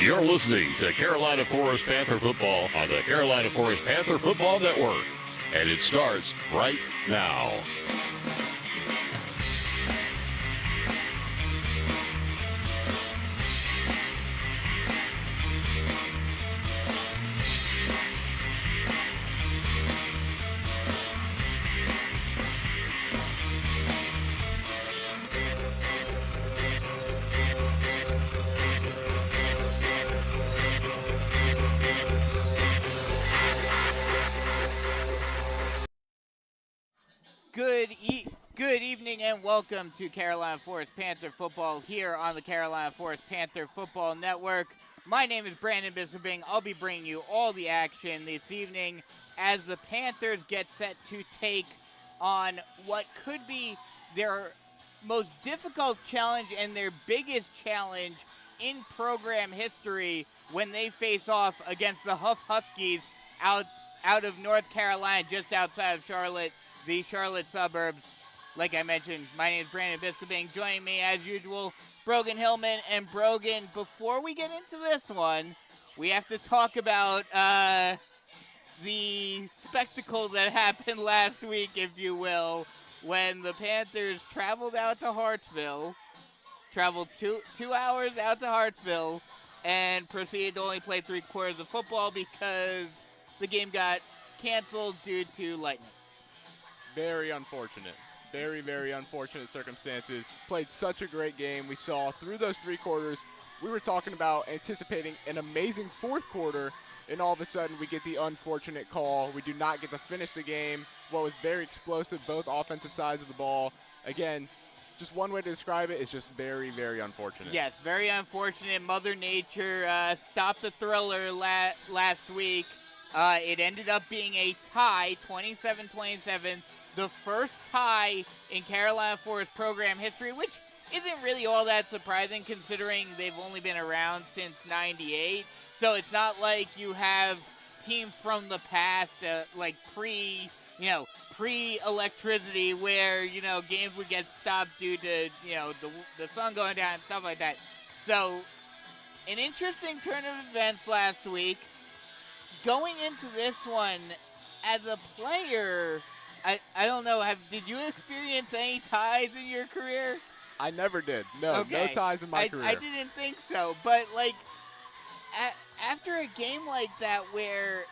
You're listening to Carolina Forest Panther football on the Carolina Forest Panther Football Network, and it starts right now. Good evening and welcome to Carolina Forest Panther football here on the Carolina Forest Panther Football Network. My name is Brandon Bisping. I'll be bringing you all the action this evening as the Panthers get set to take on what could be their most difficult challenge and their biggest challenge in program history when they face off against the Hough Huskies out of North Carolina, just outside of Charlotte, the Charlotte suburbs. Like I mentioned, my name is Brandon Bisping. Joining me, as usual, Brogan Hillman. And Brogan, before we get into this one, we have to talk about the spectacle that happened last week, if you will, when the Panthers traveled out to Hartsville, traveled two hours out to Hartsville, and proceeded to only play 3 quarters of football because the game got canceled due to lightning. Very unfortunate. Very, very unfortunate circumstances. Played such a great game. We saw through those 3 quarters, we were talking about anticipating an amazing 4th quarter, and all of a sudden we get the unfortunate call. We do not get to finish the game. What was very explosive, both offensive sides of the ball. Again, just one way to describe it is just very, very unfortunate. Yes, very unfortunate. Mother Nature stopped the thriller last week. It ended up being a tie, 27-27. The first tie in Carolina Forest program history, which isn't really all that surprising considering they've only been around since '98. So it's not like you have teams from the past, like pre-electricity, where games would get stopped due to the sun going down and stuff like that. So an interesting turn of events last week. Going into this one, as a player, I don't know. Did you experience any ties in your career? I never did. No, okay. No ties in my career. I didn't think so. But, after a game like that where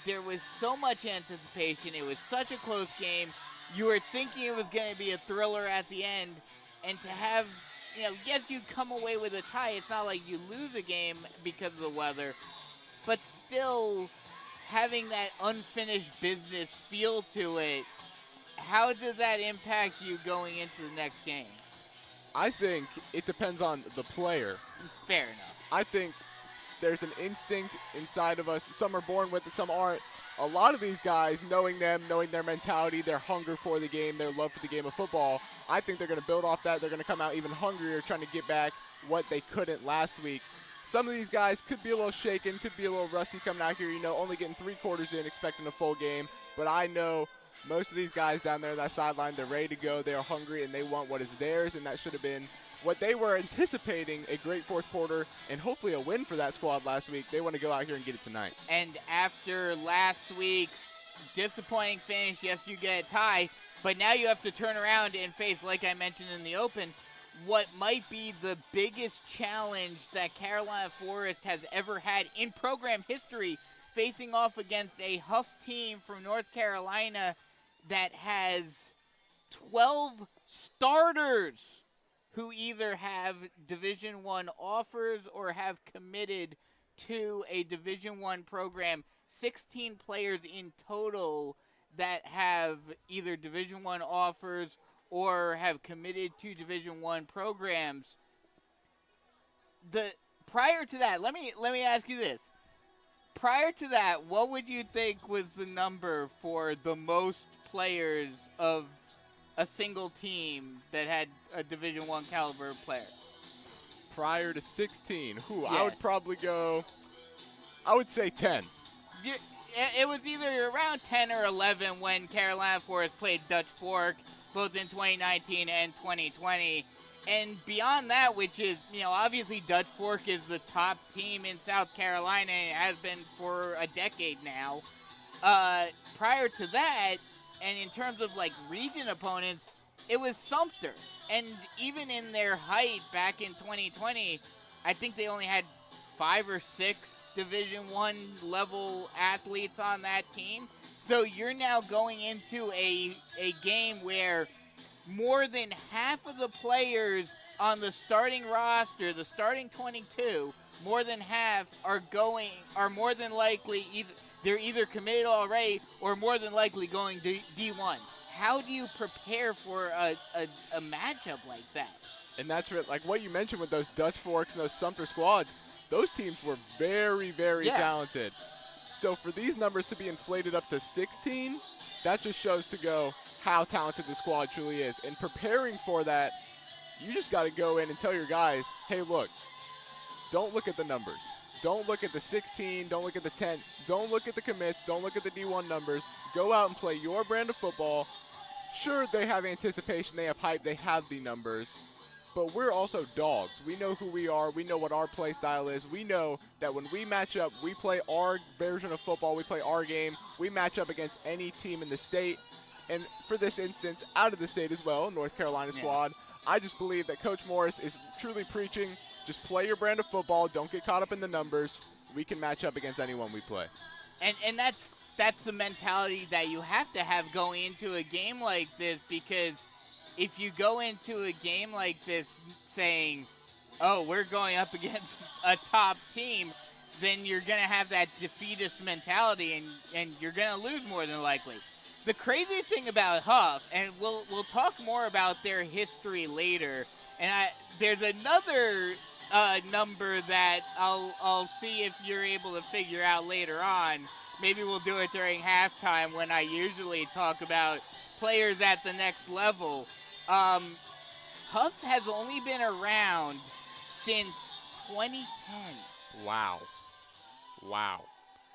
there was so much anticipation, it was such a close game, you were thinking it was going to be a thriller at the end, and to have, yes, you come away with a tie. It's not like you lose a game because of the weather, but still having that unfinished business feel to it. How does that impact you going into the next game? I think it depends on the player. Fair enough. I think there's an instinct inside of us. Some are born with it, some aren't. A lot of these guys, knowing them, knowing their mentality, their hunger for the game, their love for the game of football, I think they're going to build off that. They're going to come out even hungrier, trying to get back what they couldn't last week. Some of these guys could be a little shaken, could be a little rusty coming out here, only getting 3 quarters in, expecting a full game. But I know most of these guys down there on that sideline, they're ready to go. They're hungry, and they want what is theirs, and that should have been what they were anticipating, a great 4th quarter and hopefully a win for that squad last week. They want to go out here and get it tonight. And after last week's disappointing finish, yes, you get a tie, but now you have to turn around and face, like I mentioned in the open, what might be the biggest challenge that Carolina Forest has ever had in program history, facing off against a Hough team from North Carolina that has 12 starters who either have Division I offers or have committed to a Division I program. 16 players in total that have either Division I offers or have committed to Division I programs. Prior to that, let me ask you this. Prior to that, what would you think was the number for the most players of a single team that had a Division I caliber player? Prior to 16, Yes. I would probably go, I would say 10. it was either around 10 or 11 when Carolina Forest played Dutch Fork, both in 2019 and 2020. And beyond that, which is, obviously Dutch Fork is the top team in South Carolina and it has been for a decade now. Prior to that, and in terms of like region opponents, it was Sumter. And even in their height back in 2020, I think they only had 5 or 6 Division I level athletes on that team. So you're now going into a game where more than half of the players on the starting roster, the starting 22, more than half are more than likely they're either committed already or more than likely going to D1. How do you prepare for a matchup like that? And that's like what you mentioned with those Dutch Forks and those Sumter squads. Those teams were very, very talented. So for these numbers to be inflated up to 16, that just shows to go how talented the squad truly is. And preparing for that, you just got to go in and tell your guys, hey, look, don't look at the numbers. Don't look at the 16. Don't look at the 10. Don't look at the commits. Don't look at the D1 numbers. Go out and play your brand of football. Sure, they have anticipation. They have hype. They have the numbers. But we're also dogs. We know who we are. We know what our play style is. We know that when we match up, we play our version of football. We play our game. We match up against any team in the state. And for this instance, out of the state as well, North Carolina squad, I just believe that Coach Morris is truly preaching, just play your brand of football. Don't get caught up in the numbers. We can match up against anyone we play. And that's the mentality that you have to have going into a game like this, because if you go into a game like this saying, oh, we're going up against a top team, then you're going to have that defeatist mentality and you're going to lose more than likely. The crazy thing about Hough, and we'll talk more about their history later, and there's another number that I'll see if you're able to figure out later on. Maybe we'll do it during halftime when I usually talk about players at the next level. Hough has only been around since 2010. Wow.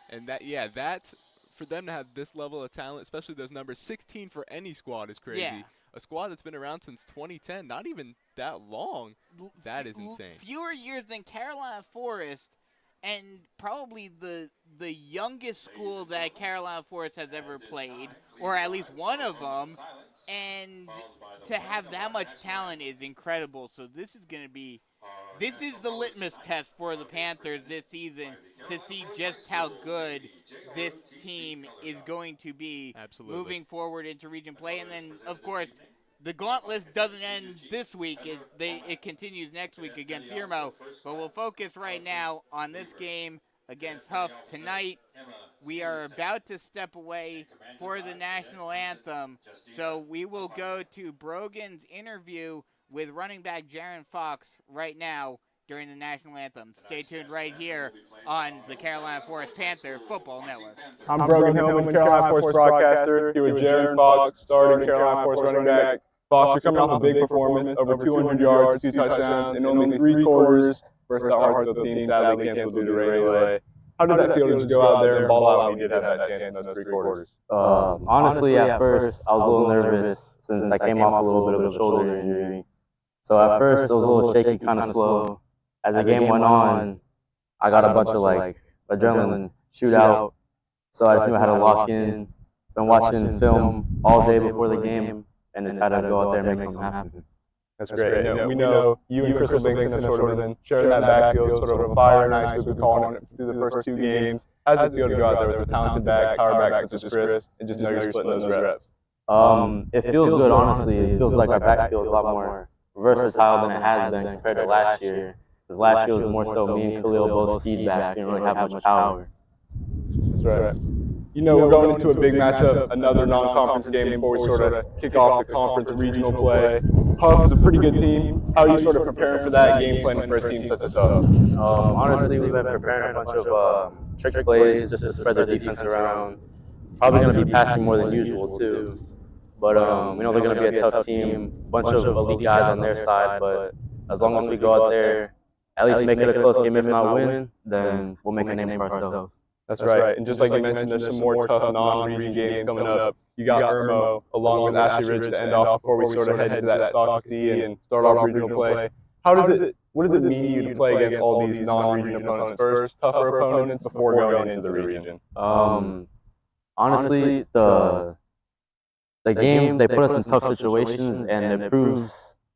And that for them to have this level of talent, especially those numbers, 16 for any squad is crazy. Yeah. A squad that's been around since 2010, not even that long. That is insane. Fewer years than Carolina Forest, and probably the youngest school that Carolina Forest has ever played, or at least one of them. And to have that much talent is incredible. So this is the litmus test for the Panthers this season to see just how good this team is going to be moving forward into region play. And then, of course, the gauntlet doesn't end this week. It continues next week against Irmo. But we'll focus right now on this game against Hough tonight. We are about to step away for the national anthem, so we will go to Brogan's interview with running back Jaron Fox right now during the national anthem. Stay tuned right here on the Carolina Forest Panther Football Network. I'm Brogan Hillman, Carolina Forest broadcaster, here with Jaron Fox, starting Carolina Forest running back. Fox, you're coming off a big performance, over 200 yards, 2 touchdowns, in only 3 quarters versus the Hartsville team, sadly canceled due to rain delay. How did that feel to just go out there and ball out when you did have that chance in those 3 quarters? Honestly, at first, I was a little nervous since I came off a little bit of a shoulder injury. So at first, it was a little shaky, kind of slow. As the game went on, I got a bunch of adrenaline shootout. So I just knew I had to lock in. Been watching film all day before the game, and just had to go out there and make something happen. That's great. We know you and Crystal Bingson have sort of been sharing that backfield, sort of a fire and ice, we've been calling it through the first 2 games. How does it feel to go out there with a talented back, power back such as Chris, and just know you're splitting those reps? It feels good, honestly. It feels like our backfield is a lot more versatile than it has been compared to last year. Because last year was more so me and Khalil both speed backs, didn't really have much power. That's right. You know, we're going into a big matchup, another non-conference game before we sort of kick off the conference regional play. Hough is a pretty good team. How are you sort of preparing for that game plan for a team such as Hough? Honestly, we've been preparing a bunch of trick plays just to spread their defense around. Probably going to be passing more than usual, too. But we know they're going to be a tough team, a bunch of elite guys on their side. But as long as we go out there, at least make it a close game, if not win, then we'll make a name for ourselves. That's right. And just like you mentioned, there's some more tough non-region games coming up. You got Irmo along with Ashley Ridge to end off before we sort of head into that Saucus D and start off regional play. What does it mean to you to play against all these non-region opponents first, tougher opponents before going into the region? Honestly, the games, they put us in tough situations, and it proves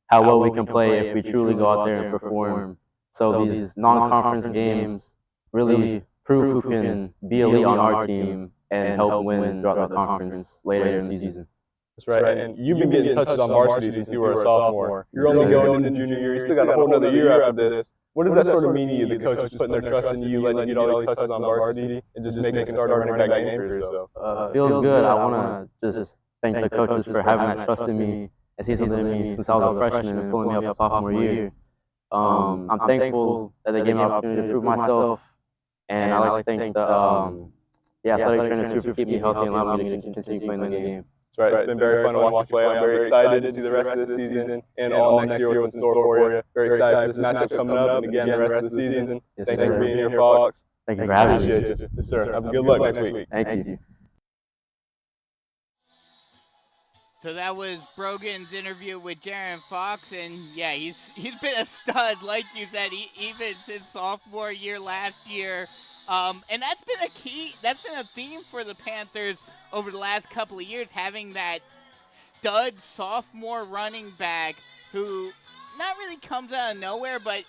how well we can play if we truly go out there and perform. So these non-conference games really prove who can be elite on our team and help win throughout the conference later in the season. That's right. And you've been getting touches on varsity since you were a sophomore. You're only going into junior year. You still got a whole other year after this. What does that sort of mean to you, the coaches putting their trust in you, letting you get all these touches on varsity, and just making start running that game for yourself? Feels good. I want to just thank the coaches for having that trust in me and see something in me since I was a freshman and pulling me up sophomore year. I'm thankful that they gave me an opportunity to prove myself, and I like to thank the athletic trainers who keep me healthy and allow me to continue playing the game. That's right. It's been very fun to watch you play. I'm very excited to see the rest of the season and all next year what's in store for you. Very excited for this matchup coming up and again the rest of the season. Thank you for being here, Fox. Thank you for having me. Appreciate you. Yes, sir. Have a good luck next week. Thank you. So that was Brogan's interview with Jaron Fox, and yeah, he's been a stud, like you said, even since sophomore year last year. And that's been a theme for the Panthers over the last couple of years, having that stud sophomore running back who not really comes out of nowhere, but,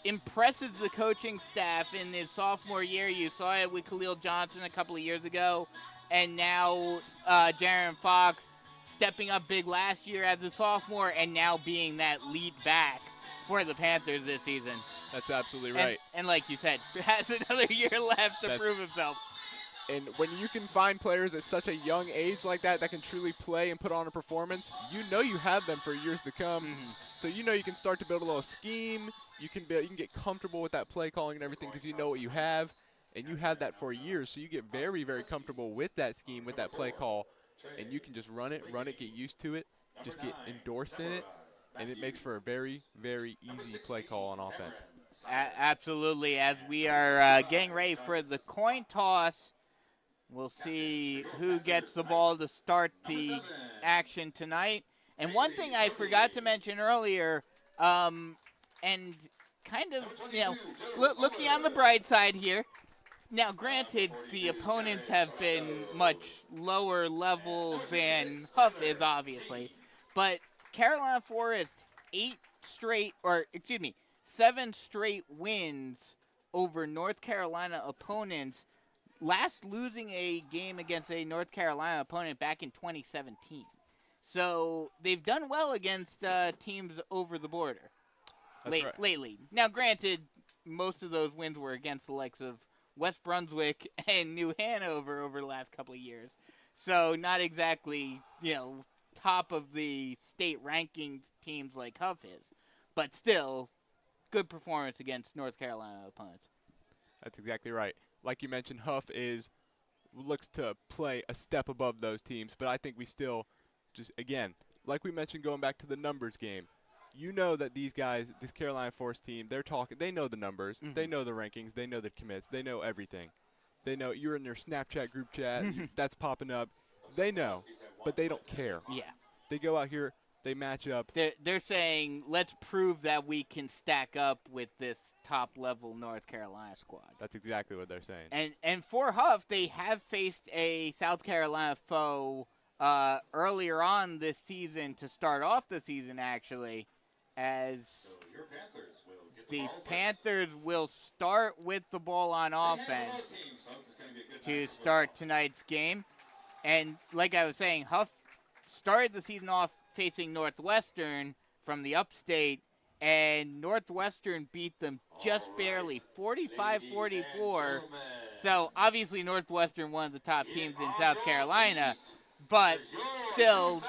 impresses the coaching staff in his sophomore year. You saw it with Khalil Johnson a couple of years ago, and now Jaron Fox stepping up big last year as a sophomore and now being that lead back for the Panthers this season. That's absolutely right. And like you said, has another year left to prove himself. And when you can find players at such a young age like that can truly play and put on a performance, you have them for years to come. Mm-hmm. So you can start to build a little scheme. You can get comfortable with that play calling and everything because you know what you have, and you have that for years. So you get very, very comfortable with that scheme, with that play call, and you can just run it, get used to it, just get endorsed in it, and it makes for a very, very easy play call on offense. Absolutely. As we are getting ready for the coin toss, we'll see who gets the ball to start the action tonight. And one thing I forgot to mention earlier, and kind of, looking on the bright side here, now, granted, the opponents have been much lower level than Hough is, obviously. But Carolina Forest, 7 straight wins over North Carolina opponents, last losing a game against a North Carolina opponent back in 2017. So they've done well against teams over the border lately. Now, granted, most of those wins were against the likes of West Brunswick and New Hanover over the last couple of years. So not exactly, top of the state rankings teams like Hough is. But still, good performance against North Carolina opponents. That's exactly right. Like you mentioned, Hough looks to play a step above those teams, but I think we still just, again, like we mentioned going back to the numbers game, you know that these guys, this Carolina Forest team, they know the numbers, they know the rankings, they know the commits, they know everything. They know you're in their Snapchat group chat, that's popping up. They know, but they don't care. Yeah. They go out here, they match up. They're saying, let's prove that we can stack up with this top-level North Carolina squad. That's exactly what they're saying. And for Hough, they have faced a South Carolina foe earlier on this season to start off the season, actually, as the Panthers will start with the ball on offense to start tonight's game. And like I was saying, Hough started the season off facing Northwestern from the upstate, and Northwestern beat them just barely, 45-44. So obviously Northwestern, one of the top teams in South Carolina, but still,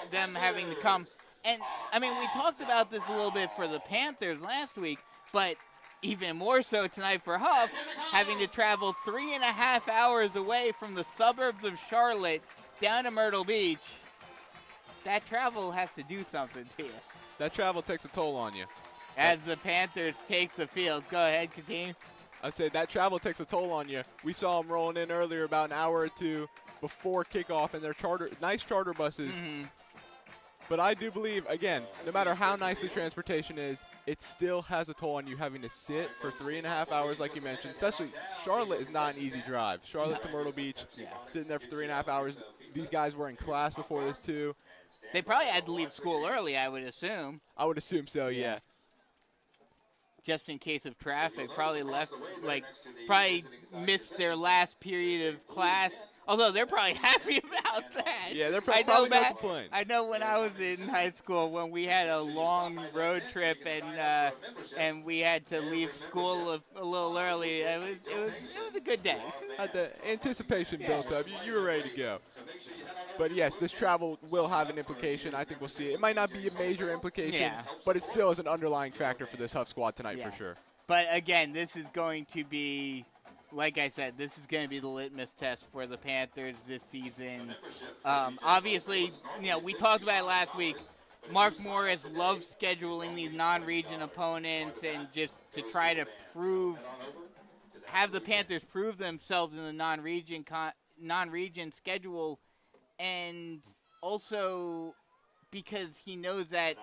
them having to come. And, we talked about this a little bit for the Panthers last week, but even more so tonight for Hough, having to travel 3.5 hours away from the suburbs of Charlotte down to Myrtle Beach. That travel has to do something to you. That travel takes a toll on you. As the Panthers take the field. Go ahead, continue. I said that travel takes a toll on you. We saw them rolling in earlier about an hour or two before kickoff in their nice charter buses. But I do believe, again, no matter how nice the transportation is, it still has a toll on you having to sit for 3.5 hours like you mentioned. Especially Charlotte is not an easy drive. Charlotte to Myrtle Beach, sitting there for 3.5 hours. These guys were in class before this too. They probably had to leave school early, I would assume. I would assume so, yeah. Just in case of traffic, probably missed their last period of class. Although they're probably happy about that. Yeah, they're probably no complaints. I know when I was in high school, when we had a long road trip and we had to leave school a little early, it was a good day. The anticipation built up. You were ready to go. But yes, this travel will have an implication. I think we'll see it. It might not be a major implication, but it still is an underlying factor for this Huff squad tonight for sure. But again, this is going to be, like I said, this is going to be the litmus test for the Panthers this season. Obviously, we talked about it last week. Mark Morris loves scheduling these non-region opponents and just to try to have the Panthers prove themselves in the non-region schedule, and also because he knows that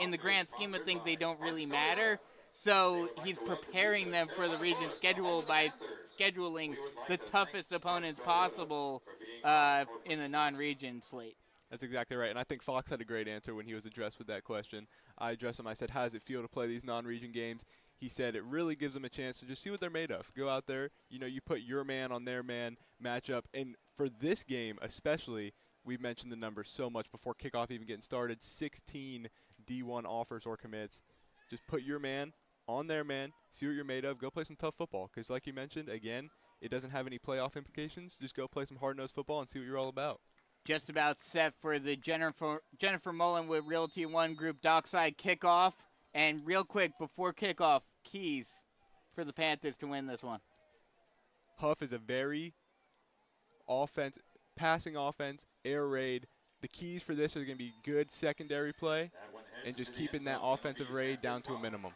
in the grand scheme of things they don't really matter. So he's preparing them for the region schedule by scheduling the toughest opponents possible in the non-region slate. That's exactly right. And I think Fox had a great answer when he was addressed with that question. I addressed him. I said, how does it feel to play these non-region games? He said it really gives them a chance to just see what they're made of. Go out there. You put your man on their man matchup. And for this game especially, we've mentioned the numbers so much before kickoff even getting started. 16 D1 offers or commits. Just put your man on their man, see what you're made of, go play some tough football. Because like you mentioned, again, it doesn't have any playoff implications. Just go play some hard-nosed football and see what you're all about. Just about set for the Jennifer Mullen with Realty One Group Dockside kickoff. And real quick, before kickoff, keys for the Panthers to win this one. Huff is a very passing offense, air raid. The keys for this are going to be good secondary play and just keeping that offensive raid down to a minimum.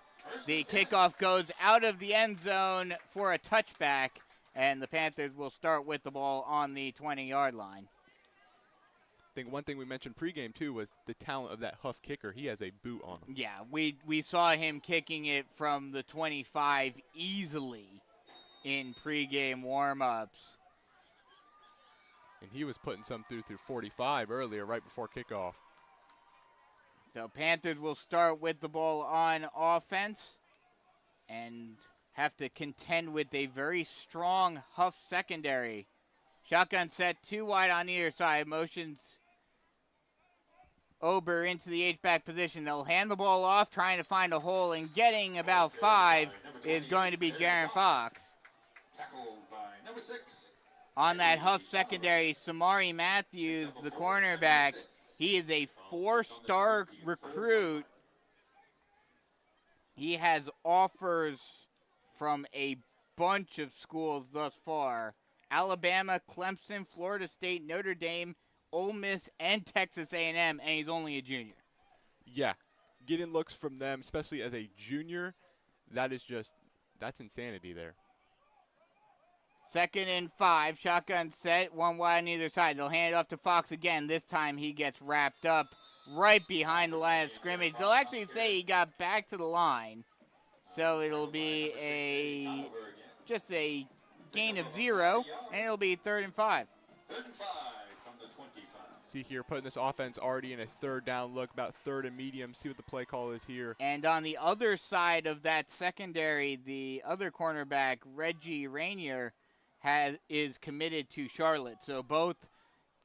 The kickoff goes out of the end zone for a touchback, and the Panthers will start with the ball on the 20-yard line. I think one thing we mentioned pregame, too, was the talent of that Huff kicker. He has a boot on him. Yeah, we saw him kicking it from the 25 easily in pregame warm-ups. And he was putting some through 45 earlier, right before kickoff. So Panthers will start with the ball on offense and have to contend with a very strong Huff secondary. Shotgun set, 2 wide on either side. Motions Ober into the H-back position. They'll hand the ball off, trying to find a hole, and getting about 5 is going to be Jaron Fox. Tackled by number 6. On that Huff secondary, Samari Matthews, the cornerback. He is a 4-star recruit. He has offers from a bunch of schools thus far. Alabama, Clemson, Florida State, Notre Dame, Ole Miss, and Texas A&M, and he's only a junior. Yeah, getting looks from them, especially as a junior, that's insanity there. 2nd and 5, shotgun set, 1 wide on either side. They'll hand it off to Fox again. This time he gets wrapped up right behind the line of scrimmage. They'll actually say he got back to the line. So it'll be just a gain of 0, and it'll be 3rd and 5. 3rd and 5 from the 25. See here, putting this offense already in a 3rd down look, about 3rd and medium. See what the play call is here. And on the other side of that secondary, the other cornerback, Reggie Rainier, is committed to Charlotte. So both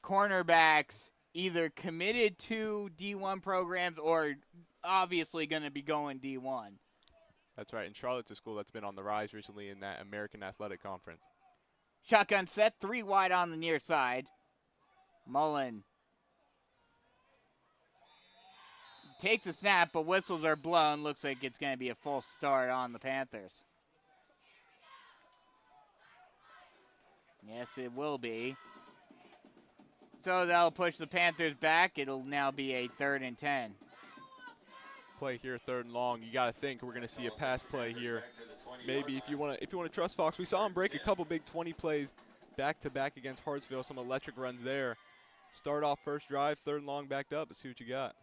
cornerbacks either committed to D1 programs or obviously going to be going D1. That's right, and Charlotte's a school that's been on the rise recently in that American Athletic Conference. Shotgun set, 3 wide on the near side. Mullen takes a snap, but whistles are blown. Looks like it's going to be a false start on the Panthers. Yes, it will be. So they'll push the Panthers back. It'll now be a 3rd and 10. play here, 3rd and long, you got to think we're going to see a pass play here. Maybe if you want to trust Fox, we saw him break a couple big 20 plays back-to-back against Hartsville, some electric runs there. Start off first drive, 3rd and long, backed up. Let's see what you got.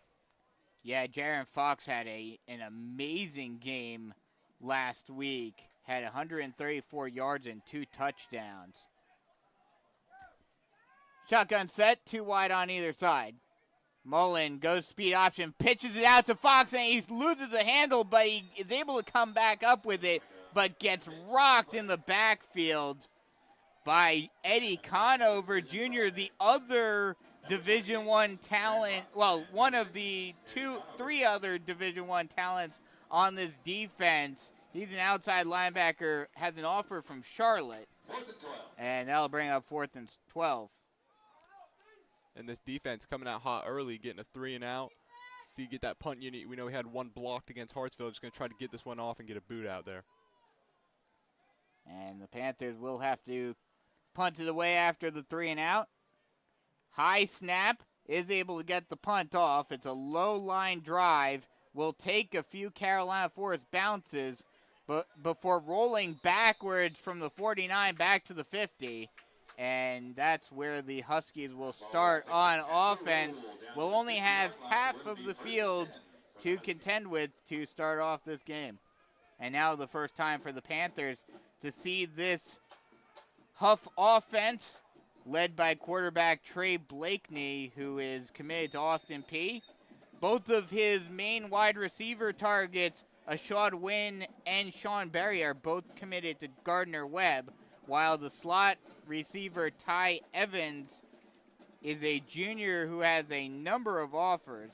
Yeah, Jaron Fox had an amazing game last week. Had 134 yards and 2 touchdowns. Shotgun set, 2 wide on either side. Mullen goes speed option, pitches it out to Fox, and he loses the handle, but he is able to come back up with it, but gets rocked in the backfield by Eddie Conover Jr., the other Division I talent, well, one of the 3 other Division I talents on this defense. He's an outside linebacker, has an offer from Charlotte, and that'll bring up 4th and 12. And this defense coming out hot early, getting a 3 and out. See, get that punt unit. We know we had one blocked against Hartsville. Just going to try to get this one off and get a boot out there. And the Panthers will have to punt it away after the 3 and out. High snap, is able to get the punt off. It's a low line drive. Will take a few Carolina Forest bounces, but before rolling backwards from the 49 back to the 50. And that's where the Huskies will start on offense. We'll only have half of the field to contend with to start off this game. And now the first time for the Panthers to see this Hough offense led by quarterback Trey Blakeney, who is committed to Austin P. Both of his main wide receiver targets, Ashad Wynn and Sean Berry, are both committed to Gardner Webb, while the slot receiver Ty Evans is a junior who has a number of offers.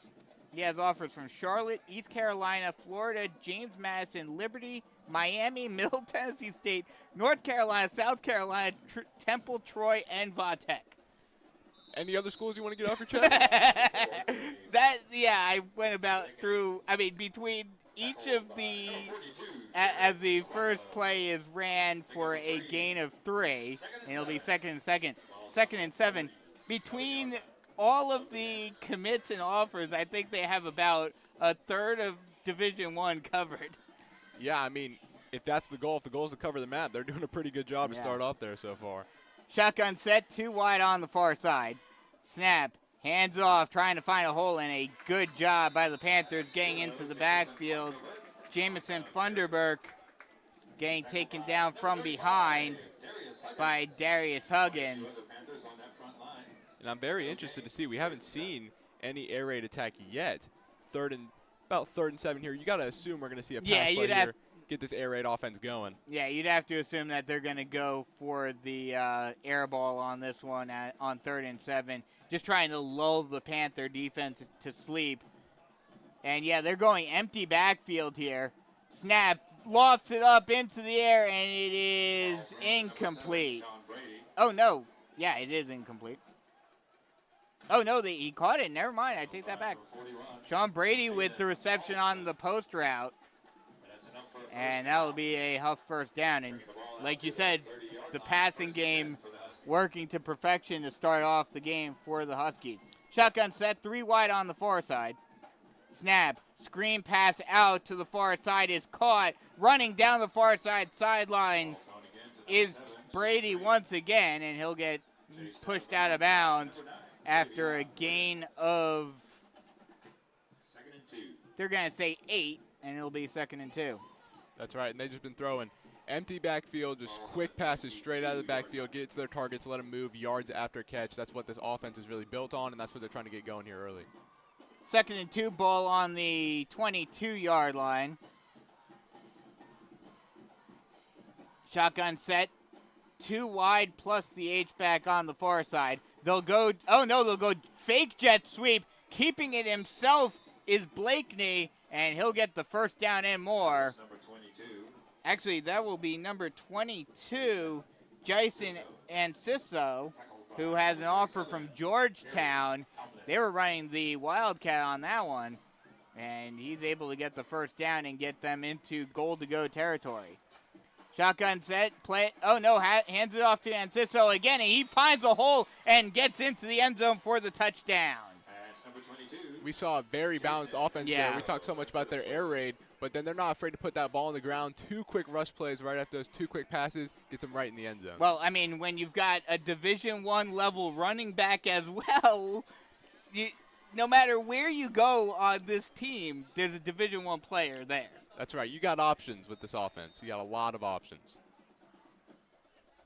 He has offers from Charlotte, East Carolina, Florida, James Madison, Liberty, Miami, Middle Tennessee State, North Carolina, South Carolina, Temple, Troy, and Vatech. Any other schools you want to get off your chest? I went about through, between each of the, as the first play is ran for a gain of 3, and it'll be second and 7. Between all of the commits and offers, I think they have about a third of Division I covered. Yeah, if that's the goal, if the goal is to cover the map, they're doing a pretty good job to start off there so far. Shotgun set, 2 wide on the far side. Snap, hands off, trying to find a hole, and a good job by the Panthers getting into the backfield. Jamison Funderburk getting taken down from behind by Darius Huggins. And I'm very interested to see. We haven't seen any air raid attack yet. About third and 7 here. You got to assume we're going to see a pass play here. Get this air raid offense going. Yeah, you'd have to assume that they're going to go for the air ball on this one on 3rd and 7. Just trying to lull the Panther defense to sleep. And, yeah, they're going empty backfield here. Snap, lofts it up into the air, and it is incomplete. Oh, no. Yeah, it is incomplete. Oh, no, he caught it. Never mind. I take that back. Sean Brady with the reception on the post route. And that'll be a Hough first down. And like you said, the passing game working to perfection to start off the game for the Huskies. Shotgun set, 3 wide on the far side. Snap, screen pass out to the far side is caught. Running down the far side sideline is Brady once again, and he'll get pushed out of bounds after a gain of, they're going to say 8, and it'll be 2nd and 2. That's right, and they've just been throwing empty backfield, just quick passes straight out of the backfield, get it to their targets, let them move yards after catch. That's what this offense is really built on, and that's what they're trying to get going here early. 2nd and 2, ball on the 22-yard line. Shotgun set, 2 wide plus the H-back on the far side. They'll go fake jet sweep. Keeping it himself is Blakeney, and he'll get the first down and more. Actually, that will be number 22, Jason Anciso, who has an offer from Georgetown. They were running the Wildcat on that one, and he's able to get the first down and get them into goal-to-go territory. Shotgun set, play. Oh, no, hands it off to Anciso again, and he finds a hole and gets into the end zone for the touchdown. That's number 22, We saw a very balanced offense Yeah. there. We talked so much about their air raid, but then they're not afraid to put that ball on the ground. 2 quick rush plays right after those 2 quick passes gets them right in the end zone. Well, I mean, when you've got a Division I level running back as well, no matter where you go on this team, there's a Division I player there. That's right. You got options with this offense. You got a lot of options.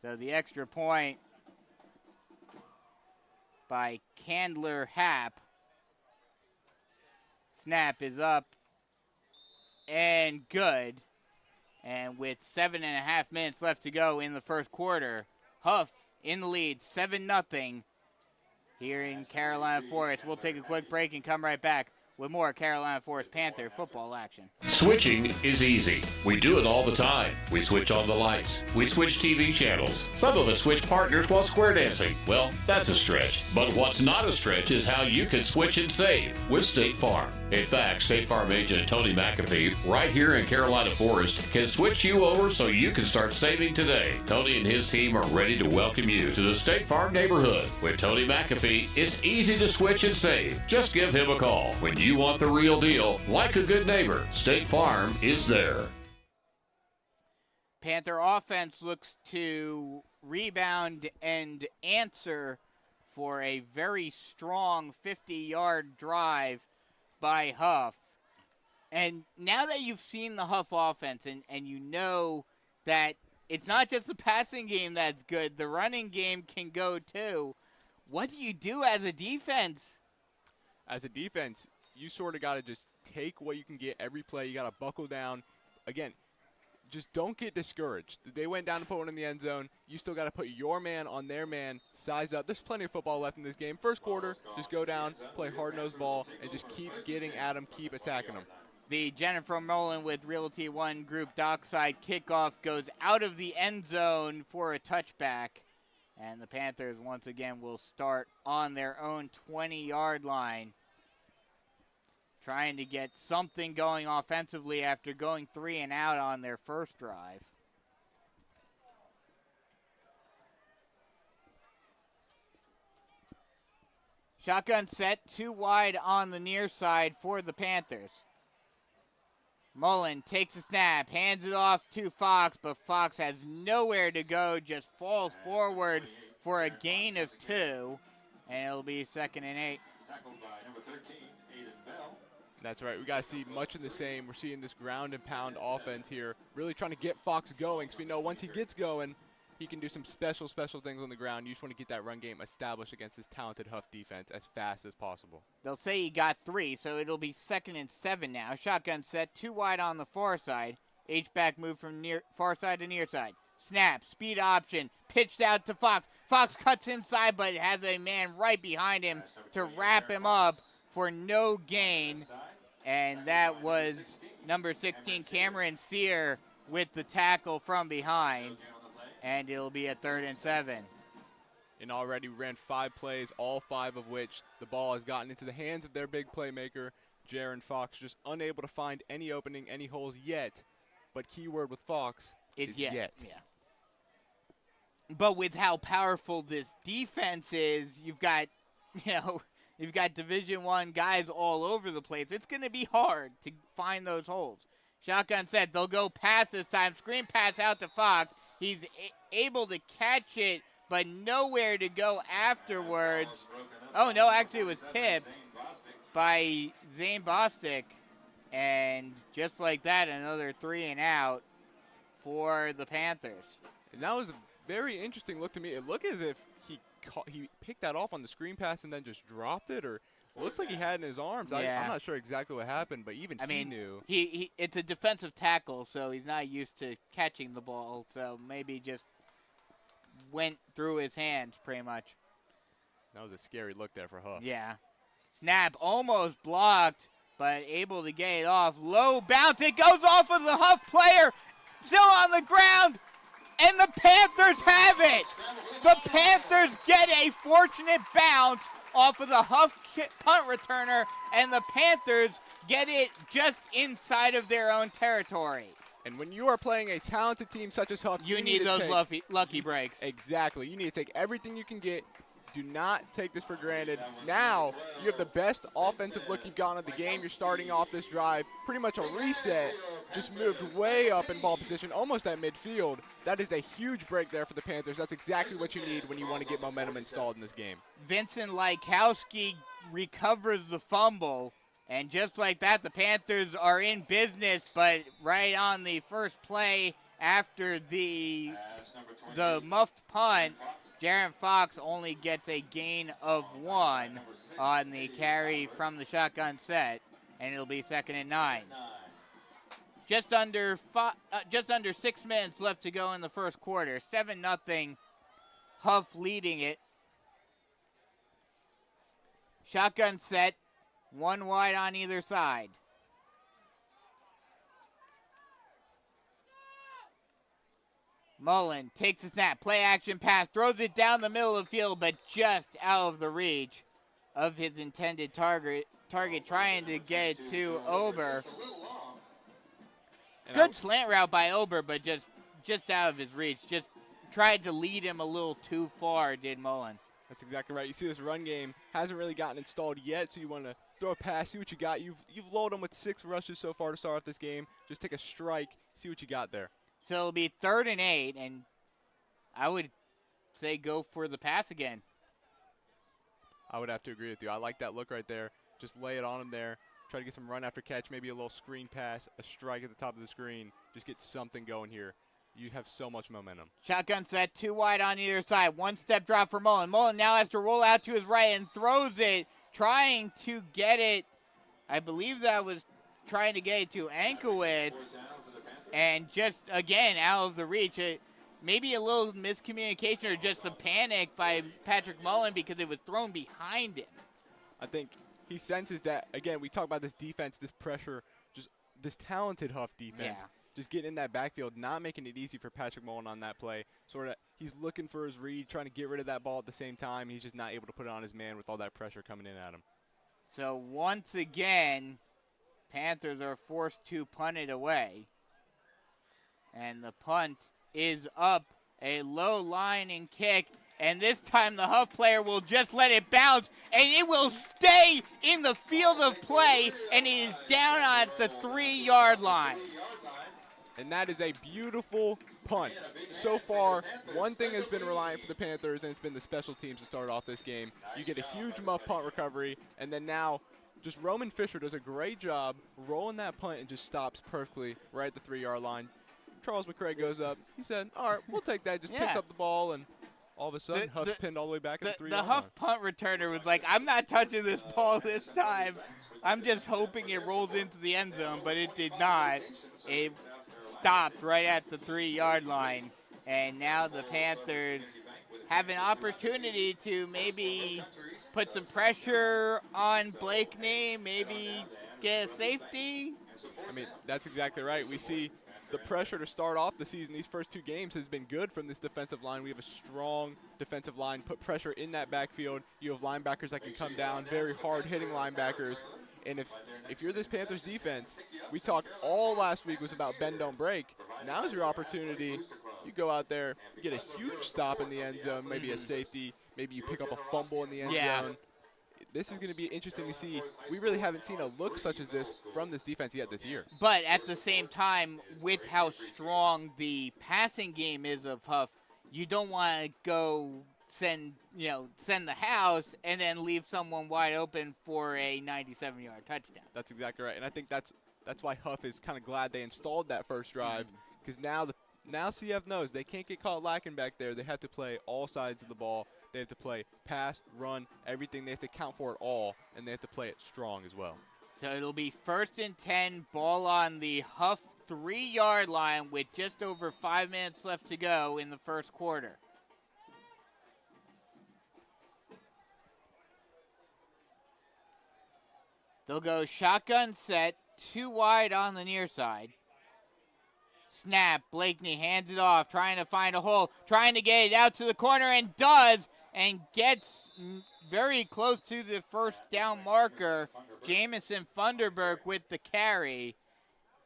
So the extra point by Candler Happ. Snap is up and good. And with 7.5 minutes left to go in the first quarter, Huff in the lead, 7-0 here in Carolina Forest. We'll take a quick break and come right back with more Carolina Forest Panther football action. Switching is easy. We do it all the time. We switch on the lights. We switch TV channels. Some of us switch partners while square dancing. Well, that's a stretch. But what's not a stretch is how you can switch and save with State Farm. In fact, State Farm agent Tony McAfee, right here in Carolina Forest, can switch you over so you can start saving today. Tony and his team are ready to welcome you to the State Farm neighborhood. With Tony McAfee, it's easy to switch and save. Just give him a call. When you want the real deal, like a good neighbor, State Farm is there. Panther offense looks to rebound and answer for a very strong 50-yard drive by Huff. And now that you've seen the Huff offense and you know that it's not just the passing game that's good, the running game can go too, what do you do as a defense? As a defense, you sort of got to just take what you can get every play. You got to buckle down. Again, just don't get discouraged. They went down to put one in the end zone. You still got to put your man on their man, size up. There's plenty of football left in this game. First quarter, just go down, play hard-nosed ball, and just keep getting at them, keep attacking them. The Jennifer Mullen with Realty One Group dockside kickoff goes out of the end zone for a touchback. And the Panthers once again will start on their own 20-yard line, trying to get something going offensively after going 3 and out on their first drive. Shotgun set, 2 wide on the near side for the Panthers. Mullen takes a snap, hands it off to Fox, but Fox has nowhere to go, just falls forward for a gain of 2, and it'll be 2nd and 8. Tackled by number 13, Aiden Bell. That's right. We got to see much of the same. We're seeing this ground and pound offense here, really trying to get Fox going, because we know once he gets going, he can do some special things on the ground. You just want to get that run game established against this talented Huff defense as fast as possible. They'll say he got 3, so it'll be 2nd and 7 now. Shotgun set, 2 wide on the far side. H-back move from far side to near side. Snap, speed option, pitched out to Fox. Fox cuts inside, but has a man right behind him to wrap him up for no gain. And that was number 16, Cameron Sear, with the tackle from behind. And it'll be a 3rd and 7. And already ran 5 plays, all 5 of which the ball has gotten into the hands of their big playmaker, Jaron Fox, just unable to find any opening, any holes yet. But keyword with Fox is yet. Yeah. But with how powerful this defense is, you've got Division I guys all over the place. It's going to be hard to find those holes. Shotgun set, they'll go pass this time. Screen pass out to Fox. He's able to catch it, but nowhere to go afterwards. Oh, no, actually it was tipped by Zane Bostic. And just like that, another 3 and out for the Panthers. And that was a very interesting look to me. It looked as if he picked that off on the screen pass and then just dropped it, or it looks like he had it in his arms. Yeah. I'm not sure exactly what happened, but even he knew. It's a defensive tackle, so he's not used to catching the ball, so maybe just went through his hands pretty much. That was a scary look there for Huff. Yeah. Snap almost blocked, but able to get it off. Low bounce. It goes off of the Huff player. Still on the ground. And the Panthers have it. The Panthers get a fortunate bounce off of the Huff punt returner, and the Panthers get it just inside of their own territory. And when you are playing a talented team such as Huff, you need those lucky breaks. Exactly. You need to take everything you can get, Do not take this for granted. Now you have the best offensive look you've gotten at the game. You're starting off this drive, pretty much a reset, just moved way up in ball position, almost at midfield. That is a huge break there for the Panthers. That's exactly what you need when you want to get momentum installed in this game. Vincent Lykowski recovers the fumble, and just like that, the Panthers are in business, but right on the first play after the muffed punt, Jaron Fox only gets a gain of 1 on the carry from the shotgun set, and it'll be 2nd and 9. Just under 6 minutes left to go in the first quarter. 7-0, Huff leading it. Shotgun set, 1 wide on either side. Mullen takes a snap, play action pass, throws it down the middle of the field, but just out of the reach of his intended target trying to get it to Ober. Good slant route by Ober, but just out of his reach. Just tried to lead him a little too far, did Mullen. That's exactly right. You see this run game hasn't really gotten installed yet, so you want to throw a pass, see what you got. You've loaded them with 6 rushes so far to start off this game. Just take a strike, see what you got there. So it'll be 3rd and 8, and I would say go for the pass again. I would have to agree with you. I like that look right there. Just lay it on him there. Try to get some run after catch, maybe a little screen pass, a strike at the top of the screen. Just get something going here. You have so much momentum. Shotgun set, 2 wide on either side. 1-step drop for Mullen. Mullen now has to roll out to his right and throws it, trying to get it. I believe that was trying to get it to Ankowitz. And just, again, out of the reach. Maybe a little miscommunication or just some panic by Patrick Mullen because it was thrown behind him. I think he senses that, again, we talk about this defense, this pressure, just this talented Huff defense. Yeah. Just getting in that backfield, not making it easy for Patrick Mullen on that play. Sort of, he's looking for his read, trying to get rid of that ball at the same time. He's just not able to put it on his man with all that pressure coming in at him. So once again, Panthers are forced to punt it away. And the punt is up, a low lining kick. And this time the Huff player will just let it bounce, and it will stay in the field of play, and it is down at the 3-yard line. And that is a beautiful punt. So far, one thing has been reliant for the Panthers, and it's been the special teams to start off this game. You get a huge muff punt recovery, and then now just Roman Fisher does a great job rolling that punt and just stops perfectly right at the 3-yard line. Charles McCray goes up. He said, all right, we'll take that. Just picks up the ball, and all of a sudden, Huff's pinned all the way back at the 3-yard line. The Huff punt returner was like, I'm not touching this ball this time. I'm just hoping it rolls into the end zone, but it did not. It stopped right at the 3-yard line. And now the Panthers have an opportunity to maybe put some pressure on Blakeney, maybe get a safety. I mean, that's exactly right. We see the pressure to start off the season, these first 2 games, has been good from this defensive line. We have a strong defensive line, put pressure in that backfield. You have linebackers that can come down, very hard-hitting linebackers. And if you're this Panthers defense, we talked all last week was about bend, don't break. Now's your opportunity. You go out there, you get a huge stop in the end zone, maybe a safety, maybe you pick up a fumble in the end zone. This is going to be interesting to see. We really haven't seen a look such as this from this defense yet this year. But at the same time, with how strong the passing game is of Huff, you don't want to go send the house and then leave someone wide open for a 97-yard touchdown. That's exactly right. And I think that's why Huff is kind of glad they installed that first drive, because now CF knows they can't get caught lacking back there. They have to play all sides of the ball. They have to play pass, run, everything. They have to count for it all, and they have to play it strong as well. So it'll be 1st and 10, ball on the Huff 3-yard line with just over 5 minutes left to go in the first quarter. They'll go shotgun set, 2 wide on the near side. Snap, Blakeney hands it off, trying to find a hole, trying to get it out to the corner, and does, and gets very close to the first down marker. Jamison Funderburk with the carry,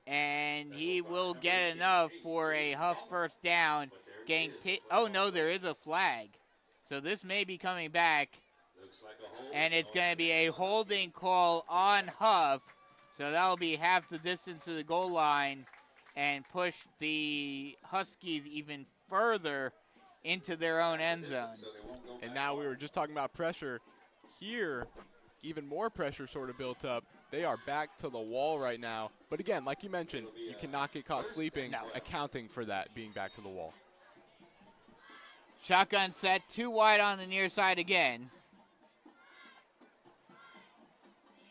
and he will get enough for a Huff first down. Oh no, there is a flag. So this may be coming back, and it's going to be a holding call on Huff. So that'll be half the distance to the goal line and push the Huskies even further into their own end zone. And now we were just talking about pressure. Here, even more pressure sort of built up. They are back to the wall right now. But again, like you mentioned, you cannot get caught sleeping, accounting for that being back to the wall. Shotgun set, 2 wide on the near side again.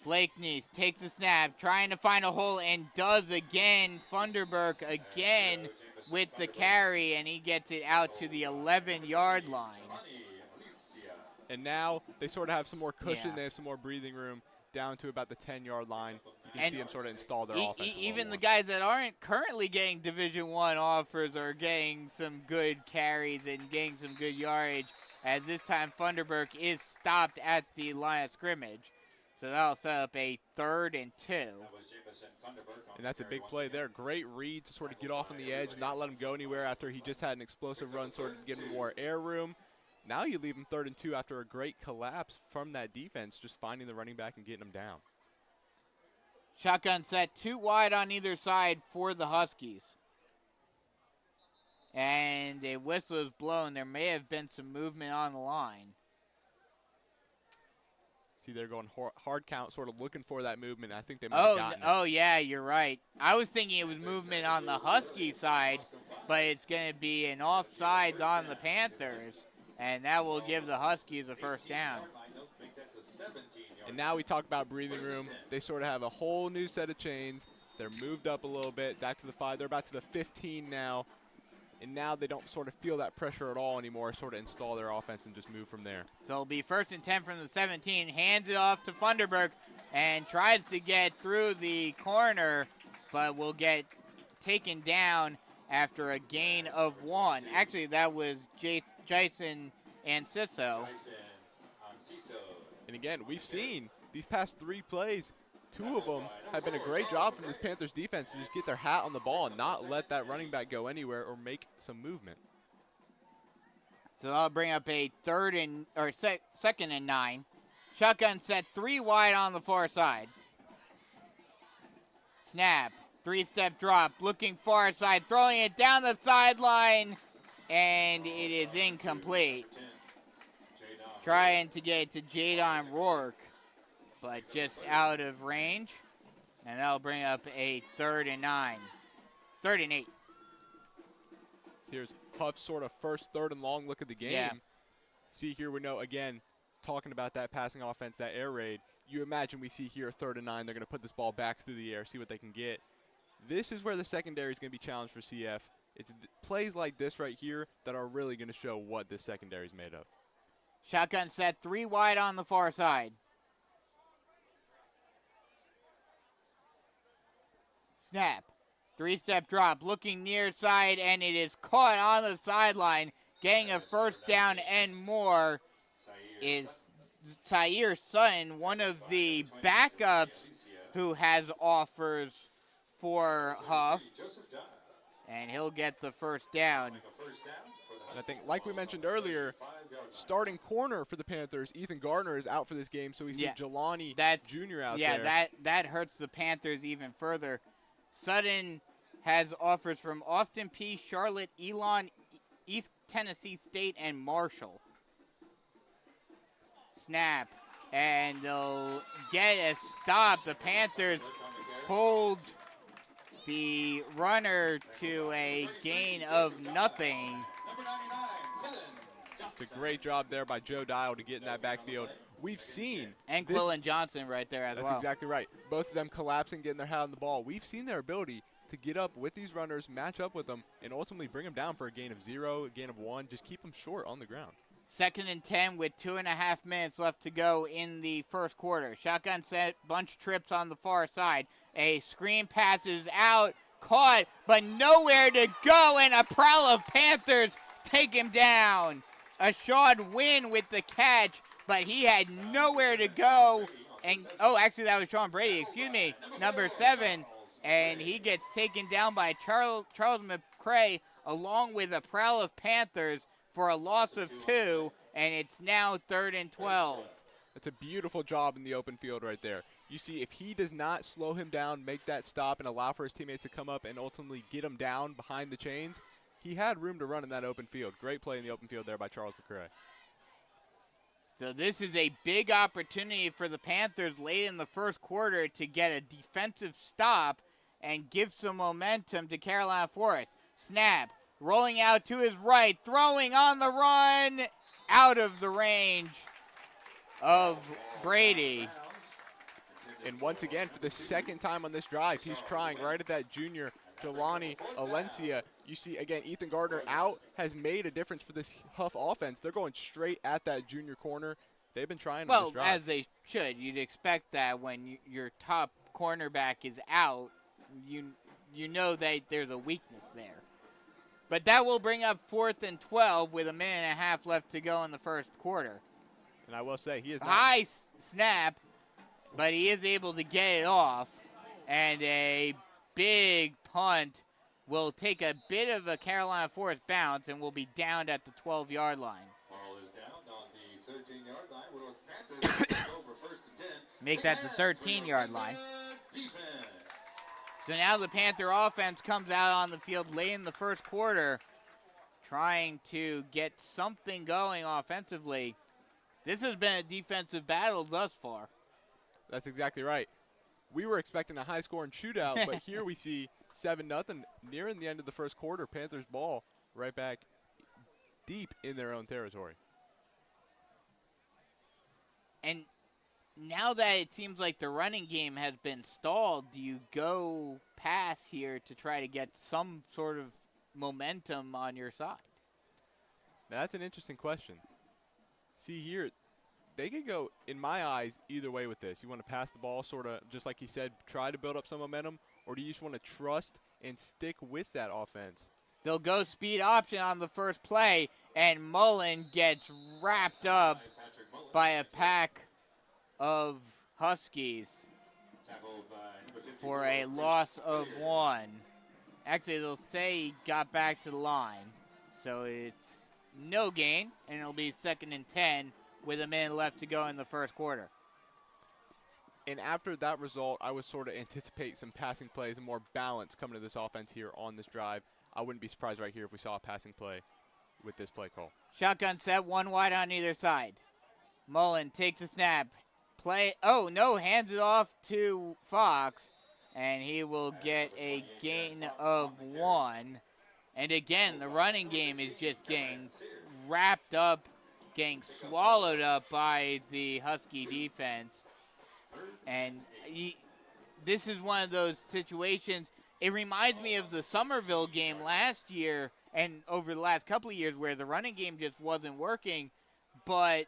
Blakeney takes the snap, trying to find a hole, and does again. Funderburk again with the carry, and he gets it out to the 11-yard line. And now they sort of have some more cushion. Yeah. They have some more breathing room down to about the 10-yard line. You can see them sort of install their offense. Even the guys that aren't currently getting Division I offers are getting some good carries and getting some good yardage, as this time Funderburk is stopped at the line of scrimmage. So that'll set up a 3rd and 2. And that's a big play there. Great read to sort of get off on the edge, not let him go anywhere after he just had an explosive run, sort of give him more air room. Now you leave him 3rd and 2 after a great collapse from that defense, just finding the running back and getting him down. Shotgun set, 2 wide on either side for the Huskies. And a whistle is blown. There may have been some movement on the line. See, they're going hard count, sort of looking for that movement. I think they might have gotten it. Oh, yeah, you're right. I was thinking it was movement on the Husky side, but it's going to be an offsides on the Panthers, and that will give the Huskies a 1st down. And now we talk about breathing room. They sort of have a whole new set of chains. They're moved up a little bit, back to the 5. They're about to the 15 now. And now they don't sort of feel that pressure at all anymore, sort of install their offense and just move from there. So it'll be 1st and 10 from the 17. Hands it off to Funderburk and tries to get through the corner, but will get taken down after a gain of 1. Actually, that was Jason Anciso. And again, we've seen these past 3 plays, 2 of them have been a great job from this Panthers defense to just get their hat on the ball and not let that running back go anywhere or make some movement. So that'll bring up a 2nd and 9. Shotgun set, 3 wide on the far side. Snap, 3-step drop, looking far side, throwing it down the sideline, and it is incomplete. Trying to get it to Jadon Rourke, but just out of range. And that'll bring up a 3rd and 9. 3rd and 8. So here's Huff's sort of first 3rd and long look at the game. Yeah. See here we know, again, talking about that passing offense, that air raid. You imagine we see here 3rd and 9. They're going to put this ball back through the air, see what they can get. This is where the secondary is going to be challenged for CF. It's plays like this right here that are really going to show what this secondary is made of. Shotgun set, 3 wide on the far side. Snap, 3-step drop, looking near side, and it is caught on the sideline. Getting a 1st down and more is Zaire Sutton, one of the backups who has offers for Huff. And he'll get the 1st down. And I think, like we mentioned earlier, starting corner for the Panthers, Ethan Gardner, is out for this game, so we see Jelani Jr. out there. Yeah, that hurts the Panthers even further. Sutton has offers from Austin P., Charlotte, Elon, East Tennessee State, and Marshall. Snap, and they'll get a stop. The Panthers pulled the runner to a gain of nothing. It's a great job there by Joe Dial to get in that backfield. We've seen. And Quillen Johnson right there as well. That's exactly right. Both of them collapsing, getting their hat on the ball. We've seen their ability to get up with these runners, match up with them, and ultimately bring them down for a gain of 0, a gain of 1. Just keep them short on the ground. 2nd and 10 with 2.5 minutes left to go in the 1st quarter. Shotgun set, bunch trips on the far side. A screen passes out, caught, but nowhere to go, and a prowl of Panthers take him down. A Sean Wynn with the catch, but he had nowhere to go. And actually that was Sean Brady, excuse me, number 7. And he gets taken down by Charles McCray along with a prowl of Panthers for a loss of 2. and it's now 3rd and 12. That's a beautiful job in the open field right there. You see, if he does not slow him down, make that stop, and allow for his teammates to come up and ultimately get him down behind the chains, he had room to run in that open field. Great play in the open field there by Charles McCray. So this is a big opportunity for the Panthers late in the first quarter to get a defensive stop and give some momentum to Carolina Forest. Snap, rolling out to his right, throwing on the run, out of the range of Brady. And once again, for the second time on this drive, he's trying right at that junior, Jelani Alencia. You see, again, Ethan Gardner out has made a difference for this Huff offense. They're going straight at that junior corner. They've been trying on this drive. Well, as they should. You'd expect that when your top cornerback is out, you know that there's a weakness there. But that will bring up 4th and 12 with a minute and a half left to go in the first quarter. And I will say, he is not. High snap, but he is able to get it off. And a big punt will take a bit of a Carolina Forest bounce and will be downed at the 12-yard line. Ball is down on the 13-yard line. Will Panthers take over 1st and 10. Make that the 13-yard line. Defense. So now the Panther offense comes out on the field late in the first quarter, trying to get something going offensively. This has been a defensive battle thus far. That's exactly right. We were expecting a high-scoring shootout, but here we see 7-0 nearing the end of the first quarter. Panthers ball right back deep in their own territory. And now that it seems like the running game has been stalled, do you go pass here to try to get some sort of momentum on your side? Now, that's an interesting question. See here, they could go, in my eyes, either way with this. You want to pass the ball, sort of, just like you said, try to build up some momentum, or do you just want to trust and stick with that offense? They'll go speed option on the first play, and Mullen gets wrapped up by a pack of Huskies for a loss of 1. Actually, they'll say he got back to the line, so it's no gain, and it'll be 2nd and 10 with a minute left to go in the first quarter. And after that result, I would sort of anticipate some passing plays and more balance coming to this offense here on this drive. I wouldn't be surprised right here if we saw a passing play with this play call. Shotgun set, 1 wide on either side. Mullen takes a snap. Hands it off to Fox, and he will get a gain of 1. And again, the running game is just getting wrapped up, getting swallowed up by the Husky defense. And this is one of those situations. It reminds me of the Somerville game last year and over the last couple of years where the running game just wasn't working, but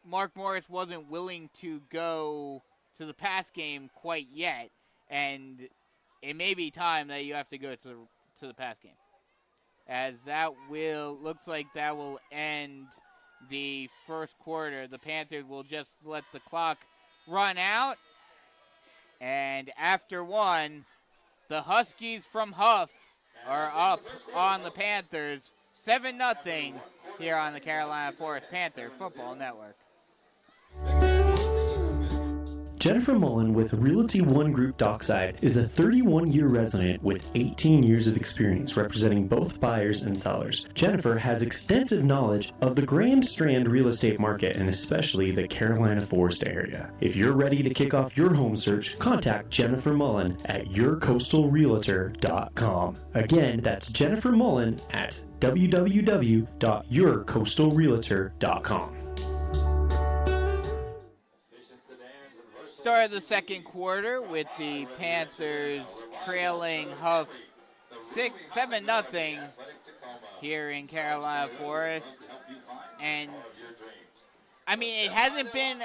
Mark Morris wasn't willing to go to the pass game quite yet, and it may be time that you have to go to the pass game, as that looks like that will end the first quarter. The Panthers will just let the clock run out, and after 1, the Huskies from Huff are up on the Panthers 7-0 here on the Carolina Forest Panther Football Network. Jennifer Mullen with Realty One Group Dockside is a 31-year resident with 18 years of experience representing both buyers and sellers. Jennifer has extensive knowledge of the Grand Strand real estate market and especially the Carolina Forest area. If you're ready to kick off your home search, contact Jennifer Mullen at yourcoastalrealtor.com. Again, that's Jennifer Mullen at www.yourcoastalrealtor.com. Start of the second quarter with the Panthers trailing Huff 7-0 here in Carolina Forest. And I mean, it hasn't been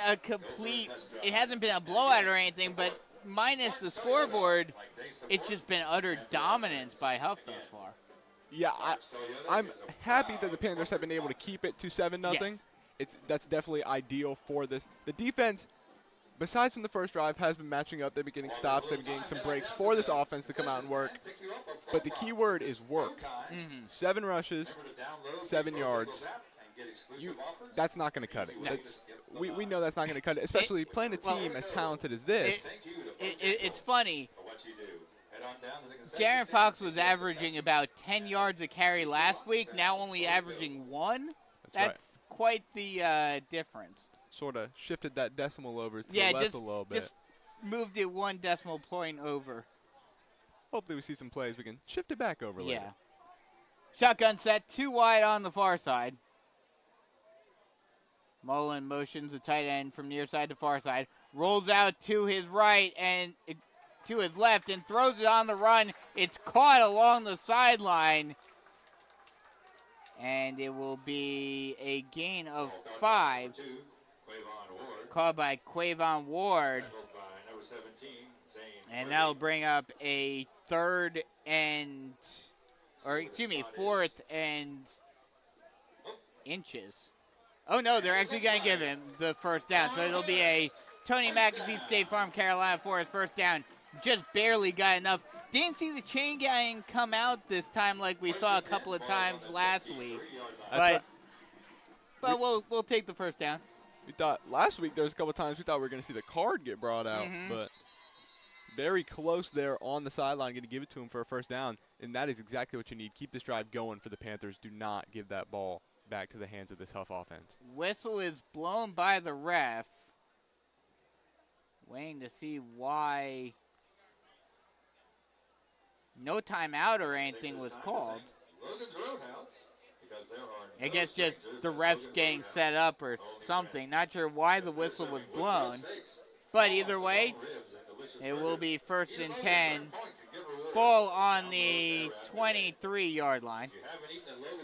a blowout or anything, but minus the scoreboard, it's just been utter dominance by Huff thus far. Yeah, I'm happy that the Panthers have been able to keep it to 7-0. Yes. That's definitely ideal for this. The defense, besides from the first drive, has been matching up. They've been getting stops. They've been getting some breaks for this offense to come out and work. But the key word is work. 7 rushes, 7 yards. That's not going to cut it. We know that's not going to cut it, especially playing a team as talented as this. It's funny. Jaron Fox was averaging about 10 yards a carry last week, now only averaging 1. That's quite the difference. Sort of shifted that decimal over to the left a little bit. Just moved it 1 decimal point over. Hopefully we see some plays. We can shift it back over later. Yeah. Shotgun set, 2 wide on the far side. Mullen motions the tight end from near side to far side. Rolls out to his right and to his left and throws it on the run. It's caught along the sideline. And it will be a gain of 5. Called by Quavon Ward. And that'll bring up a 4th and inches. Oh, no, they're actually going to give him the first down. So it'll be a Tony McAfee State Farm Carolina Forest first down. Just barely got enough. Didn't see the chain gang come out this time like we saw a couple of times last week. But we'll take the first down. We thought last week there was a couple of times we thought we were going to see the card get brought out. But very close there on the sideline, going to give it to him for a first down. And that is exactly what you need. Keep this drive going for the Panthers. Do not give that ball back to the hands of this Hough offense. Whistle is blown by the ref. Waiting to see why no timeout or anything was called. I guess just the refs getting set up or something. Not sure why the whistle was blown. But either way, it will be 1st and 10. Ball on the 23-yard line.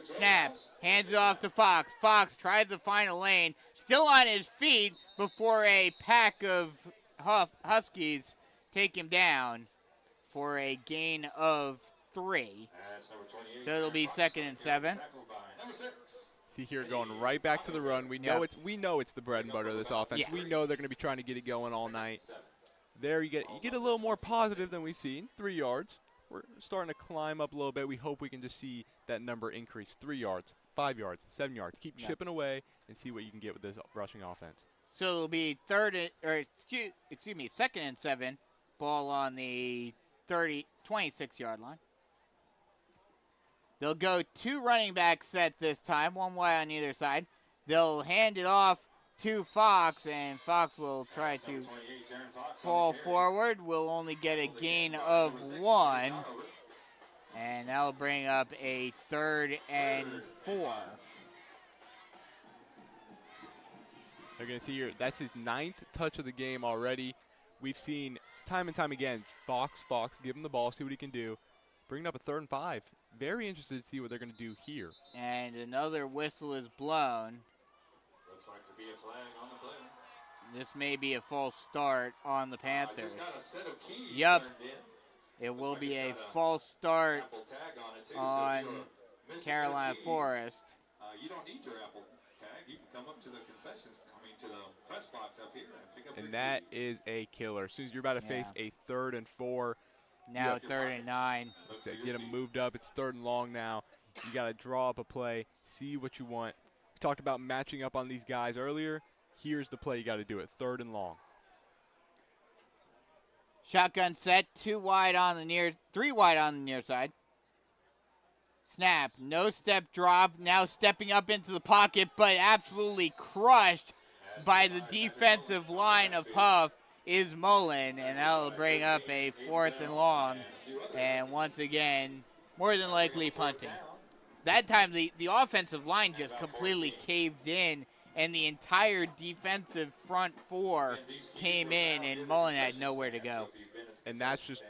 Snap. Hands it off to Fox. Fox tries to find a lane. Still on his feet before a pack of Huskies take him down for a gain of 3. So it'll be 2nd and 7. See here going right back to the run. We know it's the bread and butter of this offense. We know they're going to be trying to get it going all night. There you get a little more positive than we've seen. 3 yards. We're starting to climb up a little bit. We hope we can just see that number increase. 3 yards, 5 yards, 7 yards. Keep chipping away and see what you can get with this rushing offense. So it'll be 2nd and 7. Ball on the 26-yard line. They'll go 2 running back set this time, 1 wide on either side. They'll hand it off to Fox, and Fox will try to fall forward. Will only get a gain of 1, and that'll bring up a 3rd and 4. They're going to see here, that's his 9th touch of the game already. We've seen time and time again, Fox, give him the ball, see what he can do. Bringing up a 3rd and 5. Very interested to see what they're going to do here. And another whistle is blown. Looks like to be a flag on the play. This may be a false start on the Panthers. Just got a set of keys Yep. turned in. It will Looks like be it's a got false start Apple tag on it too, on so if you're missing Carolina the keys, Forest. You don't need your Apple tag. You can come up to the concessions, to the press box up here and pick up your And that keys. is a killer. As soon as you're about to face a 3rd and 4, Now 3rd and 9. get them moved up. It's 3rd and long now. You got to draw up a play, see what you want. We talked about matching up on these guys earlier. Here's the play you got to do it. 3rd and long. Shotgun set, 3 wide on the near side. Snap, no step drop, now stepping up into the pocket, but absolutely crushed by the defensive line of Hough is Mullen, and that'll bring up a 4th and long, and once again, more than likely punting. That time the offensive line just completely caved in, and the entire defensive front 4 came in, and Mullen had nowhere to go. And that's just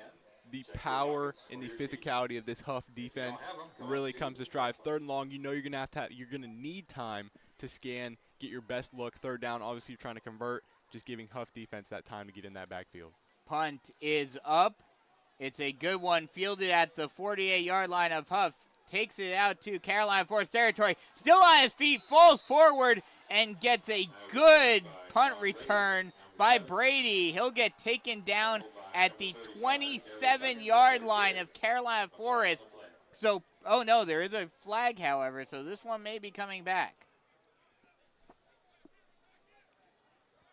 the power and the physicality of this Hough defense really comes this drive. 3rd and long, you know you're gonna need time to scan, get your best look. 3rd down, obviously you're trying to convert, just giving Hough defense that time to get in that backfield. Punt is up. It's a good one, fielded at the 48-yard line of Hough. Takes it out to Carolina Forest territory. Still on his feet, falls forward, and gets a good punt return by Brady. He'll get taken down at the 27-yard line of Carolina Forest. So, oh no, there is a flag, however, so this one may be coming back.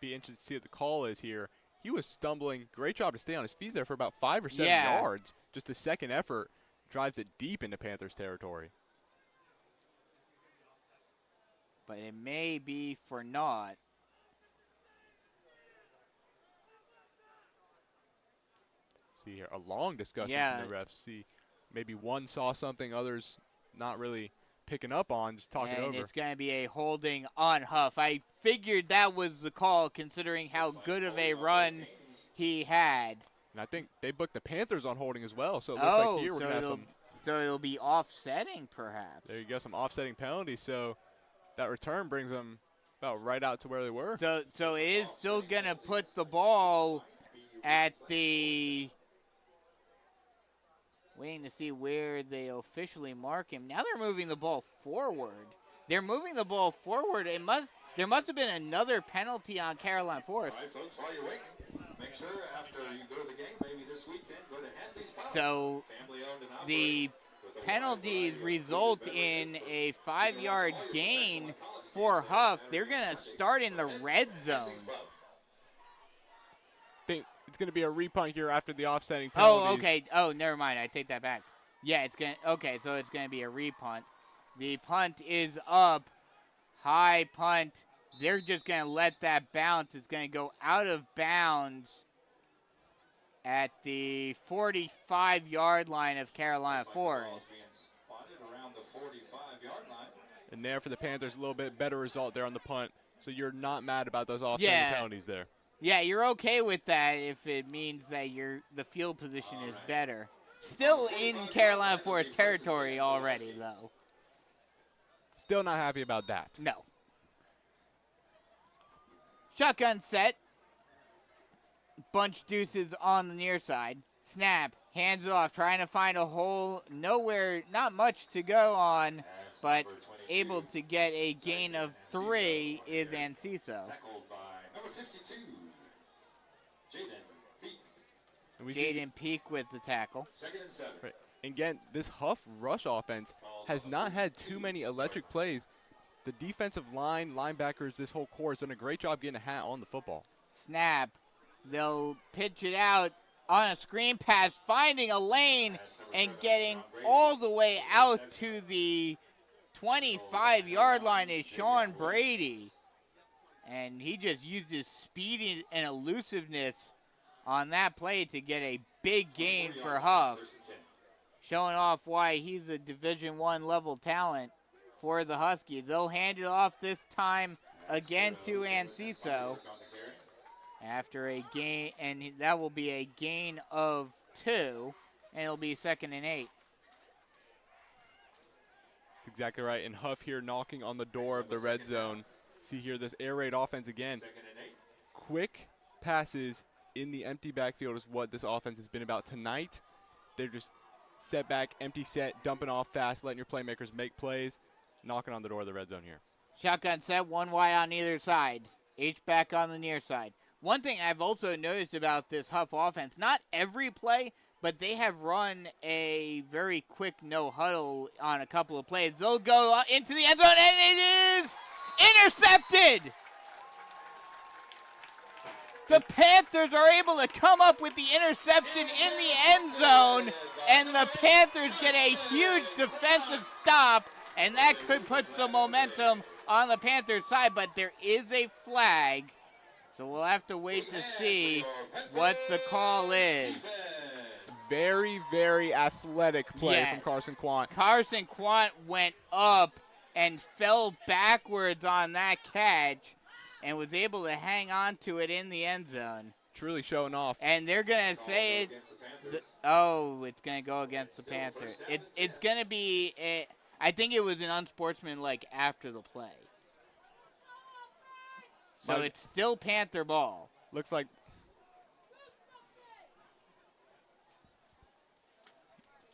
be interested to see what the call is here. He was stumbling. Great job to stay on his feet there for about 5 or 7 Yeah. yards. Just a second effort drives it deep into Panthers territory. But it may be for naught. See here, a long discussion Yeah. from the refs. See, maybe one saw something, others not really picking up on, just talking And over. it's going to be a holding on Huff. I figured that was the call considering how good of a run he had. And I think they booked the Panthers on holding as well. So it looks like here we're going to have some. So it'll be offsetting perhaps. There you go, some offsetting penalties. So that return brings them about right out to where they were. So it is still going to put the ball at the. Waiting to see where they officially mark him. Now they're moving the ball forward. There must have been another penalty on Carolina Forest. All right, folks, while you're waiting, make sure after you go to the game, maybe this weekend, go to Hadley's Pub. So Family-owned and operated the with a penalties wide variety of result food, in beverages, a 5-yard gain for Huff. They're going to start in the red zone. Think it's going to be a repunt here after the offsetting penalties. Oh, okay. Oh, never mind. I take that back. Yeah, it's going to, okay, so it's going to be a repunt. The punt is up. High punt. They're just going to let that bounce. It's going to go out of bounds at the 45-yard line of Carolina Forest. And there for the Panthers, a little bit better result there on the punt. So you're not mad about those offsetting penalties there. Yeah, you're okay with that if it means that the field position is better. Still in Carolina Forest territory already, though. Still not happy about that. No. Shotgun set. Bunch deuces on the near side. Snap. Hands off. Trying to find a hole. Nowhere. Not much to go on. But able to get a gain of 3 is Enciso. Tackled by number 52, Jaden Peak. And we see Jaden Peak with the tackle. 2nd and 7. Right. Again, this Huff rush offense has not had too many electric plays. The defensive line, linebackers, this whole core has done a great job getting a hat on the football. Snap. They'll pitch it out on a screen pass, finding a lane and getting all the way out to the 25-yard line is Sean Brady. And he just uses speed and elusiveness on that play to get a big gain for Huff, showing off why he's a Division I level talent for the Huskies. They'll hand it off this time again to Enciso after a gain, and that will be a gain of 2, and it'll be 2nd and 8. That's exactly right. And Huff here knocking on the door of the red zone. See here this air raid offense again. Quick passes in the empty backfield is what this offense has been about tonight. They're just set back, empty set, dumping off fast, letting your playmakers make plays, knocking on the door of the red zone here. Shotgun set, 1 wide on either side. H-back on the near side. One thing I've also noticed about this Huff offense, not every play, but they have run a very quick no-huddle on a couple of plays. They'll go into the end zone, and it is intercepted! The Panthers are able to come up with the interception in the end zone, and the Panthers get a huge defensive stop, and that could put some momentum on the Panthers side, but there is a flag, so we'll have to wait to see what the call is. Very, very athletic play Yes. from Carson Quant. Carson Quant went up and fell backwards on that catch and was able to hang on to it in the end zone. Truly showing off. And they're going to say it. It's going to go against the Panthers. It's going to be, I think it was an unsportsmanlike after the play. So it's still Panther ball. Looks like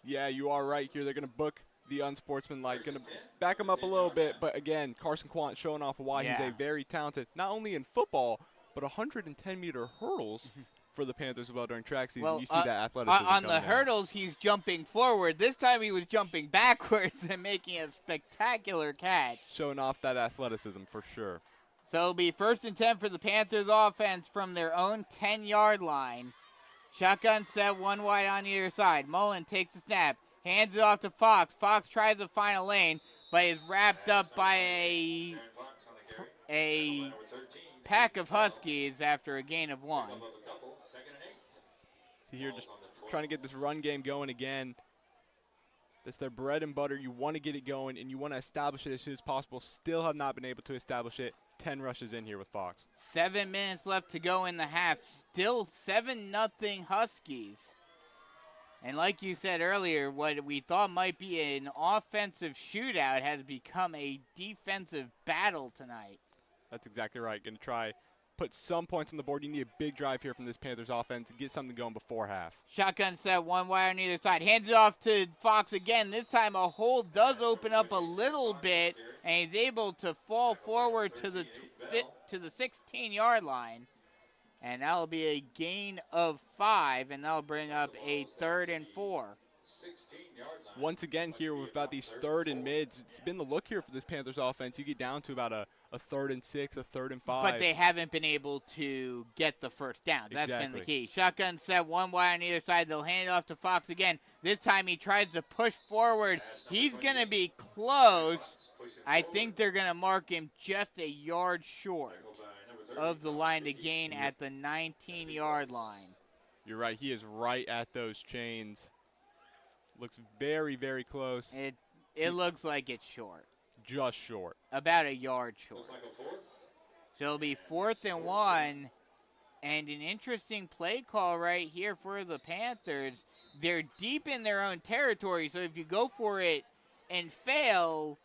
yeah, you are right here. They're going to book the unsportsmanlike, going to back him up a little bit. But again, Carson Quant showing off why he's a very talented, not only in football, but 110-meter hurdles for the Panthers as well during track season. You see that athleticism on the coming out. hurdles, he's jumping forward. This time he was jumping backwards and making a spectacular catch. Showing off that athleticism for sure. So it'll be 1st and 10 for the Panthers offense from their own 10-yard line. Shotgun set, one wide on either side. Mullen takes the snap, hands it off to Fox. Fox tries to find a lane, but is wrapped up by a pack of Huskies after a gain of 1. See here, just trying to get this run game going again. That's their bread and butter. You want to get it going, and you want to establish it as soon as possible. Still have not been able to establish it. 10 rushes in here with Fox. 7 minutes left to go in the half. Still 7-0 Huskies. And like you said earlier, what we thought might be an offensive shootout has become a defensive battle tonight. That's exactly right. Going to try put some points on the board. You need a big drive here from this Panthers offense to get something going before half. Shotgun set, one wide on either side. Hands it off to Fox again. This time a hole does open up a little bit, and he's able to fall forward to the 16-yard line. And that'll be a gain of 5, and that'll bring up a 3rd and 4. Once again here, we've got these 3rd and mids. It's been the look here for this Panthers offense. You get down to about a 3rd and 6, a 3rd and 5. But they haven't been able to get the first down. That's been the key. Shotgun set, one wide on either side. They'll hand it off to Fox again. This time he tries to push forward. He's going to be close. I think they're going to mark him just a yard short of the line to gain at the 19-yard line. You're right. He is right at those chains. Looks very, very close. It looks like it's short. Just short. About a yard short. So it'll be 4th and 1. And an interesting play call right here for the Panthers. They're deep in their own territory, so if you go for it and fail,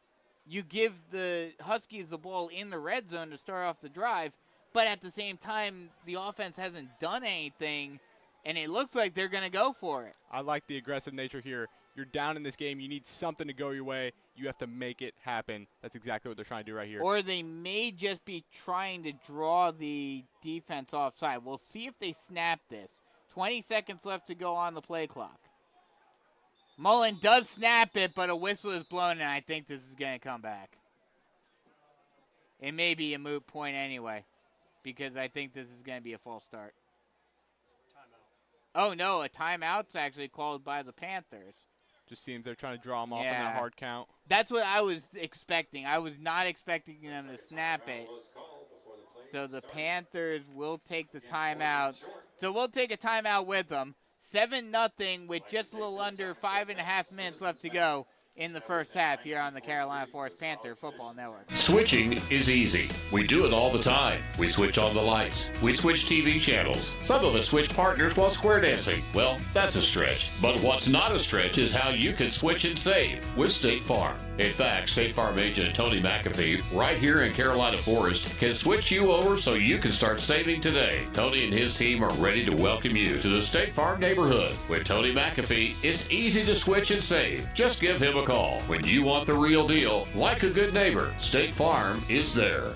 you give the Huskies the ball in the red zone to start off the drive. But at the same time, the offense hasn't done anything, and it looks like they're going to go for it. I like the aggressive nature here. You're down in this game. You need something to go your way. You have to make it happen. That's exactly what they're trying to do right here. Or they may just be trying to draw the defense offside. We'll see if they snap this. 20 seconds left to go on the play clock. Mullen does snap it, but a whistle is blown, and I think this is going to come back. It may be a moot point anyway, because I think this is going to be a false start. Timeout. Oh, no, a timeout's actually called by the Panthers. Just seems they're trying to draw them off on that hard count. That's what I was expecting. I was not expecting them to snap it. So the Panthers will take the timeout. So we'll take a timeout with them. 7-0 with just a little under 5.5 minutes left to go in the first half here on the Carolina Forest Panther Football Network. Switching is easy. We do it all the time. We switch on the lights. We switch TV channels. Some of us switch partners while square dancing. Well, that's a stretch. But what's not a stretch is how you can switch and save with State Farm. In fact, State Farm agent Tony McAfee, right here in Carolina Forest, can switch you over so you can start saving today. Tony and his team are ready to welcome you to the State Farm neighborhood. With Tony McAfee, it's easy to switch and save. Just give him a call. When you want the real deal, like a good neighbor, State Farm is there.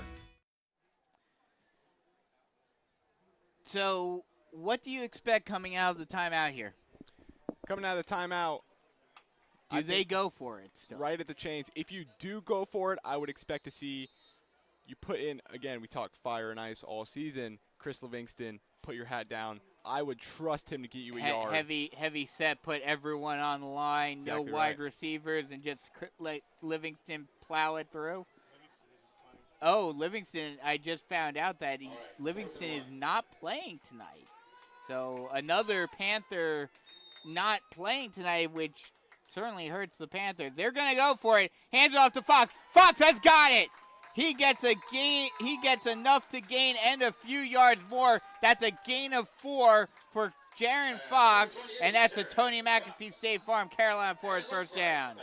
So, what do you expect coming out of the timeout here? Coming out of the timeout, do they go for it still? Right at the chains. If you do go for it, I would expect to see you put in, again, we talked fire and ice all season. Chris Livingston, put your hat down. I would trust him to get you a yard. Heavy set, put everyone on the line, exactly. No wide receivers, and just let Livingston plow it through. Oh, Livingston, I just found out that Livingston is not playing tonight. So another Panther not playing tonight, which certainly hurts the Panthers. They're going to go for it. Hands it off to Fox. Fox has got it. He gets a gain. He gets enough to gain and a few yards more. That's a gain of 4 for Jaron Fox, and that's a Tony McAfee State Farm Carolina Forest first down.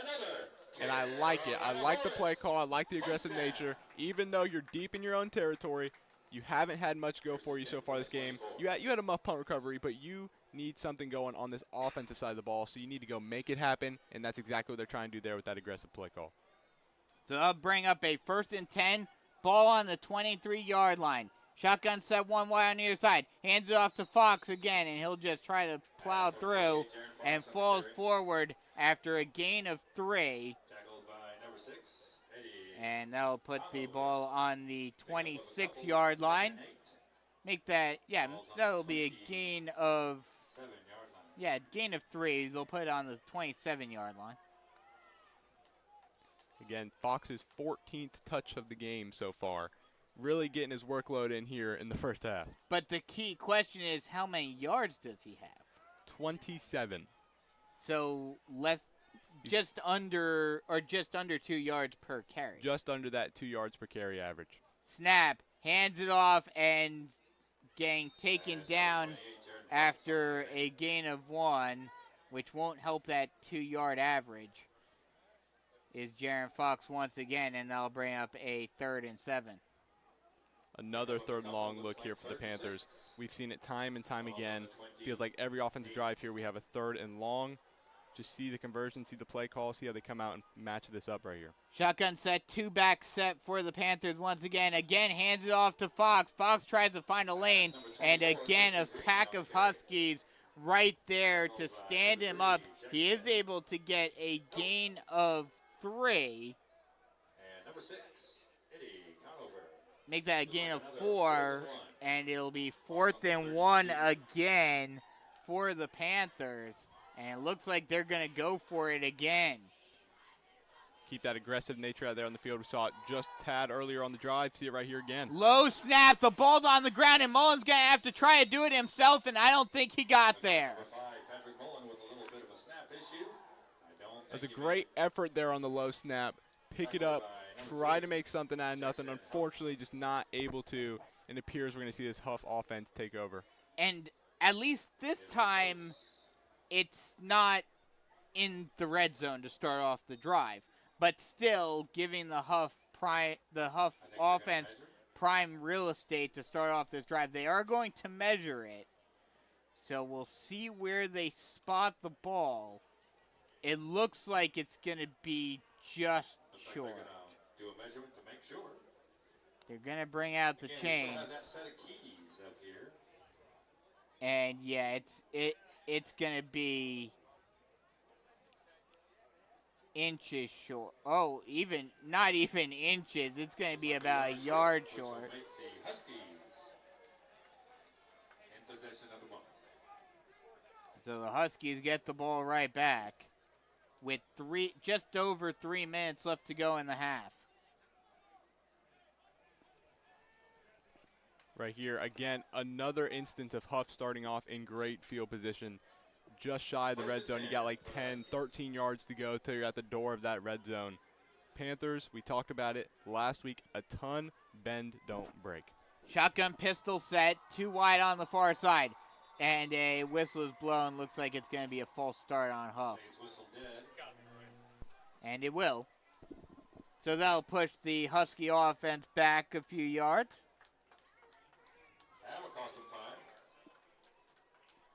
And I like it. I like the play call. I like the aggressive nature. Even though you're deep in your own territory, you haven't had much go for you so far this game. You had a muff punt recovery, but you need something going on this offensive side of the ball, so you need to go make it happen, and that's exactly what they're trying to do there with that aggressive play call. So they'll bring up a 1st and 10, ball on the 23-yard line. Shotgun set one wide on either side. Hands it off to Fox again, and he'll just try to plow through and falls forward after a gain of 3. And that'll put the ball on the 26-yard line. Make that, yeah, that'll be a gain of, gain of 3. They'll put it on the 27-yard line. Again, Fox's 14th touch of the game so far. Really getting his workload in here in the first half. But the key question is, how many yards does he have? 27. So just under 2 yards per carry. Just under that 2 yards per carry average. Snap, hands it off, and getting taken down after a gain of 1, which won't help that 2-yard average, is Jaron Fox once again, and that'll bring up a 3rd and 7. Another 3rd and long look here for the Panthers. We've seen it time and time again. Feels like every offensive drive here we have a 3rd and long. Just see the conversion, see the play call, see how they come out and match this up right here. Shotgun set, 2-back set for the Panthers once again. Again, hands it off to Fox. Fox tries to find a lane, and again, a pack of Huskies right there to stand him up. He is able to get a gain of 3. And number 6, Eddie Conover. Make that a gain of 4, and it'll be 4th and 1 again for the Panthers. And it looks like they're going to go for it again. Keep that aggressive nature out there on the field. We saw it just tad earlier on the drive. See it right here again. Low snap. The ball's on the ground, and Mullen's going to have to try to do it himself, and I don't think he got there. Patrick Mullen with a little bit of a snap issue. That's a great effort there on the low snap. Pick it up, try to make something out of nothing. Unfortunately, just not able to. And it appears we're going to see this Huff offense take over. And at least this time, it's not in the red zone to start off the drive, but still giving the Huff offense prime real estate to start off this drive. They are going to measure it, so we'll see where they spot the ball. It looks like it's going to be just short. Do a measurement to make sure. They're going to bring out the chains. That set of keys up here. And yeah, it's going to be inches short. Oh, not even inches. It's going to be about a yard short. Make the Huskies in possession of the ball. So the Huskies get the ball right back with just over 3 minutes left to go in the half. Right here, again, another instance of Huff starting off in great field position. Just shy of the red zone. You got like 10, 13 yards to go till you're at the door of that red zone. Panthers, we talked about it last week, a ton, bend, don't break. Shotgun pistol set, 2 wide on the far side. And a whistle is blown. Looks like it's going to be a false start on Huff. And it will. So that'll push the Husky offense back a few yards. That'll cost them time.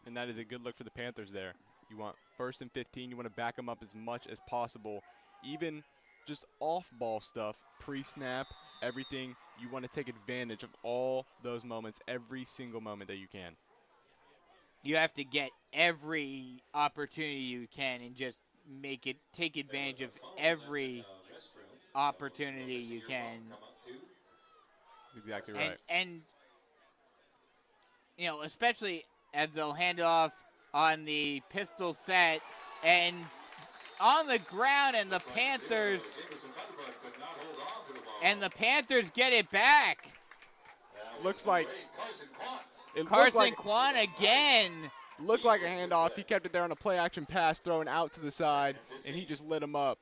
And that is a good look for the Panthers there. You want 1st and 15. You want to back them up as much as possible. Even just off-ball stuff, pre-snap, everything. You want to take advantage of all those moments, every single moment that you can. You have to get every opportunity you can and just take advantage of every opportunity you can. That's exactly right. And you know, especially as they'll hand it off on the pistol set and on the ground, and the Panthers get it back. Looks like Carson Kwan again. Looked like a handoff. He kept it there on a play-action pass, throwing out to the side, and he just lit him up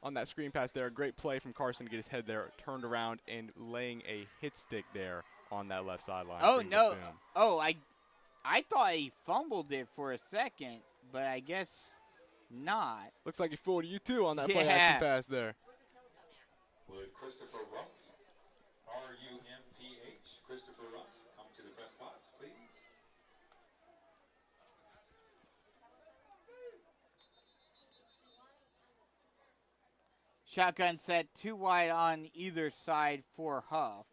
on that screen pass there. A great play from Carson to get his head there, turned around, and laying a hit stick there on that left sideline. Oh, no. Oh, I thought he fumbled it for a second, but I guess not. Looks like he fooled you, too, on that play-action pass there. Would Christopher Rumph, R-U-M-P-H, Christopher Rumph, come to the press box, please? Shotgun set, 2 wide on either side for Huff.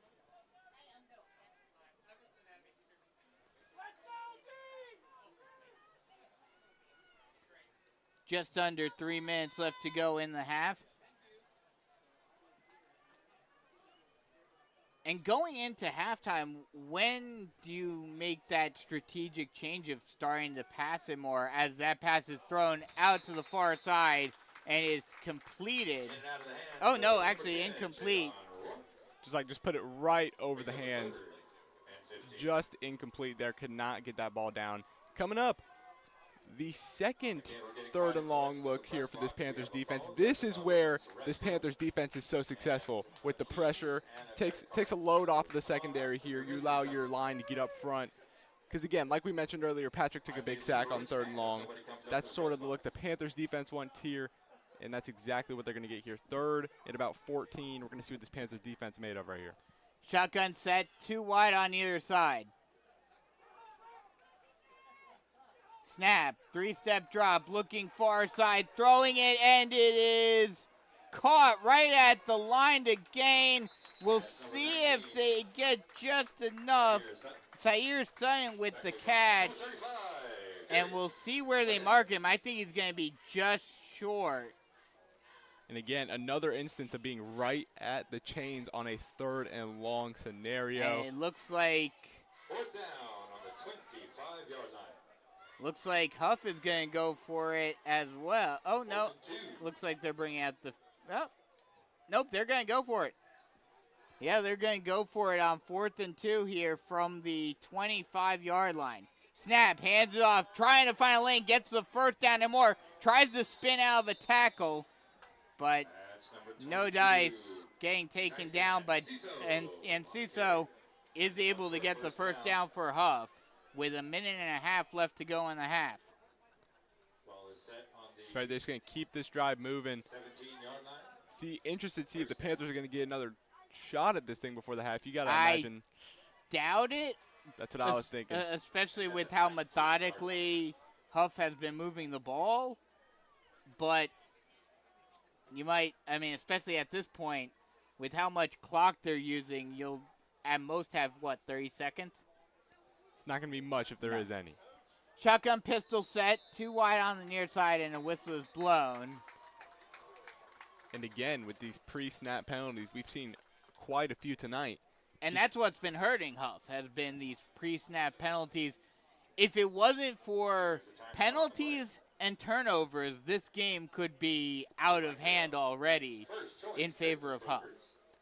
Just under 3 minutes left to go in the half. And going into halftime, when do you make that strategic change of starting to pass it more as that pass is thrown out to the far side and is completed? Oh, no, actually incomplete. Just put it right over the hands. Just incomplete there. Could not get that ball down. Coming up, the second 3rd and long look here for this Panthers defense. This is where this Panthers defense is so successful with the pressure. Takes a load off of the secondary here. You allow your line to get up front. Because, again, like we mentioned earlier, Patrick took a big sack on 3rd and long. That's sort of the look the Panthers defense wants here, and that's exactly what they're going to get here. 3rd and about 14. We're going to see what this Panthers defense made of right here. Shotgun set, 2 wide on either side. Snap, 3-step drop, looking far side, throwing it, and it is caught right at the line to gain. We'll see if they get just enough. Zaire Sutton with the catch, and we'll see where they mark him. I think he's going to be just short. And again, another instance of being right at the chains on a 3rd and long scenario. And it looks like 4th down on the 25-yard line. Looks like Huff is going to go for it as well. Oh, no. Looks like they're bringing out the oh. Nope, they're going to go for it. Yeah, they're going to go for it on 4th and 2 here from the 25-yard line. Snap, hands it off, trying to find a lane, gets the 1st down and more. Tries to spin out of a tackle, but no dice, getting taken down. But and Suso is able to get the 1st down for Huff with 1.5 minutes left to go in the half. That's right, they're just going to keep this drive moving. Interested to see if the Panthers are going to get another shot at this thing before the half. You got to imagine. Doubt it. That's what I was thinking. Especially with how methodically Huff has been moving the ball. But you might, especially at this point, with how much clock they're using, you'll at most have, 30 seconds? It's not going to be much if there is any. Shotgun pistol set, 2 wide on the near side, and a whistle is blown. And again, with these pre-snap penalties, we've seen quite a few tonight. And that's what's been hurting Huff, has been these pre-snap penalties. If it wasn't for penalties and turnovers, this game could be out of hand already in favor of Huff.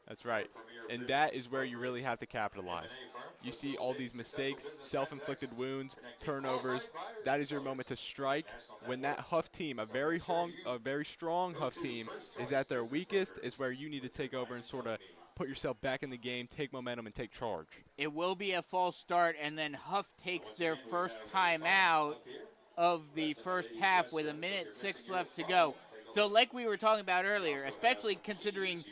That's right. And that is where you really have to capitalize. You see all these mistakes, self-inflicted wounds, turnovers. That is your moment to strike. When that Huff team, a very strong Huff team, is at their weakest, is where you need to take over and sort of put yourself back in the game, take momentum, and take charge. It will be a false start, and then Huff takes their first time out of the first half with 1.6 minutes left to go. So like we were talking about earlier, especially considering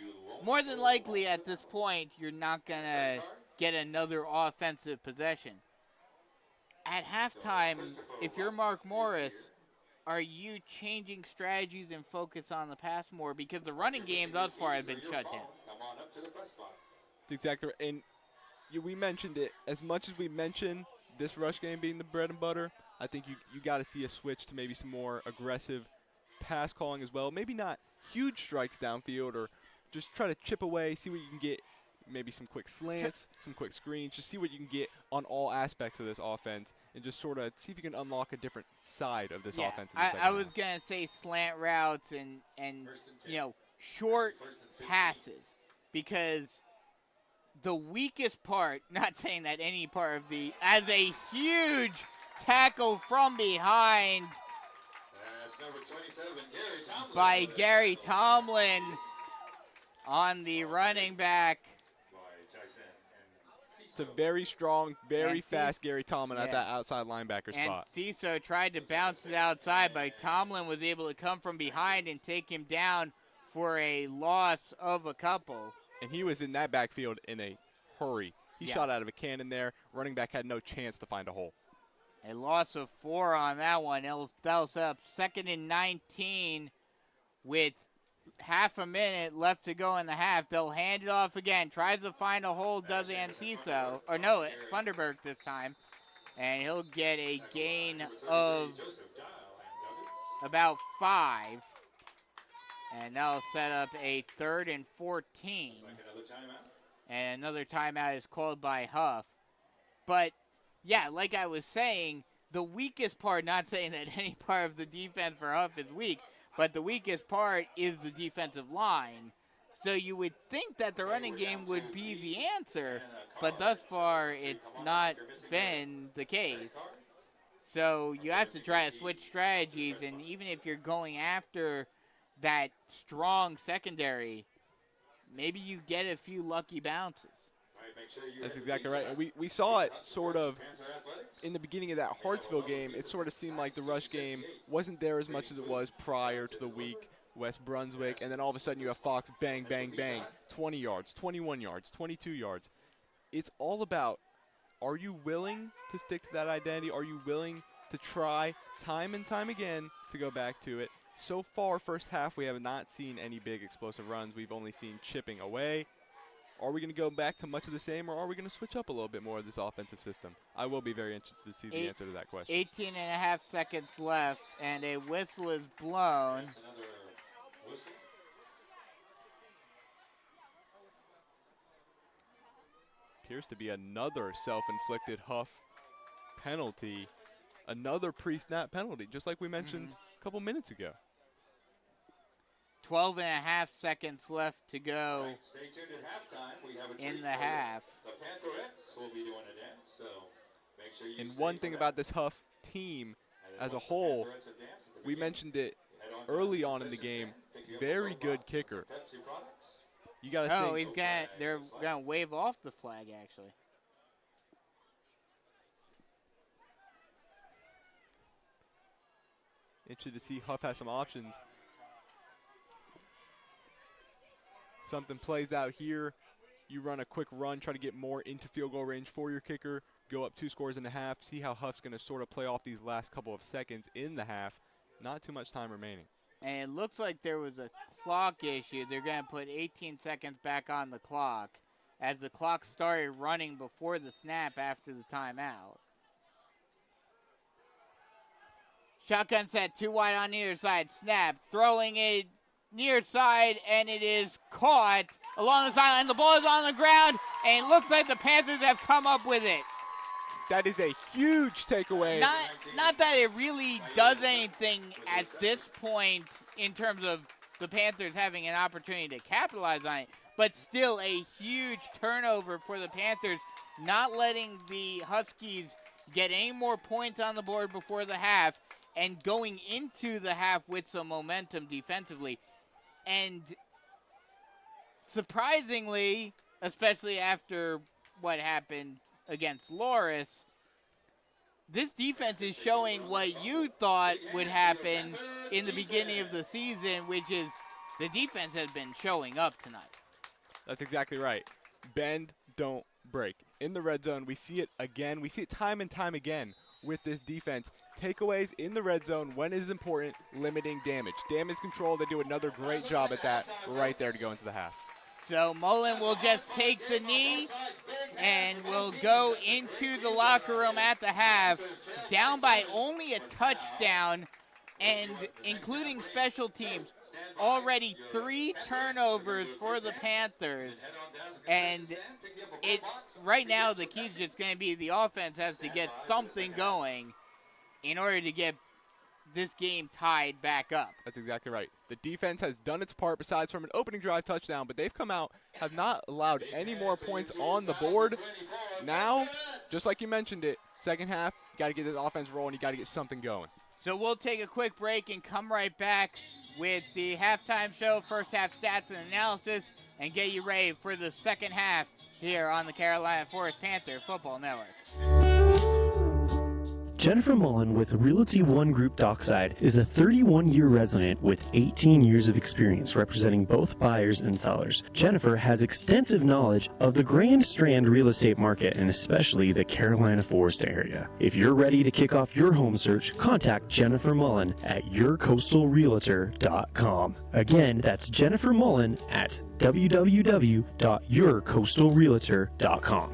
more than likely at this point you're not going to get another offensive possession. At halftime, if you're Mark Morris, are you changing strategies and focus on the pass more? Because the running game thus far has been shut down. That's exactly right. And we mentioned it. As much as we mention this rush game being the bread and butter, I think you got to see a switch to maybe some more aggressive pass calling as well. Maybe not huge strikes downfield, or just try to chip away, see what you can get. Maybe some quick slants, some quick screens. Just see what you can get on all aspects of this offense, and just sort of see if you can unlock a different side of this offense. I was going to say slant routes and short passes, because the weakest part, not saying that any part of as a huge tackle from behind number 27, Gary Tomlin. By Gary Tomlin on the running back. It's a very strong, very fast Gary Tomlin at that outside linebacker spot. And Ciso tried to bounce it outside, but Tomlin was able to come from behind and take him down for a loss of a couple. And he was in that backfield in a hurry. He shot out of a cannon there. Running back had no chance to find a hole. A loss of 4 on that one. That was up 2nd and 19 with half a minute left to go in the half. They'll hand it off again. Tries to find a hole, does Anciso. Or no, Funderburg this time. And he'll get a gain of about 5. And that'll set up a 3rd and 14. And another timeout is called by Huff. But, yeah, like I was saying, the weakest part, not saying that any part of the defense for Huff is weak, but the weakest part is the defensive line. So you would think that the running game would be the answer, but thus far it's not been the case. So you have to try to switch strategies, and even if you're going after that strong secondary, maybe you get a few lucky bounces. That's exactly right. And we saw it sort of in the beginning of that Hartsville game. It sort of seemed like the rush game wasn't there as much as it was prior to the week. West Brunswick, and then all of a sudden you have Fox, bang, bang, bang, 20 yards, 21 yards, 22 yards. It's all about, are you willing to stick to that identity? Are you willing to try time and time again to go back to it? So far, first half, we have not seen any big explosive runs. We've only seen chipping away. Are we going to go back to much of the same, or are we going to switch up a little bit more of this offensive system? I will be very interested to see the answer to that question. 18 and a half seconds left, and a whistle is blown. Appears to be another self-inflicted Huff penalty, another pre-snap penalty, just like we mentioned a couple minutes ago. 12 and a half seconds left to go Stay tuned at halftime. We have a in treat the for you. half. The Panthers will be doing it in, so make sure you And stay one for thing that. about this Huff team And then as a once the whole, Panthers have danced at the we beginning, mentioned it head on early down on to in the concession game, stand, pick you up very a good box of kicker. some Pepsi products. You got to Oh, think, they're going to wave off the flag, actually. interested to see Huff has some options. Something plays out here. You run a quick run, try to get more into field goal range for your kicker, go up 2 scores and a half, see how Huff's going to sort of play off these last couple of seconds in the half. Not too much time remaining. And it looks like there was a clock issue. They're going to put 18 seconds back on the clock as the clock started running before the snap after the timeout. Shotgun set, 2 wide on either side. Snap, throwing it near side, and it is caught along the sideline. The ball is on the ground, and it looks like the Panthers have come up with it. That is a huge takeaway. Not that it really does anything at this point in terms of the Panthers having an opportunity to capitalize on it, but still a huge turnover for the Panthers, not letting the Huskies get any more points on the board before the half and going into the half with some momentum defensively. And surprisingly, especially after what happened against Loris, this defense is showing what you thought would happen in the beginning of the season, which is the defense has been showing up tonight. That's exactly right. Bend, don't break. In the red zone, we see it again. We see it time and time again with this defense. Takeaways in the red zone when it is important, limiting damage. Damage control, they do another great job at that right there to go into the half. So Mullen will just take the knee and will go into the locker room at the half, down by only a touchdown, and including special teams, already 3 turnovers for the Panthers. And right now the key is just going to be the offense has to get something going in order to get this game tied back up. That's exactly right. The defense has done its part besides from an opening drive touchdown, but they've come out, have not allowed any more points on the board. Now, just like you mentioned it, second half, you got to get this offense rolling, you got to get something going. So we'll take a quick break and come right back with the halftime show, first half stats and analysis, and get you ready for the second half here on the Carolina Forest Panther Football Network. Jennifer Mullen with Realty One Group Dockside is a 31-year resident with 18 years of experience representing both buyers and sellers. Jennifer has extensive knowledge of the Grand Strand real estate market and especially the Carolina Forest area. If you're ready to kick off your home search, contact Jennifer Mullen at yourcoastalrealtor.com. Again, that's Jennifer Mullen at www.yourcoastalrealtor.com.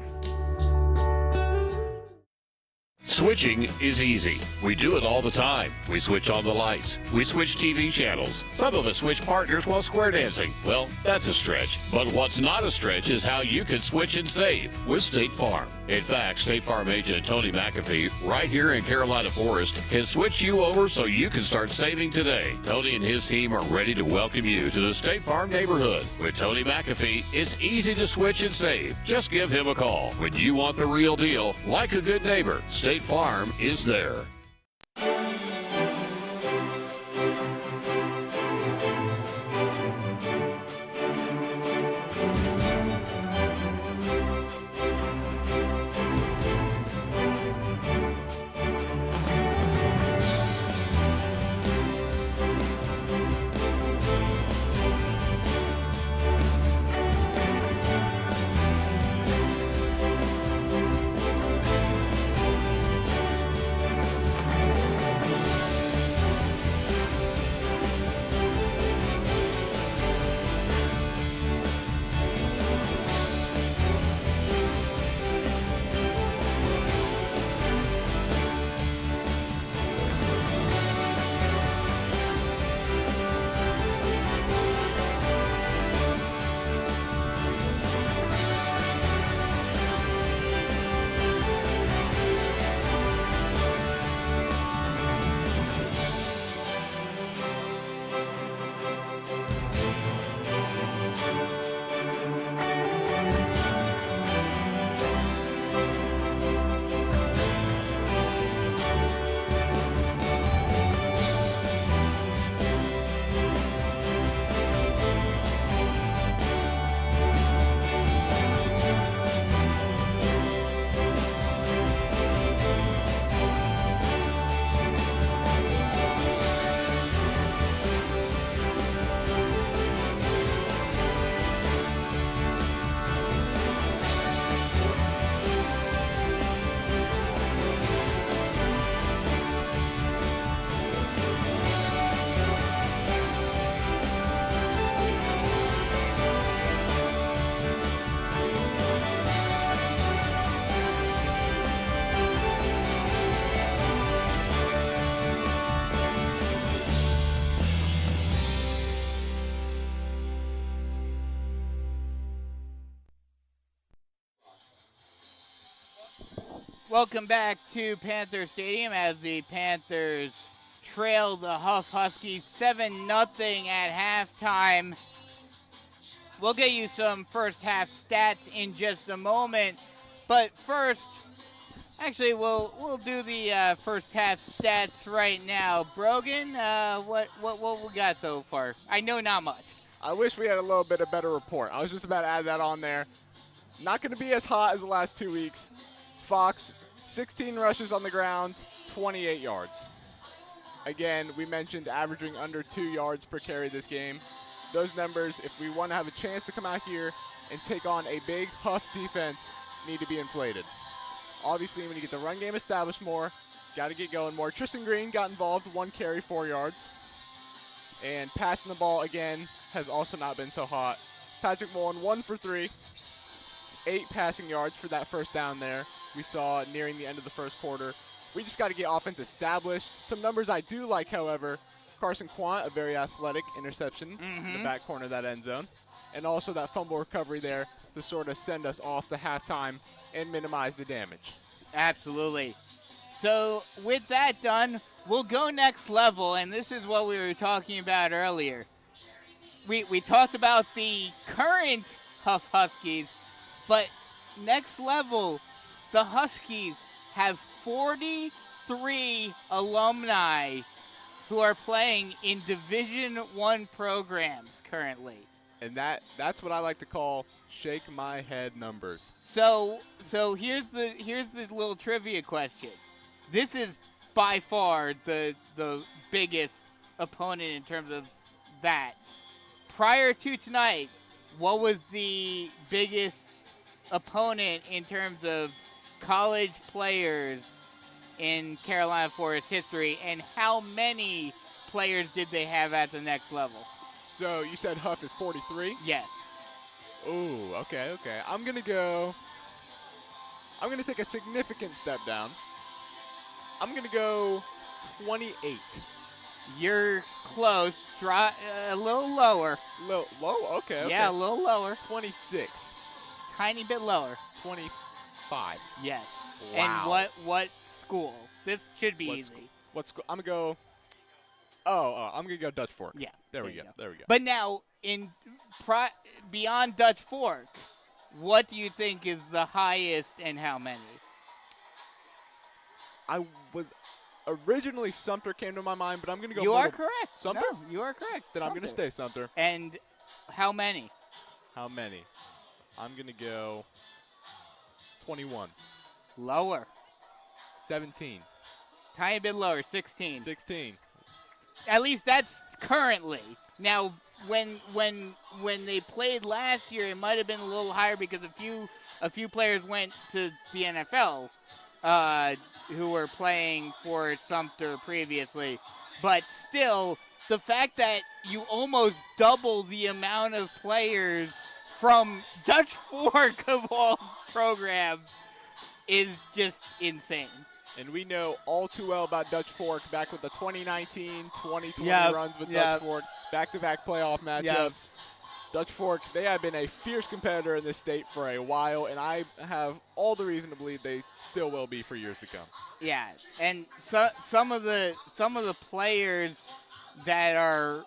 Switching is easy. We do it all the time. We switch on the lights. We switch TV channels. Some of us switch partners while square dancing. Well, that's a stretch. But what's not a stretch is how you can switch and save with State Farm. In fact, State Farm agent Tony McAfee, right here in Carolina Forest, can switch you over so you can start saving today. Tony and his team are ready to welcome you to the State Farm neighborhood. With Tony McAfee, it's easy to switch and save. Just give him a call. When you want the real deal, like a good neighbor, State Farm is there. Welcome back to Panther Stadium as the Panthers trail the Hough Huskies 7-0 at halftime. We'll get you some first half stats in just a moment, but first, actually we'll do the first half stats right now. Brogan, what we got so far? I know not much. I wish we had a little bit of better report. I was just about to add that on there. Not going to be as hot as the last 2 weeks. Fox, 16 rushes on the ground, 28 yards. Again, we mentioned averaging under 2 yards per carry this game. Those numbers, if we want to have a chance to come out here and take on a big Huff defense, need to be inflated. Obviously, when you get the run game established more, got to get going more. Tristan Green got involved, 1 carry, 4 yards. And passing the ball, again, has also not been so hot. Patrick Mullen, 1 for 3. 8 passing yards for that first down there. We saw nearing the end of the first quarter. We just got to get offense established. Some numbers I do like, however, Carson Quant, a very athletic interception in the back corner of that end zone. And also that fumble recovery there to sort of send us off to halftime and minimize the damage. Absolutely. So with that done, we'll go next level, and this is what we were talking about earlier. We talked about the current Hough Huskies, but next level, the Huskies have 43 alumni who are playing in Division I programs currently. And that's what I like to call shake my head numbers. So here's the little trivia question. This is by far the biggest opponent in terms of that. Prior to tonight, what was the biggest opponent in terms of college players in Carolina Forest history, and how many players did they have at the next level? So you said Huff is 43? Yes. Ooh, okay. I'm going to take a significant step down. I'm going to go 28. You're close. A little lower. Low? Okay. Yeah, a little lower. 26. Tiny bit lower. 25. Yes. Wow. And what school? This should be easy. What school? I'm going to go. I'm going to go Dutch Fork. Yeah. There we go. But now, beyond Dutch Fork, what do you think is the highest and how many? I was originally Sumter came to my mind, but I'm going to go. You are correct. Sumter? No, you are correct. Then I'm going to stay Sumter. And how many? I'm going to go 21. Lower. 17. Tiny bit lower. 16. 16. At least that's currently. Now, when they played last year, it might have been a little higher because a few players went to the NFL who were playing for Sumter previously. But still, the fact that you almost double the amount of players from Dutch Fork of all programs is just insane. And we know all too well about Dutch Fork back with the 2019-2020 runs with Dutch Fork, back-to-back playoff matchups. Yep. Dutch Fork, they have been a fierce competitor in this state for a while, and I have all the reason to believe they still will be for years to come. Yeah, and some of the players that are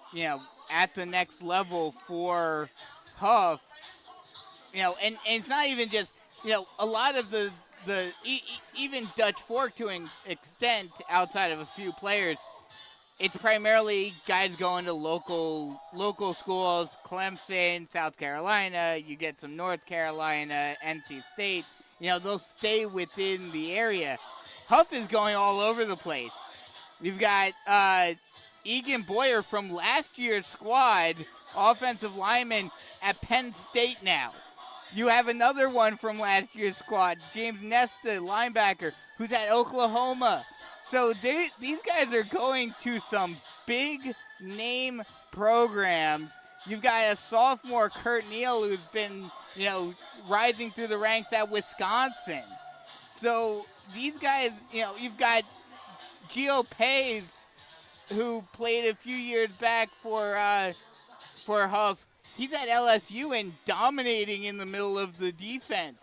at the next level for Huff, and it's not even just a lot of the even Dutch Fork to an extent outside of a few players, it's primarily guys going to local schools, Clemson, South Carolina, you get some North Carolina, NC State, they'll stay within the area. Huff is going all over the place. You've got Egan Boyer from last year's squad, offensive lineman at Penn State now. You have another one from last year's squad, James Nesta, linebacker, who's at Oklahoma. So these guys are going to some big-name programs. You've got a sophomore, Kurt Neal, who's been, rising through the ranks at Wisconsin. So these guys, you've got Gio Pays, who played a few years back for Huff. He's at LSU and dominating in the middle of the defense.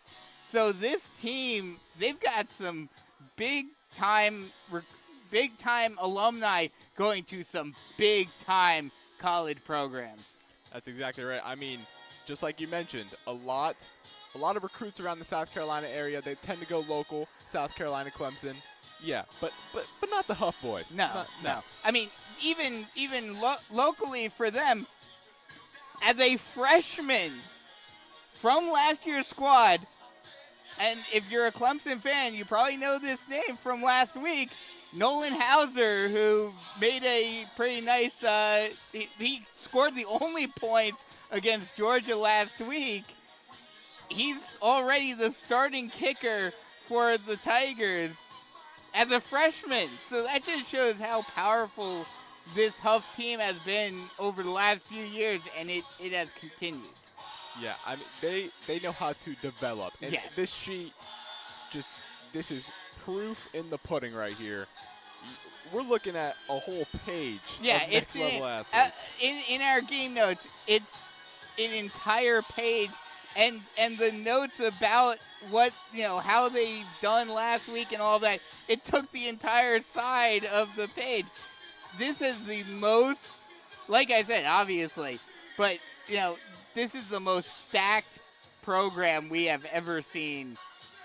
So this team, they've got some big-time alumni going to some big-time college programs. That's exactly right. I mean, just like you mentioned, a lot of recruits around the South Carolina area, they tend to go local, South Carolina, Clemson. Yeah, but not the Huff boys. No. I mean, even locally for them, as a freshman from last year's squad, and if you're a Clemson fan, you probably know this name from last week, Nolan Hauser, who made a pretty nice, he scored the only points against Georgia last week. He's already the starting kicker for the Tigers as a freshman. So that just shows how powerful this Huff team has been over the last few years, and it has continued. Yeah, I mean, they know how to develop. And yes. This sheet, this is proof in the pudding right here. We're looking at a whole page of next-level athletes. In our game notes, it's an entire page, and the notes about what, how they've done last week and all that, it took the entire side of the page. This is the most, like I said, obviously, but, this is the most stacked program we have ever seen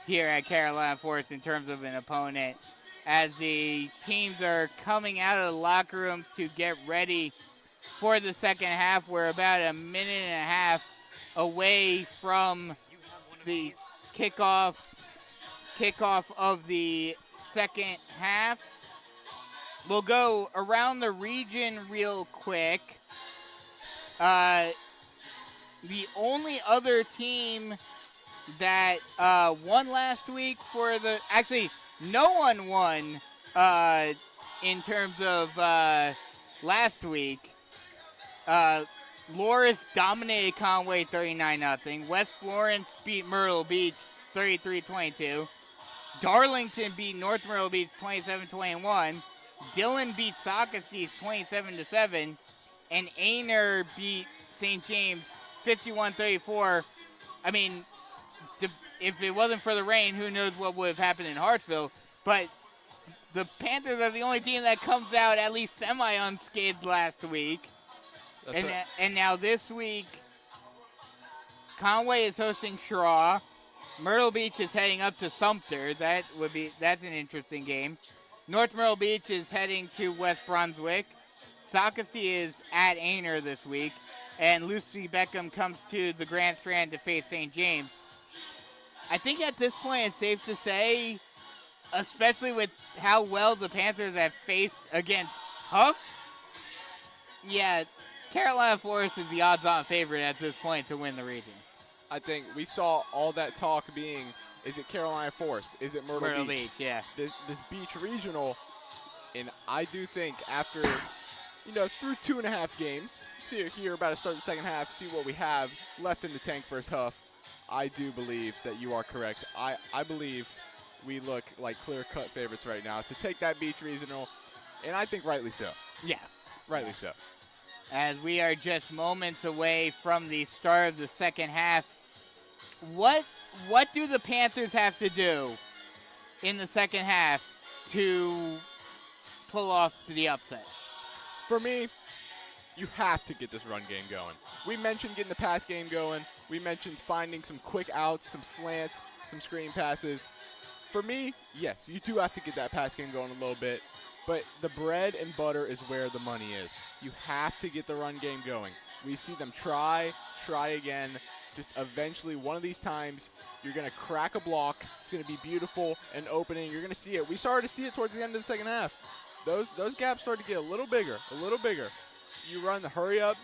here at Carolina Forest in terms of an opponent. As the teams are coming out of the locker rooms to get ready for the second half, we're about a minute and a half away from the kickoff of the second half. We'll go around the region real quick. The only other team that won last week actually, no one won in terms of last week. Loris dominated Conway 39-0. West Florence beat Myrtle Beach 33-22. Darlington beat North Myrtle Beach 27-21. Dillon beat Socrates 27-7. And Ainer beat St. James 51-34. I mean, if it wasn't for the rain, who knows what would have happened in Hartsville. But the Panthers are the only team that comes out at least semi-unscathed last week. And now this week, Conway is hosting Shaw. Myrtle Beach is heading up to Sumter. That's an interesting game. North Myrtle Beach is heading to West Brunswick. Socastee is at Ainer this week. And Lucy Beckham comes to the Grand Strand to face St. James. I think at this point it's safe to say, especially with how well the Panthers have faced against Hough, yeah, Carolina Forest is the odds-on favorite at this point to win the region. I think we saw all that talk being, is it Carolina Forest? Is it Myrtle Beach? Yeah. This Beach Regional, and I do think after, through 2.5 games, see here about to start the second half, see what we have left in the tank versus Hough. I do believe that you are correct. I believe we look like clear-cut favorites right now to take that Beach Regional, and I think rightly so. Yeah. Rightly so. As we are just moments away from the start of the second half, what do the Panthers have to do in the second half to pull off the upset? For me, you have to get this run game going. We mentioned getting the pass game going. We mentioned finding some quick outs, some slants, some screen passes. For me, yes, you do have to get that pass game going a little bit. But the bread and butter is where the money is. You have to get the run game going. We see them try again. Just eventually, one of these times, you're going to crack a block. It's going to be beautiful and opening. You're going to see it. We started to see it towards the end of the second half. Those gaps start to get a little bigger. You run the hurry up,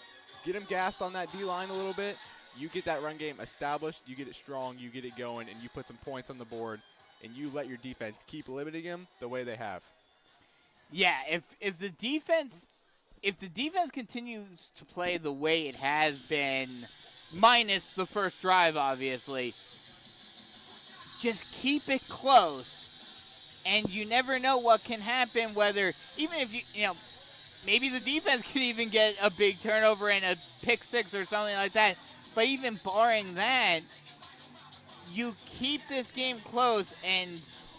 get them gassed on that D-line a little bit. You get that run game established. You get it strong. You get it going, and you put some points on the board, and you let your defense keep limiting them the way they have. Yeah, if the defense continues to play the way it has been, minus the first drive, obviously, just keep it close, and you never know what can happen. Whether even if maybe the defense can even get a big turnover and a pick six or something like that. But even barring that, you keep this game close, and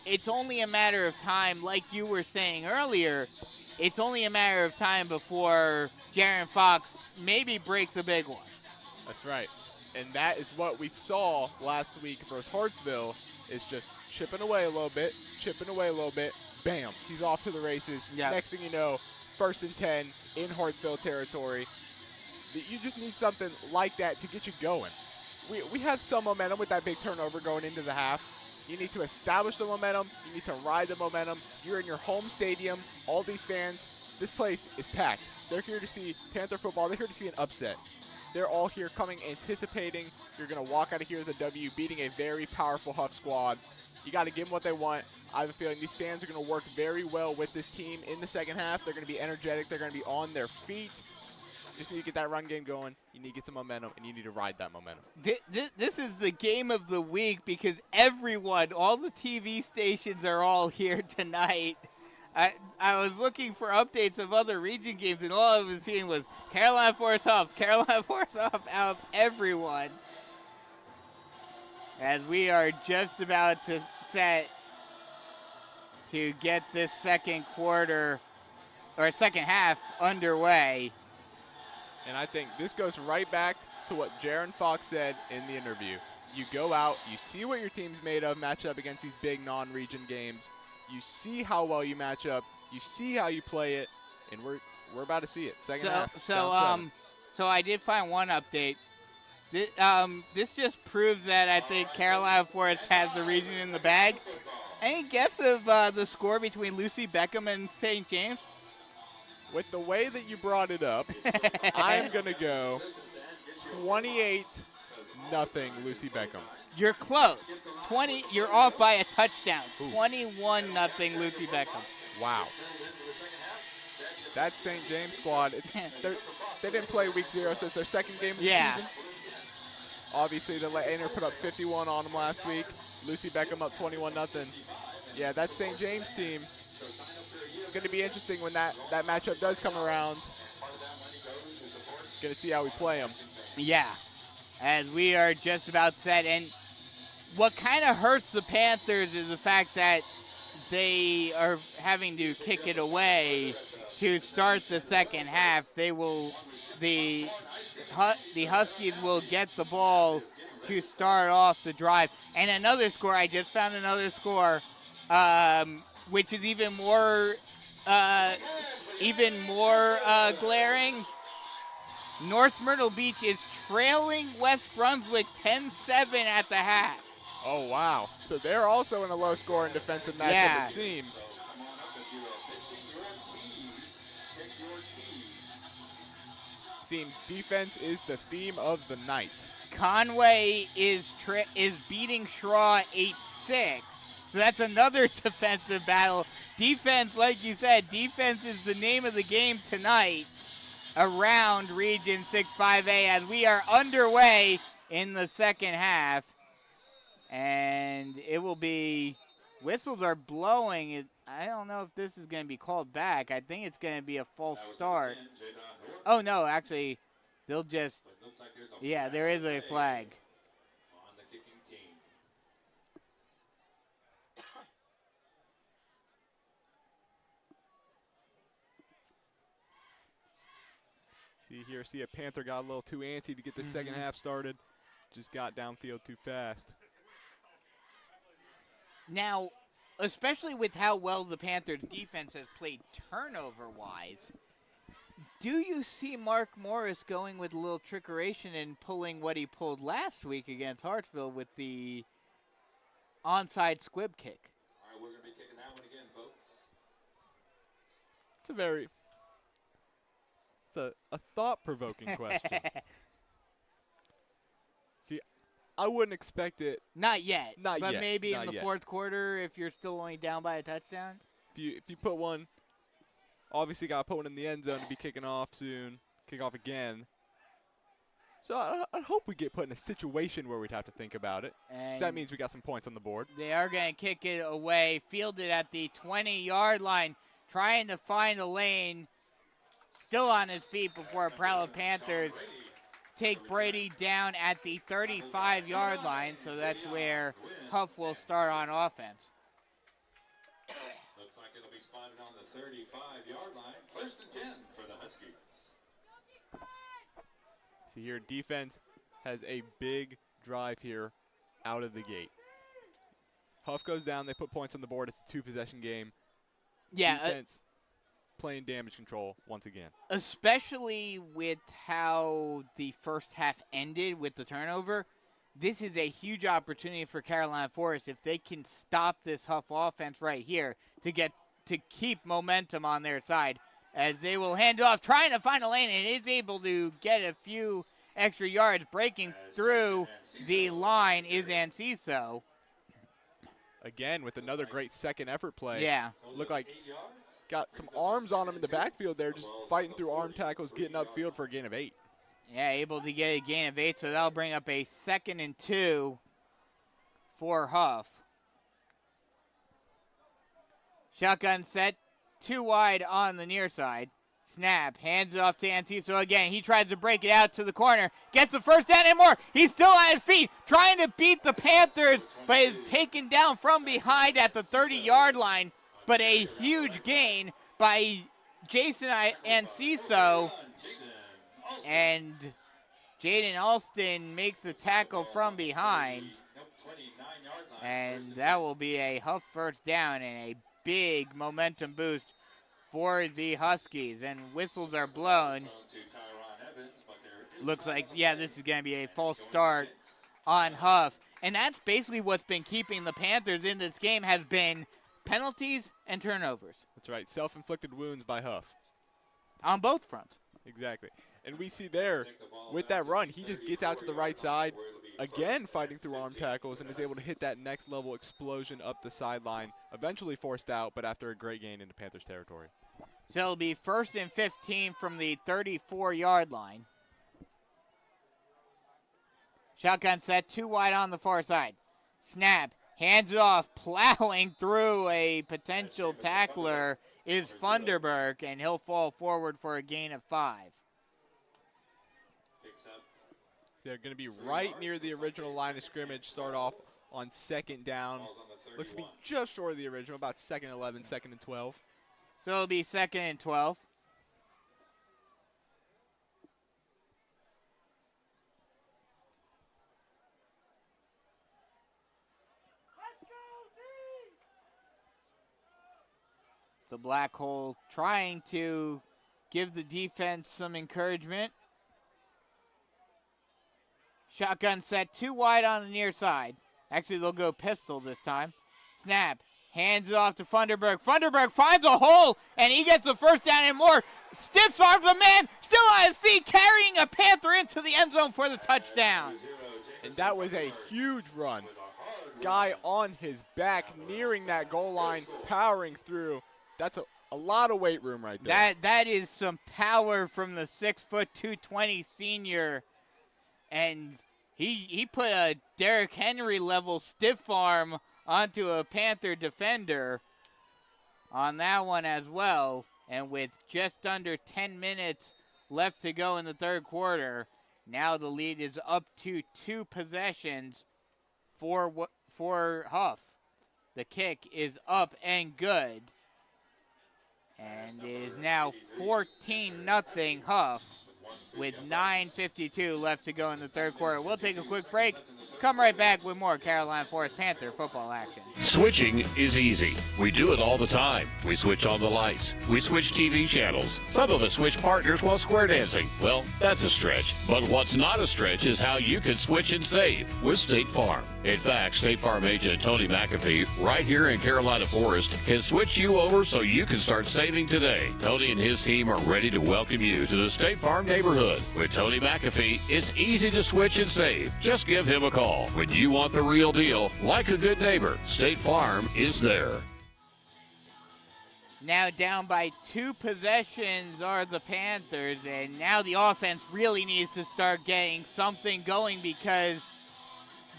it's only a matter of time, like you were saying earlier, it's only a matter of time before Jaron Fox maybe breaks a big one. That's right. And that is what we saw last week versus Hartsville, is just chipping away a little bit. Bam, he's off to the races. Yep. Next thing you know, 1st and 10 in Hartsville territory. You just need something like that to get you going. We have some momentum with that big turnover going into the half. You need to establish the momentum. You need to ride the momentum. You're in your home stadium. All these fans, this place is packed. They're here to see Panther football. They're here to see an upset. They're all here coming, anticipating you're going to walk out of here with a W, beating a very powerful Hough squad. You got to give them what they want. I have a feeling these fans are going to work very well with this team in the second half. They're going to be energetic. They're going to be on their feet. Just need to get that run game going. You need to get some momentum, and you need to ride that momentum. This is the game of the week because everyone, all the TV stations are all here tonight. I was looking for updates of other region games, and all I was seeing was Carolina Forest Hough out of everyone. As we are just about to set to get this second half underway. And I think this goes right back to what Jaron Fox said in the interview. You go out, you see what your team's made of, match up against these big non-region games. You see how well you match up. You see how you play it, and we're about to see it. Second half. So I did find one update. This just proves that I think Carolina Forest has the region in the bag. Any guess of the score between Lucy Beckham and St. James? With the way that you brought it up, I'm going to go 28-0 Lucy Beckham. You're close. You're off by a touchdown. 21-0 Lucy Beckham. Wow. That St. James squad, they didn't play week 0, so it's their second game of the season. Obviously, the Ainer put up 51 on them last week. Lucy Beckham up 21-0. Yeah, that St. James team, it's going to be interesting when that matchup does come around. Going to see how we play them. Yeah, as we are just about set. And what kind of hurts the Panthers is the fact that they are having to kick it away to start the second half. The Huskies will get the ball to start off the drive. And another score, I just found another score, which is even more glaring. North Myrtle Beach is trailing West Brunswick 10-7 at the half. Oh, wow. So they're also in a low-scoring defensive matchup, Yeah. it seems. Seems defense is the theme of the night. Conway is beating Schraw 8-6. So that's another defensive battle. Defense, like you said, defense is the name of the game tonight around Region 6-5A as we are underway in the second half. And it will be, whistles are blowing. I don't know if this is going to be called back. I think it's going to be a false start. Oh, no, actually, they'll just, yeah, there is a flag. On the kicking team. See a Panther got a little too antsy to get the second half started. Just got downfield too fast. Now, especially with how well the Panthers defense has played turnover-wise, do you see Mark Morris going with a little trickeration and pulling what he pulled last week against Hartsville with the onside squib kick? All right, we're going to be kicking that one again, folks. It's a thought-provoking question. See, I wouldn't expect it. Not yet. Not but yet. maybe Not in the yet. fourth quarter if you're still only down by a touchdown. If you put one, obviously got to put one in the end zone to be kicking off soon. Kick off again. So I hope we get put in a situation where we'd have to think about it. And That means we got some points on the board. they are going to kick it away, fielded at the 20-yard line, trying to find a lane. Still on his feet before Proud Panthers take Brady down at the 35-yard line, so that's where Huff will start on offense. Looks like it'll be spotted on the 35-yard line. 1st and 10 for the Huskies. See here, defense has a big drive here out of the gate. Huff goes down, they put points on the board. It's a two-possession game. Yeah, Defense playing damage control once again. especially with how the first half ended with the turnover, this is a huge opportunity for Carolina Forest if they can stop this Huff offense right here to keep momentum on their side, as they will hand off, trying to find a lane, and is able to get a few extra yards. Breaking through the line is Anciso. Again, with another great second effort play. Yeah. Look like got some arms on him in the backfield there, just fighting through arm tackles, getting upfield for a gain of 8. Yeah, able to get a gain of 8, so that'll bring up a 2nd and 2 for Huff. Shotgun set, 2 wide on the near side. Snap, hands it off to Anciso again. He tries to break it out to the corner. Gets the first down and more. He's still on his feet, trying to beat the Panthers, but is taken down from behind at the 30-yard line. But a huge gain by Jason Anciso. And Jaden Alston makes the tackle from behind. And that will be a Huff first down and a big momentum boost for the Huskies. And whistles are blown. Looks like, yeah, this is going to be a false start on Huff. And that's basically what's been keeping the Panthers in this game, has been penalties and turnovers. That's right, self-inflicted wounds by Huff. On both fronts. Exactly. And we see there, with that run, he just gets out to the right side, again fighting through arm tackles, and is able to hit that next level explosion up the sideline, eventually forced out, but after a great gain into Panthers territory. So it'll be 1st and 15 from the 34-yard line. Shotgun set, 2 wide on the far side. Snap, Hands it off, plowing through a potential tackler is Funderburk, and he'll fall forward for a gain of 5. They're going to be right near the original line of scrimmage, start off on second down. Looks to be just short of the original, about second 11, second and 12. So it'll be second and 12. The Black Hole trying to give the defense some encouragement. Shotgun set, 2 wide on the near side. Actually, they'll go pistol this time. Snap, hands it off to Funderburk. Funderburk finds a hole, and he gets the first down and more. Stiff arms the man, still on his feet, carrying a Panther into the end zone for the touchdown. And that was a huge run. Guy on his back, nearing that goal line, powering through. That's a lot of weight room right there. That is some power from the 6', 220 senior. And he put a Derrick Henry level stiff arm onto a Panther defender on that one as well. And with just under 10 minutes left to go in the third quarter, now the lead is up to 2 possessions for Huff. The kick is up and good. And it is now 14-0 Huff with 9:52 left to go in the third quarter. We'll take a quick break. Come right back with more Carolina Forest Panther football action. Switching is easy. We do it all the time. We switch on the lights. We switch TV channels. Some of us switch partners while square dancing. Well, that's a stretch. But what's not a stretch is how you can switch and save with State Farm. In fact, State Farm agent Tony McAfee, right here in Carolina Forest, can switch you over so you can start saving today. Tony and his team are ready to welcome you to the State Farm neighborhood. With Tony McAfee, it's easy to switch and save. Just give him a call. When you want the real deal, like a good neighbor, State Farm is there. Now down by 2 possessions are the Panthers, and now the offense really needs to start getting something going because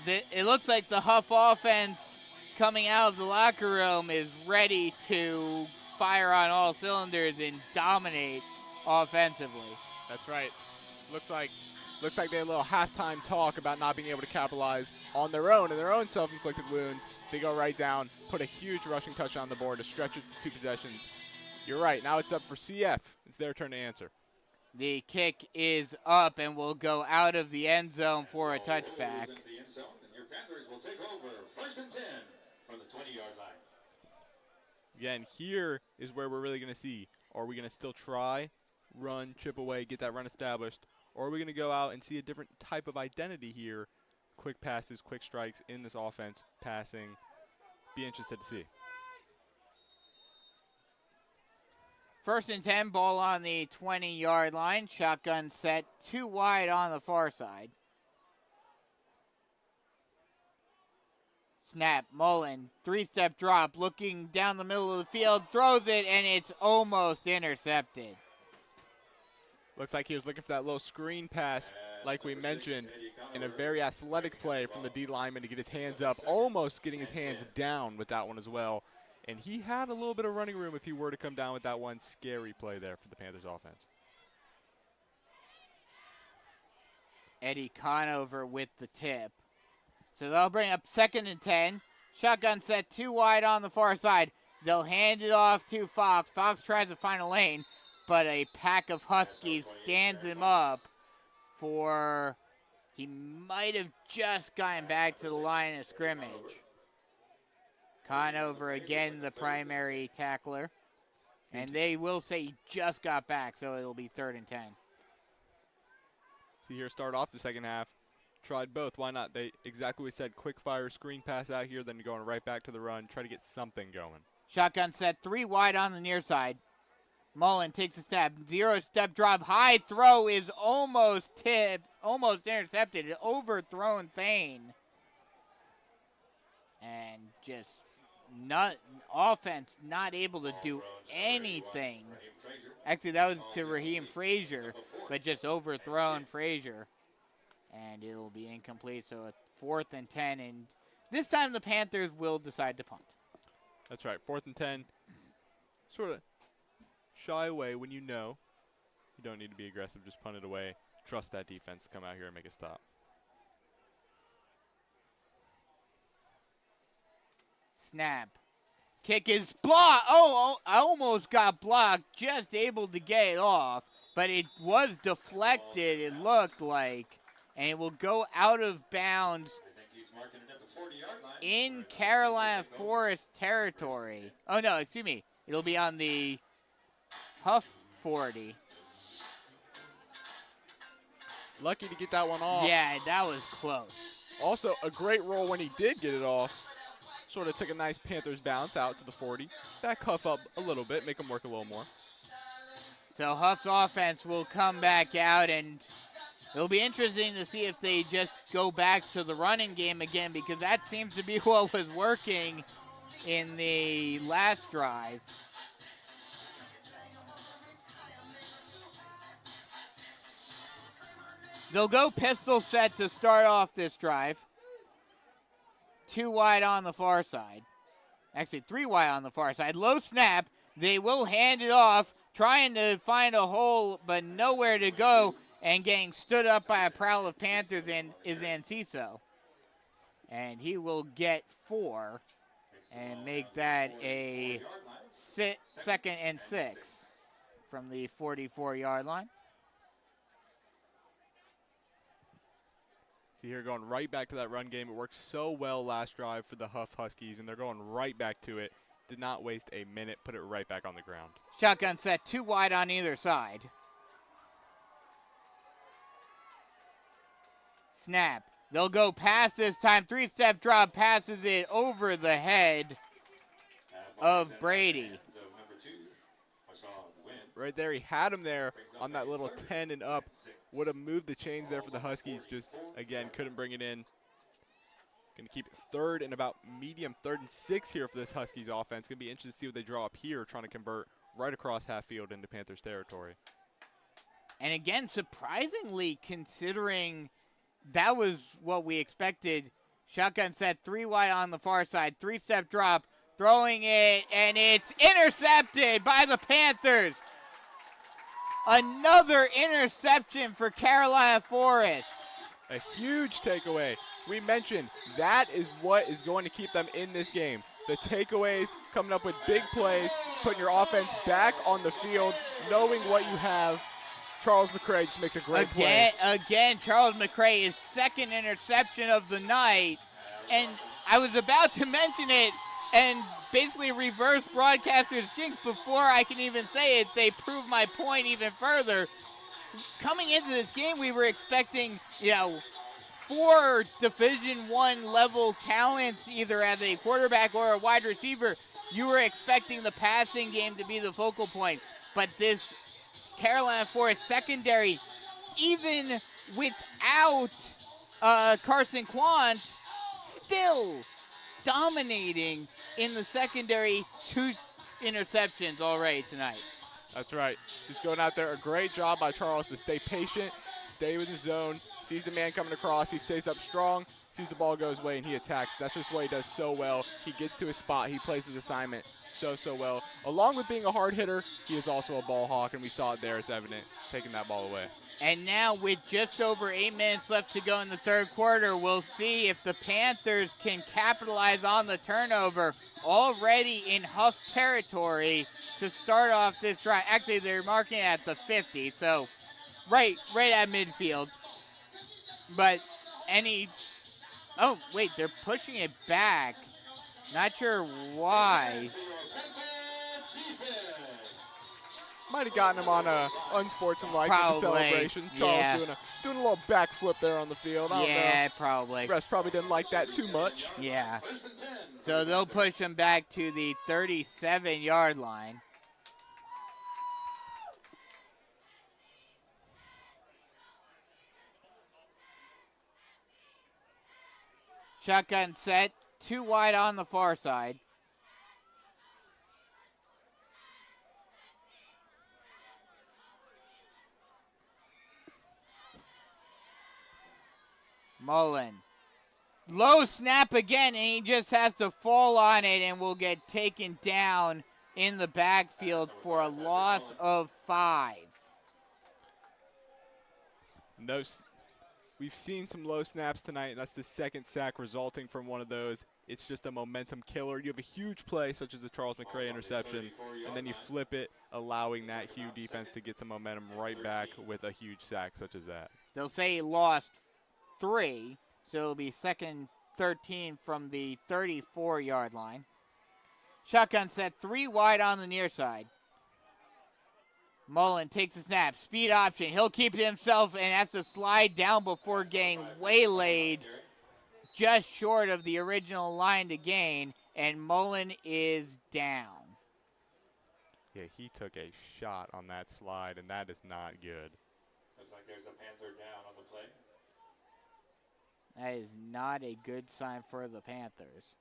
it looks like the Huff offense coming out of the locker room is ready to fire on all cylinders and dominate offensively. That's right. Looks like they had a little halftime talk about not being able to capitalize on their own and their own self-inflicted wounds. They go right down, put a huge rushing touchdown on the board to stretch it to 2 possessions. You're right. Now it's up for CF. It's their turn to answer. The kick is up and will go out of the end zone for a touchback. Your Panthers will take over 1st and 10 from the 20-yard line. Again, here is where we're really going to see, are we going to still try, run, chip away, get that run established, or are we going to go out and see a different type of identity here, quick passes, quick strikes in this offense, passing. Be interested to see. 1st and 10, ball on the 20-yard line. Shotgun set, 2 wide on the far side. Snap, Mullen, 3-step drop, looking down the middle of the field, throws it, and it's almost intercepted. Looks like he was looking for that little screen pass, like we mentioned, in a very athletic play from the D lineman to get his hands up, almost getting his hands down with that one as well. And he had a little bit of running room if he were to come down with that one scary play there for the Panthers offense. Eddie Conover with the tip. So they'll bring up 2nd and 10. Shotgun set, 2 wide on the far side. They'll hand it off to Fox. Fox tries to find a lane, but a pack of Huskies stands him up for, he might have just gotten back to the line of scrimmage. Conover again, the primary tackler. And they will say he just got back, so it'll be 3rd and 10. See here, start off the second half. Tried both. Why not? They exactly what we said. Quick fire screen pass out here, then going right back to the run. Try to get something going. Shotgun set, 3 wide on the near side. Mullen takes a step. 0-step drop. High throw is almost tipped, almost intercepted. An overthrown Thane. And just offense not able to do anything. Actually, that was to Raheem Frazier, but just overthrown Frazier. And it'll be incomplete, so a 4th and 10. And This time the Panthers will decide to punt. That's right. 4th and 10. Sort of shy away when you know you don't need to be aggressive. Just punt it away. Trust that defense to come out here and make a stop. Snap. Kick is blocked. Oh, I almost got blocked. Just able to get it off. But it was deflected, it looked like. And it will go out of bounds in Carolina Forest territory. Oh, no, excuse me. It'll be on the Huff 40. Lucky to get that one off. Yeah, that was close. Also, a great roll when he did get it off. Sort of took a nice Panthers bounce out to the 40. Back Huff up a little bit, make him work a little more. So Huff's offense will come back out, and it'll be interesting to see if they just go back to the running game again, because that seems to be what was working in the last drive. They'll go pistol set to start off this drive. 2 wide on the far side. Actually, 3 wide on the far side. Low snap. They will hand it off, trying to find a hole, but nowhere to go. And getting stood up by a prowl of Panthers is Enciso. And he will get 4 and make that a 2nd and 6 from the 44-yard line. See here, going right back to that run game. It worked so well last drive for the Hough Huskies, and they're going right back to it. Did not waste a minute, put it right back on the ground. Shotgun set, 2 wide on either side. Snap. They'll go pass this time. 3-step drop, passes it over the head of Brady. Right there, he had him there on that little 10 and up. Would have moved the chains there for the Huskies. Just, again, couldn't bring it in. Going to keep it 3rd and about medium 3rd and 6 here for this Huskies offense. Going to be interesting to see what they draw up here, trying to convert right across half field into Panthers territory. And again, surprisingly, considering that was what we expected. Shotgun set, 3 wide on the far side. 3-step drop, throwing it, and it's intercepted by the Panthers. Another interception for Carolina Forest. A huge takeaway. We mentioned that is what is going to keep them in this game. The takeaways, coming up with big plays, putting your offense back on the field, knowing what you have. Charles McCray just makes a great play. Again, Charles McCray, his 2nd interception of the night. And I was about to mention it, and basically reverse broadcasters jinx before I can even say it. They prove my point even further. Coming into this game, we were expecting, 4 Division I level talents, either as a quarterback or a wide receiver. You were expecting the passing game to be the focal point. But this Carolina Forest secondary, even without Carson Quant, still dominating in the secondary. 2 interceptions already tonight. That's right. Just going out there. A great job by Charles to stay patient, stay with his zone, sees the man coming across. He stays up strong, sees the ball goes away, and he attacks. That's just what he does so well. He gets to his spot. He plays his assignment so well. Along with being a hard hitter, he is also a ball hawk, and we saw it there. It's evident, taking that ball away. And now with just over 8 minutes left to go in the 3rd quarter, we'll see if the Panthers can capitalize on the turnover already in Huff territory to start off this drive. Actually, they're marking it at the 50, so right at midfield. But oh, wait, they're pushing it back. Not sure why. Might have gotten him on a unsportsmanlike with the celebration. Charles doing a little backflip there on the field. I don't know. Probably. The refs probably didn't like that too much. Yeah. So they'll push him back to the 37-yard line. Shotgun set, 2 wide on the far side. Mullen Low snap again, and he just has to fall on it and will get taken down in the backfield for a loss of 5. We've seen some low snaps tonight, and that's the second sack resulting from one of those. It's just a momentum killer. You have a huge play, such as the Charles McRae interception, and then you flip it, allowing that Hough defense to get some momentum right back with a huge sack such as that. They'll say he lost 3, so it'll be 2nd 13 from the 34-yard line. Shotgun set, 3 wide on the near side. Mullen takes the snap, speed option. He'll keep it himself and has to slide down before getting waylaid just short of the original line to gain, and Mullen is down. Yeah, he took a shot on that slide, and that is not good. Looks like there's a Panther down on the play. That is not a good sign for the Panthers.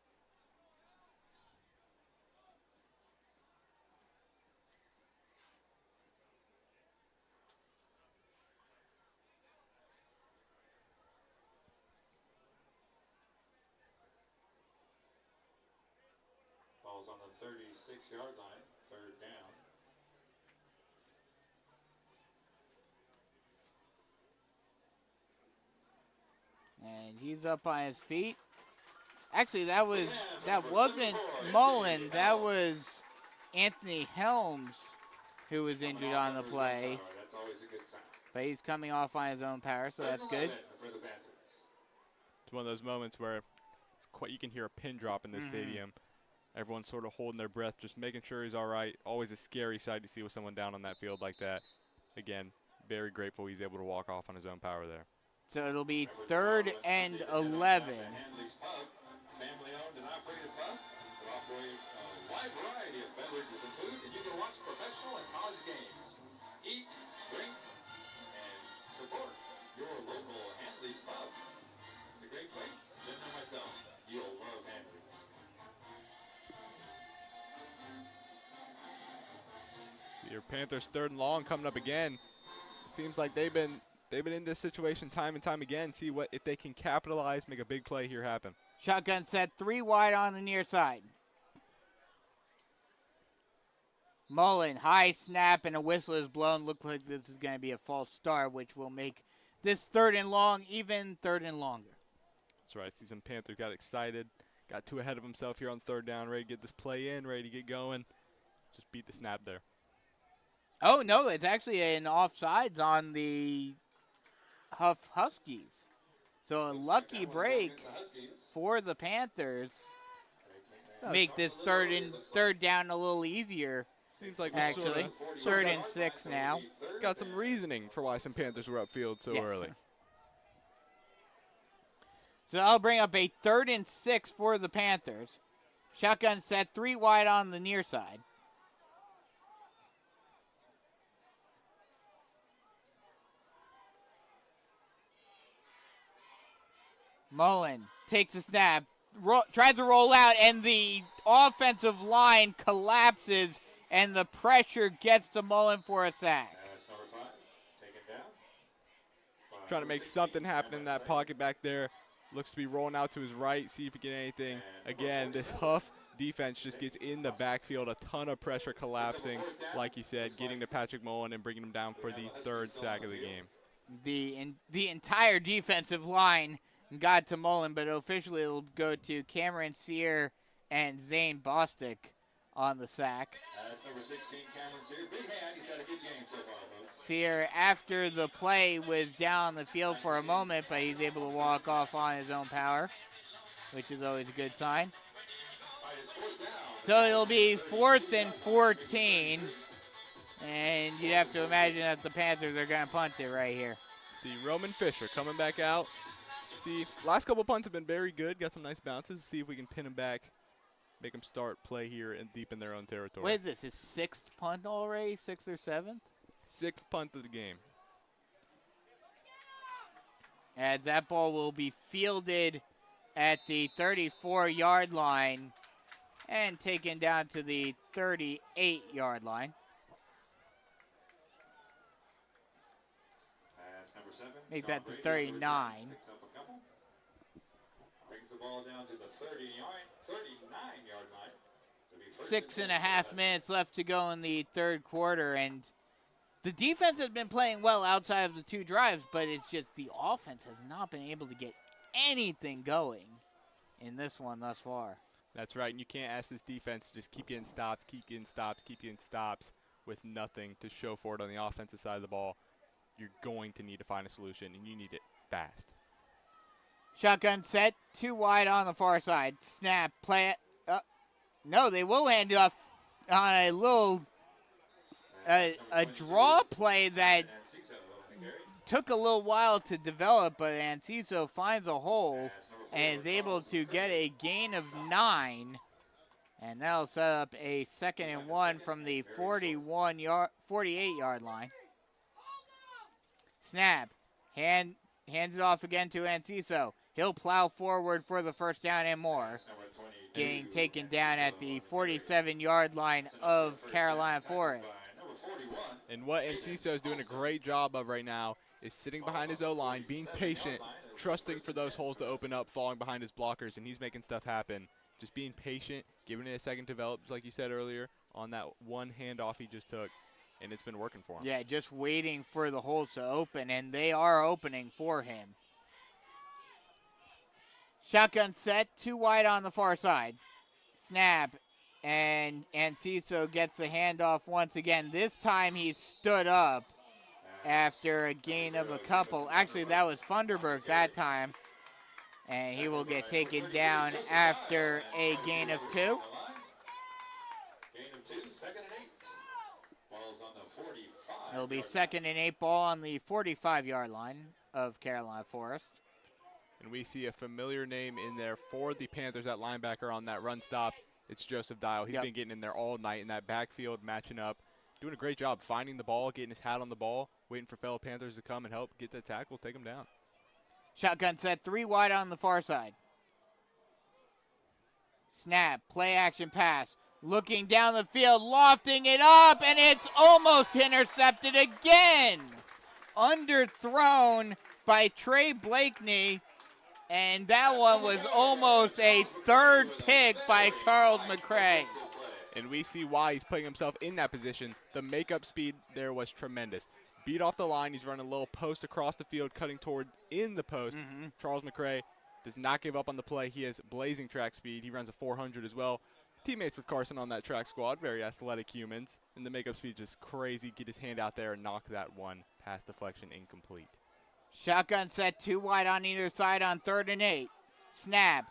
Ball's on the 36-yard line, 3rd down. And he's up on his feet. Actually, that wasn't Mullen. That was Anthony Helms who was injured on the play. That's always a good sign. But he's coming off on his own power, so that's good. For the Panthers. It's one of those moments where you can hear a pin drop in the stadium. Everyone's sort of holding their breath, just making sure he's all right. Always a scary sight to see with someone down on that field like that. Again, very grateful he's able to walk off on his own power there. So it'll be 3rd and 11. Family owned and operated pub that offer a wide variety of beverages and food, and you can watch professional and college games. Eat, drink, and support your local Handley's pub. It's a great place. Been there myself. You'll love Handley's. See your Panthers 3rd and long coming up again. Seems like they've been in this situation time and time again. See what if they can capitalize, make a big play here happen. Shotgun set, 3 wide on the near side. Mullen, high snap, and a whistle is blown. Looks like this is going to be a false start, which will make this 3rd and long even 3rd and longer. That's right. See some Panthers got excited, got too ahead of himself here on 3rd down, ready to get this play in, ready to get going. Just beat the snap there. Oh, no, it's actually an offsides on the Hough Huskies. So a lucky break for the Panthers. Make this 3rd down a little easier. Seems like actually 3rd and 6 now. Got some reasoning for why some Panthers were upfield so early. So I'll bring up a 3rd and 6 for the Panthers. Shotgun set, 3 wide on the near side. Mullen takes a snap, tries to roll out, and the offensive line collapses, and the pressure gets to Mullen for a sack. That's number 5, taken down. Trying to make something happen in that pocket back there. Looks to be rolling out to his right, see if he can get anything. Again, this Hough defense just gets in the backfield, a ton of pressure collapsing, like you said, getting to Patrick Mullen and bringing him down for the 3rd sack of the game. The entire defensive line got to Mullen, but officially it'll go to Cameron Sear and Zane Bostic on the sack. That's number 16, Cameron Sear. Big hand. He's had a good game so far, folks. Sear, after the play, was down on the field for a moment, but he's able to walk off on his own power, which is always a good sign. So it'll be 4th and 14, and you'd have to imagine that the Panthers are going to punt it right here. See Roman Fisher coming back out. See, last couple punts have been very good. Got some nice bounces. See if we can pin him back, make him start play here and deep in their own territory. What is this, his 6th punt already, 6th or 7th? 6th punt of the game. And that ball will be fielded at the 34-yard line and taken down to the 38-yard line. That's number 7. Make that the 39. Brings the ball down to the 39-yard line. It'll be first and 6.5 minutes left to go in the third quarter, and the defense has been playing well outside of the two drives, but it's just the offense has not been able to get anything going in this one thus far. That's right, and you can't ask this defense to just keep getting stops, keep getting stops with nothing to show for it on the offensive side of the ball. You're going to need to find a solution, and you need it fast. Shotgun set, 2 wide on the far side. Snap, play it. No, they will hand it off on a little a draw play that took a little while to develop, but Anciso finds a hole and is able to get a gain of 9. And that'll set up a 2nd and 1 from the 48-yard line. Snap, hands it off again to Anciso. He'll plow forward for the first down and more. Getting taken down at the 47-yard line of Carolina Forest. And what Anciso is doing a great job of right now is sitting behind his O-line, being patient, trusting for those holes to open up, falling behind his blockers, and he's making stuff happen. Just being patient, giving it a second to develop, just like you said earlier, on that one handoff he just took, and it's been working for him. Yeah, just waiting for the holes to open, and they are opening for him. Shotgun set, 2 wide on the far side. Snap, and Anciso gets the handoff once again. This time he stood up after a gain of a couple. Actually, that was Funderburg that time. And he will get taken down after a gain of 2. Gain of 2, 2nd and 8. Ball's on the 45. It'll be 2nd and 8 ball on the 45-yard line of Carolina Forest. And we see a familiar name in there for the Panthers at linebacker on that run stop. It's Joseph Dial. He's been getting in there all night in that backfield, matching up, doing a great job finding the ball, getting his hat on the ball, waiting for fellow Panthers to come and help get the tackle, take him down. Shotgun set, 3 wide on the far side. Snap, play action pass. Looking down the field, lofting it up, and it's almost intercepted again. Underthrown by Trey Blakeney, and that one was almost a 3rd pick by Charles McCray. And we see why he's putting himself in that position. The makeup speed there was tremendous. Beat off the line. He's running a little post across the field, cutting toward in the post. Charles McCray does not give up on the play. He has blazing track speed. He runs a 400 as well. Teammates with Carson on that track squad, very athletic humans. And the makeup speed just crazy. Get his hand out there and knock that one pass deflection incomplete. Shotgun set, 2 wide on either side on 3rd and 8. Snap,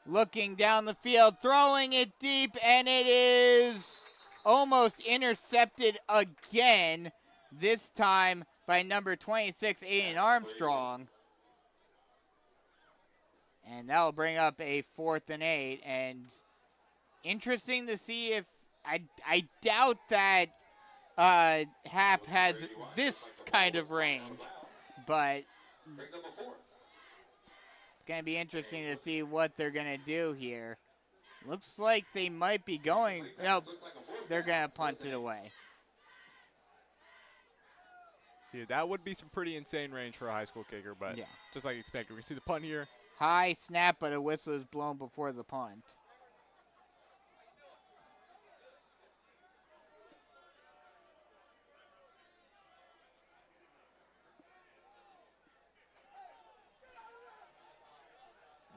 looking down the field, throwing it deep, and it is almost intercepted again. This time by number 26, Aiden Armstrong. And that'll bring up a 4th and 8. And interesting to see if I doubt that Hap has this kind of range, but Brings up a 4th. it's going to be interesting to see what they're going to do here. Looks like they might be going. No, they're going to punt it away. See, that would be some pretty insane range for a high school kicker, but just like expected. We can see the punt here. High snap, but a whistle is blown before the punt.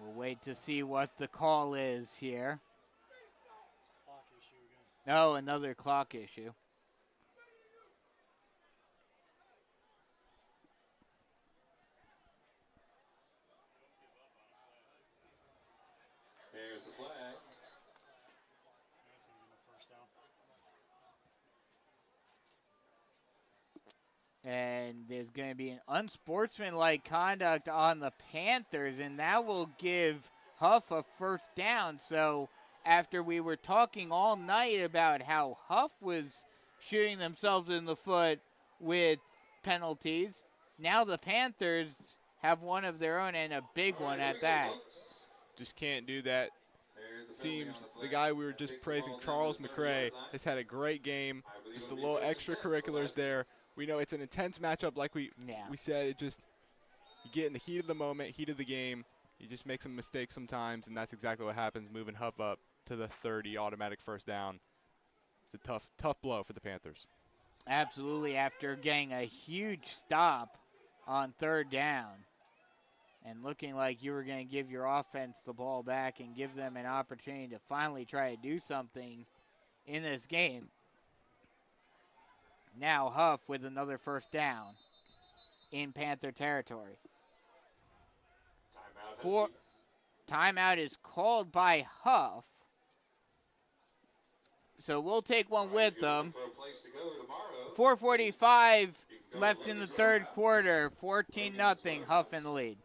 We'll wait to see what the call is here. Oh, another clock issue. There's the flag. And there's going to be an unsportsmanlike conduct on the Panthers, and that will give Huff a 1st down. So after we were talking all night about how Huff was shooting themselves in the foot with penalties, now the Panthers have one of their own, and a big one at that. Just can't do that. Seems the guy we were just praising, Charles McCray, has had a great game. Just a little extracurriculars there. We know it's an intense matchup, like we said. It just, you get in the heat of the moment, heat of the game. You just make some mistakes sometimes, and that's exactly what happens, moving Huff up to the 30, automatic first down. It's a tough blow for the Panthers. Absolutely, after getting a huge stop on third down and looking like you were going to give your offense the ball back and give them an opportunity to finally try to do something in this game. Now Huff with another first down in Panther territory. Timeout is called by Huff. So we'll take one with them. 4:45 left in the third quarter. 14-0, Huff in the lead.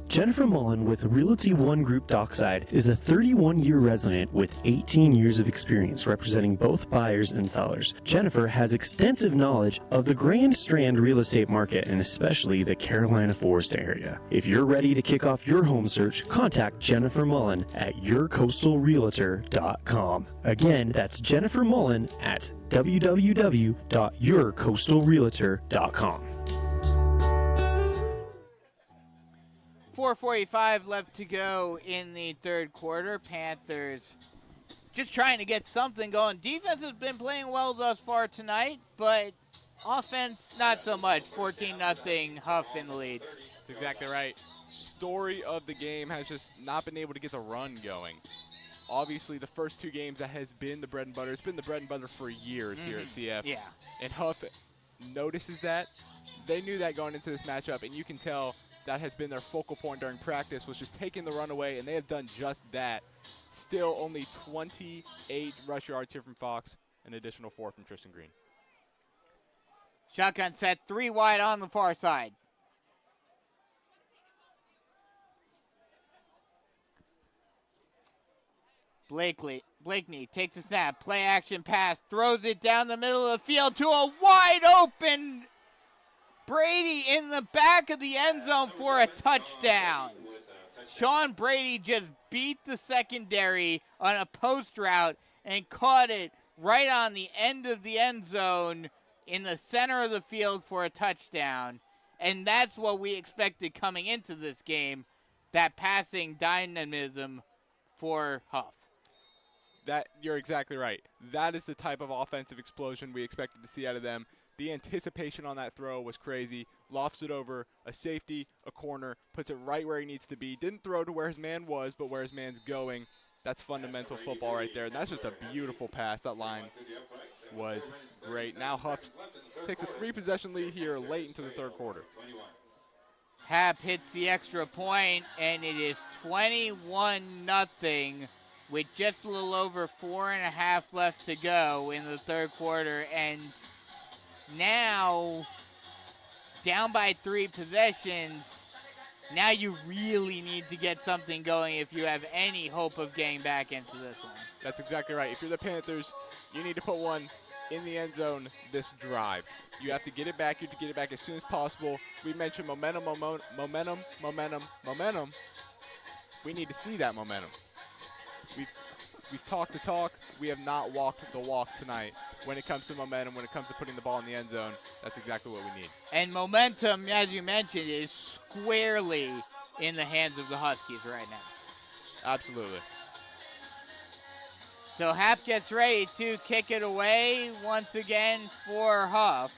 Jennifer Mullen with Realty One Group Dockside is a 31-year resident with 18 years of experience representing both buyers and sellers. Jennifer has extensive knowledge of the Grand Strand real estate market and especially the Carolina Forest area. If you're ready to kick off your home search, contact Jennifer Mullen at yourcoastalrealtor.com. Again, that's Jennifer Mullen at www.yourcoastalrealtor.com. 4:45 left to go in the third quarter. Panthers just trying to get something going. Defense has been playing well thus far tonight, but offense not so much. 14-0, Huff in the lead. That's exactly right. Story of the game has just not been able to get the run going. Obviously, the first two games, that has been the bread and butter. It's been the bread and butter for years here at CF. Yeah. And Huff notices that. They knew that going into this matchup, and you can tell that has been their focal point during practice, was just taking the run away, and they have done just that. Still only 28 rush yards here from Fox, an additional 4 from Tristan Green. Shotgun set, 3 wide on the far side. Blakeney takes a snap, play action pass, throws it down the middle of the field to a wide open Brady in the back of the end zone for a touchdown. Sean Brady just beat the secondary on a post route and caught it right on the end of the end zone in the center of the field for a touchdown. And that's what we expected coming into this game, that passing dynamism for Huff. You're exactly right. That is the type of offensive explosion we expected to see out of them. The anticipation on that throw was crazy. Lofts it over a safety, a corner, puts it right where he needs to be. Didn't throw to where his man was, but where his man's going. That's fundamental football right there. And that's just a beautiful pass. That line was great. Now Huff takes a 3-possession lead here late into the third quarter. Hap hits the extra point, and it is 21-0 with just a little over 4.5 left to go in the third quarter. And now, down by 3 possessions, now you really need to get something going if you have any hope of getting back into this one. That's exactly right. If you're the Panthers, you need to put one in the end zone this drive. You have to get it back. You have to get it back as soon as possible. We mentioned momentum. We need to see that momentum. We've talked the talk. We have not walked the walk tonight. When it comes to momentum, when it comes to putting the ball in the end zone, that's exactly what we need. And momentum, as you mentioned, is squarely in the hands of the Huskies right now. Absolutely. So Hap gets ready to kick it away once again for Huff.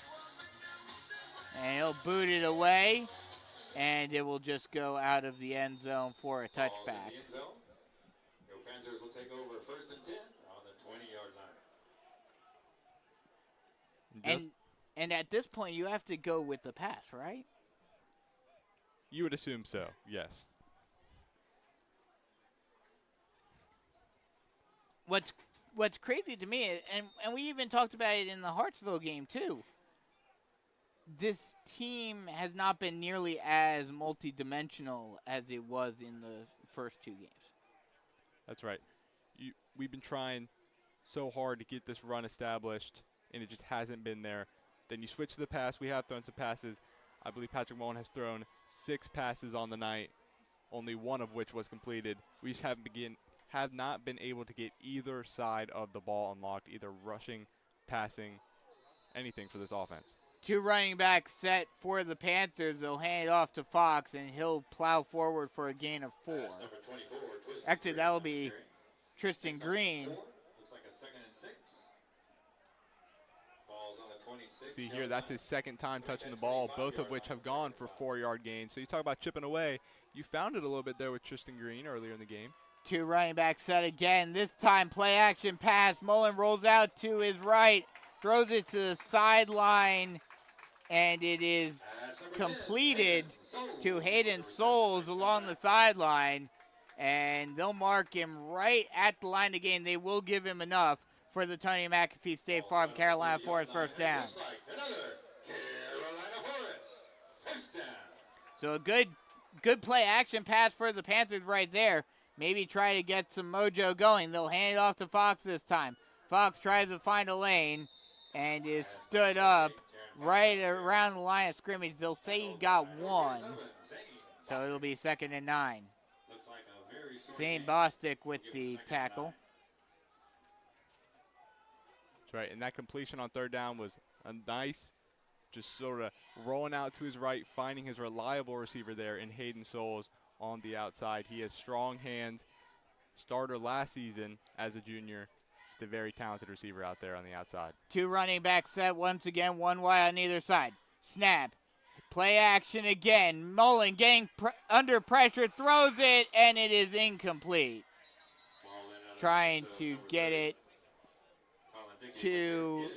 And he'll boot it away, and it will just go out of the end zone for a touchback. Panthers will take over 1st and 10 on the 20-yard line. And at this point, you have to go with the pass, right? You would assume so, yes. What's crazy to me, and we even talked about it in the Hartsville game too, this team has not been nearly as multidimensional as it was in the first 2 games. That's right. We've been trying so hard to get this run established, and it just hasn't been there. Then you switch to the pass. We have thrown some passes. I believe Patrick Mullen has thrown 6 passes on the night, only 1 of which was completed. We just have not been able to get either side of the ball unlocked, either rushing, passing, anything for this offense. Two running backs set for the Panthers. They'll hand it off to Fox, and he'll plow forward for a gain of 4. Actually, that will be Tristan Green. Looks like a 2nd and 6. Falls on the 26. See here, that's his second time touching the ball, both of which have gone for 4-yard gains. So you talk about chipping away. You found it a little bit there with Tristan Green earlier in the game. Two running backs set again. This time, play action pass. Mullen rolls out to his right, throws it to the sideline, and it is completed to Hayden Souls along the sideline. And they'll mark him right at the line of game. They will give him enough for the Tony McAfee State Farm Carolina Forest first down. So a good play action pass for the Panthers right there. Maybe try to get some mojo going. They'll hand it off to Fox this time. Fox tries to find a lane and is stood up right around the line of scrimmage. They'll say he got 1. So it'll be 2nd and 9. Zane Bostic with the tackle. That's right, and that completion on 3rd down was a nice, just sort of rolling out to his right, finding his reliable receiver there in Hayden Souls on the outside. He has strong hands. Starter last season as a junior. Just a very talented receiver out there on the outside. Two running backs set once again, one wide on either side. Snap. Play action again. Mullen getting under pressure, throws it, and it is incomplete. Trying to get it to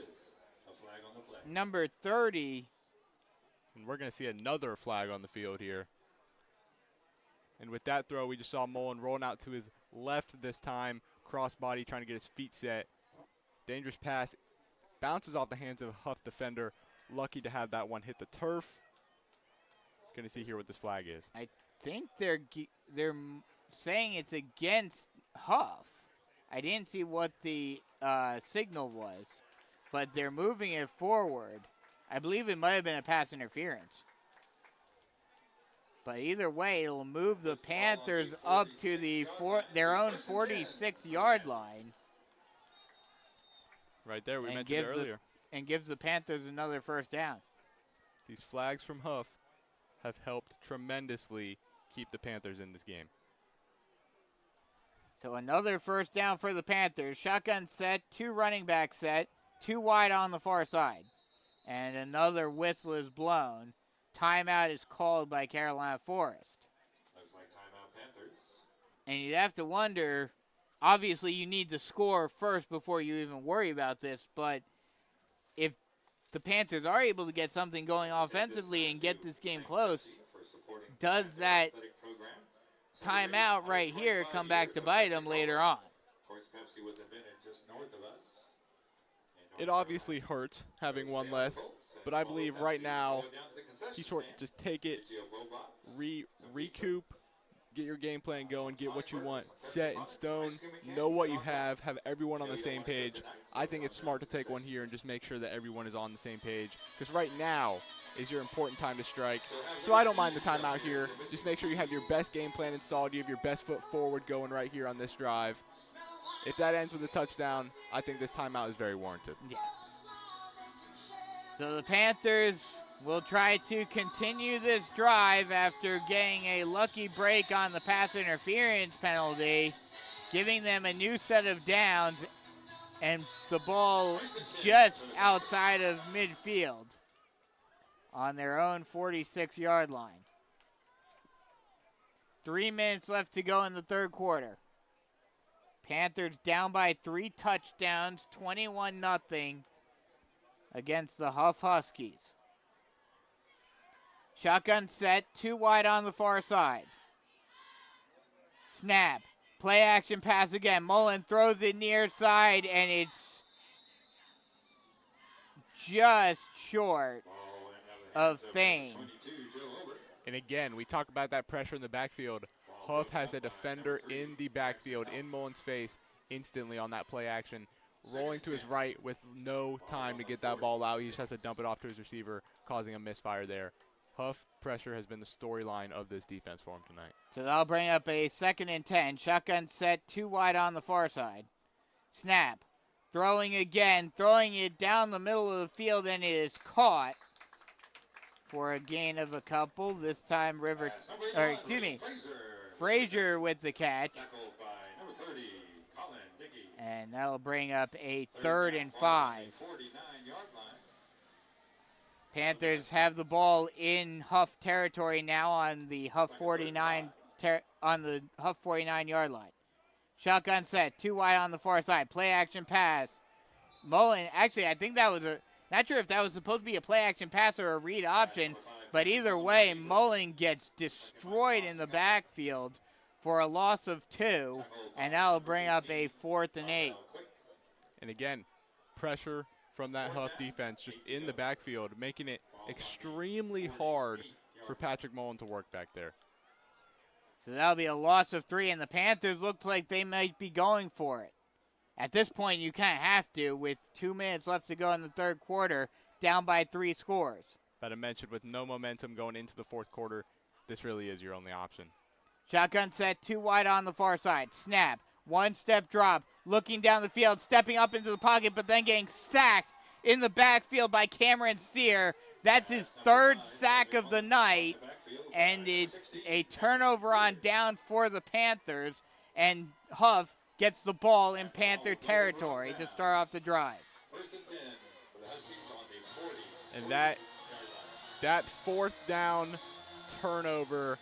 number 30. And we're going to see another flag on the field here. And with that throw, we just saw Mullen rolling out to his left this time, crossbody, trying to get his feet set. Dangerous pass, bounces off the hands of a Hough defender. Lucky to have that one hit the turf. Going to see here what this flag is. I think they're saying it's against Hough. I didn't see what the signal was, but they're moving it forward. I believe it might have been a pass interference. But either way, it'll move the Panthers up to their own 46-yard line. Right there, we mentioned it earlier. And gives the Panthers another first down. These flags from Hough have helped tremendously keep the Panthers in this game. So another first down for the Panthers. Shotgun set, two running back set, 2 wide on the far side. And another whistle is blown. Timeout is called by Carolina Forest. Looks like timeout Panthers. And you'd have to wonder, obviously you need to score first before you even worry about this, but if the Panthers are able to get something going offensively and get this game close, does that timeout right here come back to bite them later on? Of course, Pepsi was invented just north of us. It obviously hurts having one less, but I believe right now he's short. Just take it, recoup, get your game plan going, get what you want set in stone, know what you have everyone on the same page. I think it's smart to take one here and just make sure that everyone is on the same page, because right now is your important time to strike. So I don't mind the timeout here. Just make sure you have your best game plan installed, you have your best foot forward going right here on this drive. If that ends with a touchdown, I think this timeout is very warranted. Yeah. So the Panthers will try to continue this drive after getting a lucky break on the pass interference penalty, giving them a new set of downs and the ball just outside of midfield on their own 46-yard line. 3 minutes left to go in the third quarter. Panthers down by 3 touchdowns, 21-0 against the Hough Huskies. Shotgun set, 2 wide on the far side. Snap, play action pass again. Mullen throws it near side, and it's just short of Thane. And again, we talk about that pressure in the backfield. Hough has a defender in the backfield, in Mullen's face, instantly on that play action. Rolling to his right with no time to get that ball out. He just has to dump it off to his receiver, causing a misfire there. Hough pressure has been the storyline of this defense for him tonight. So that'll bring up a 2nd and 10. Shotgun set, 2 wide on the far side. Snap. Throwing again, throwing it down the middle of the field, and it is caught for a gain of a couple. This time Frazier with the catch. Tackled by number 30, Colin Dickey. And that'll bring up a 3rd and 5. 49-yard line. Panthers have the ball in Huff territory now on the Huff 49 yard line. Shotgun set, 2 wide on the far side. Play action pass. Mullen, actually, I think that was not sure if that was supposed to be a play action pass or a read option, but either way, Mullen gets destroyed in the backfield for a loss of 2, and that'll bring up a 4th and 8. And again, pressure from that Huff defense just in the backfield, making it extremely hard for Patrick Mullen to work back there. So that'll be a loss of 3, and the Panthers look like they might be going for it. At this point, you kind of have to, with 2 minutes left to go in the third quarter, down by 3 scores. But I mentioned with no momentum going into the fourth quarter, this really is your only option. Shotgun set, 2 wide on the far side. Snap, 1-step drop, looking down the field, stepping up into the pocket, but then getting sacked in the backfield by Cameron Sear. That's his 3rd sack of the night, and it's a turnover on down for the Panthers, and Huff gets the ball in Panther territory to start off the drive. 1st and 10 for the Huskies on the 40. And that 4th down turnover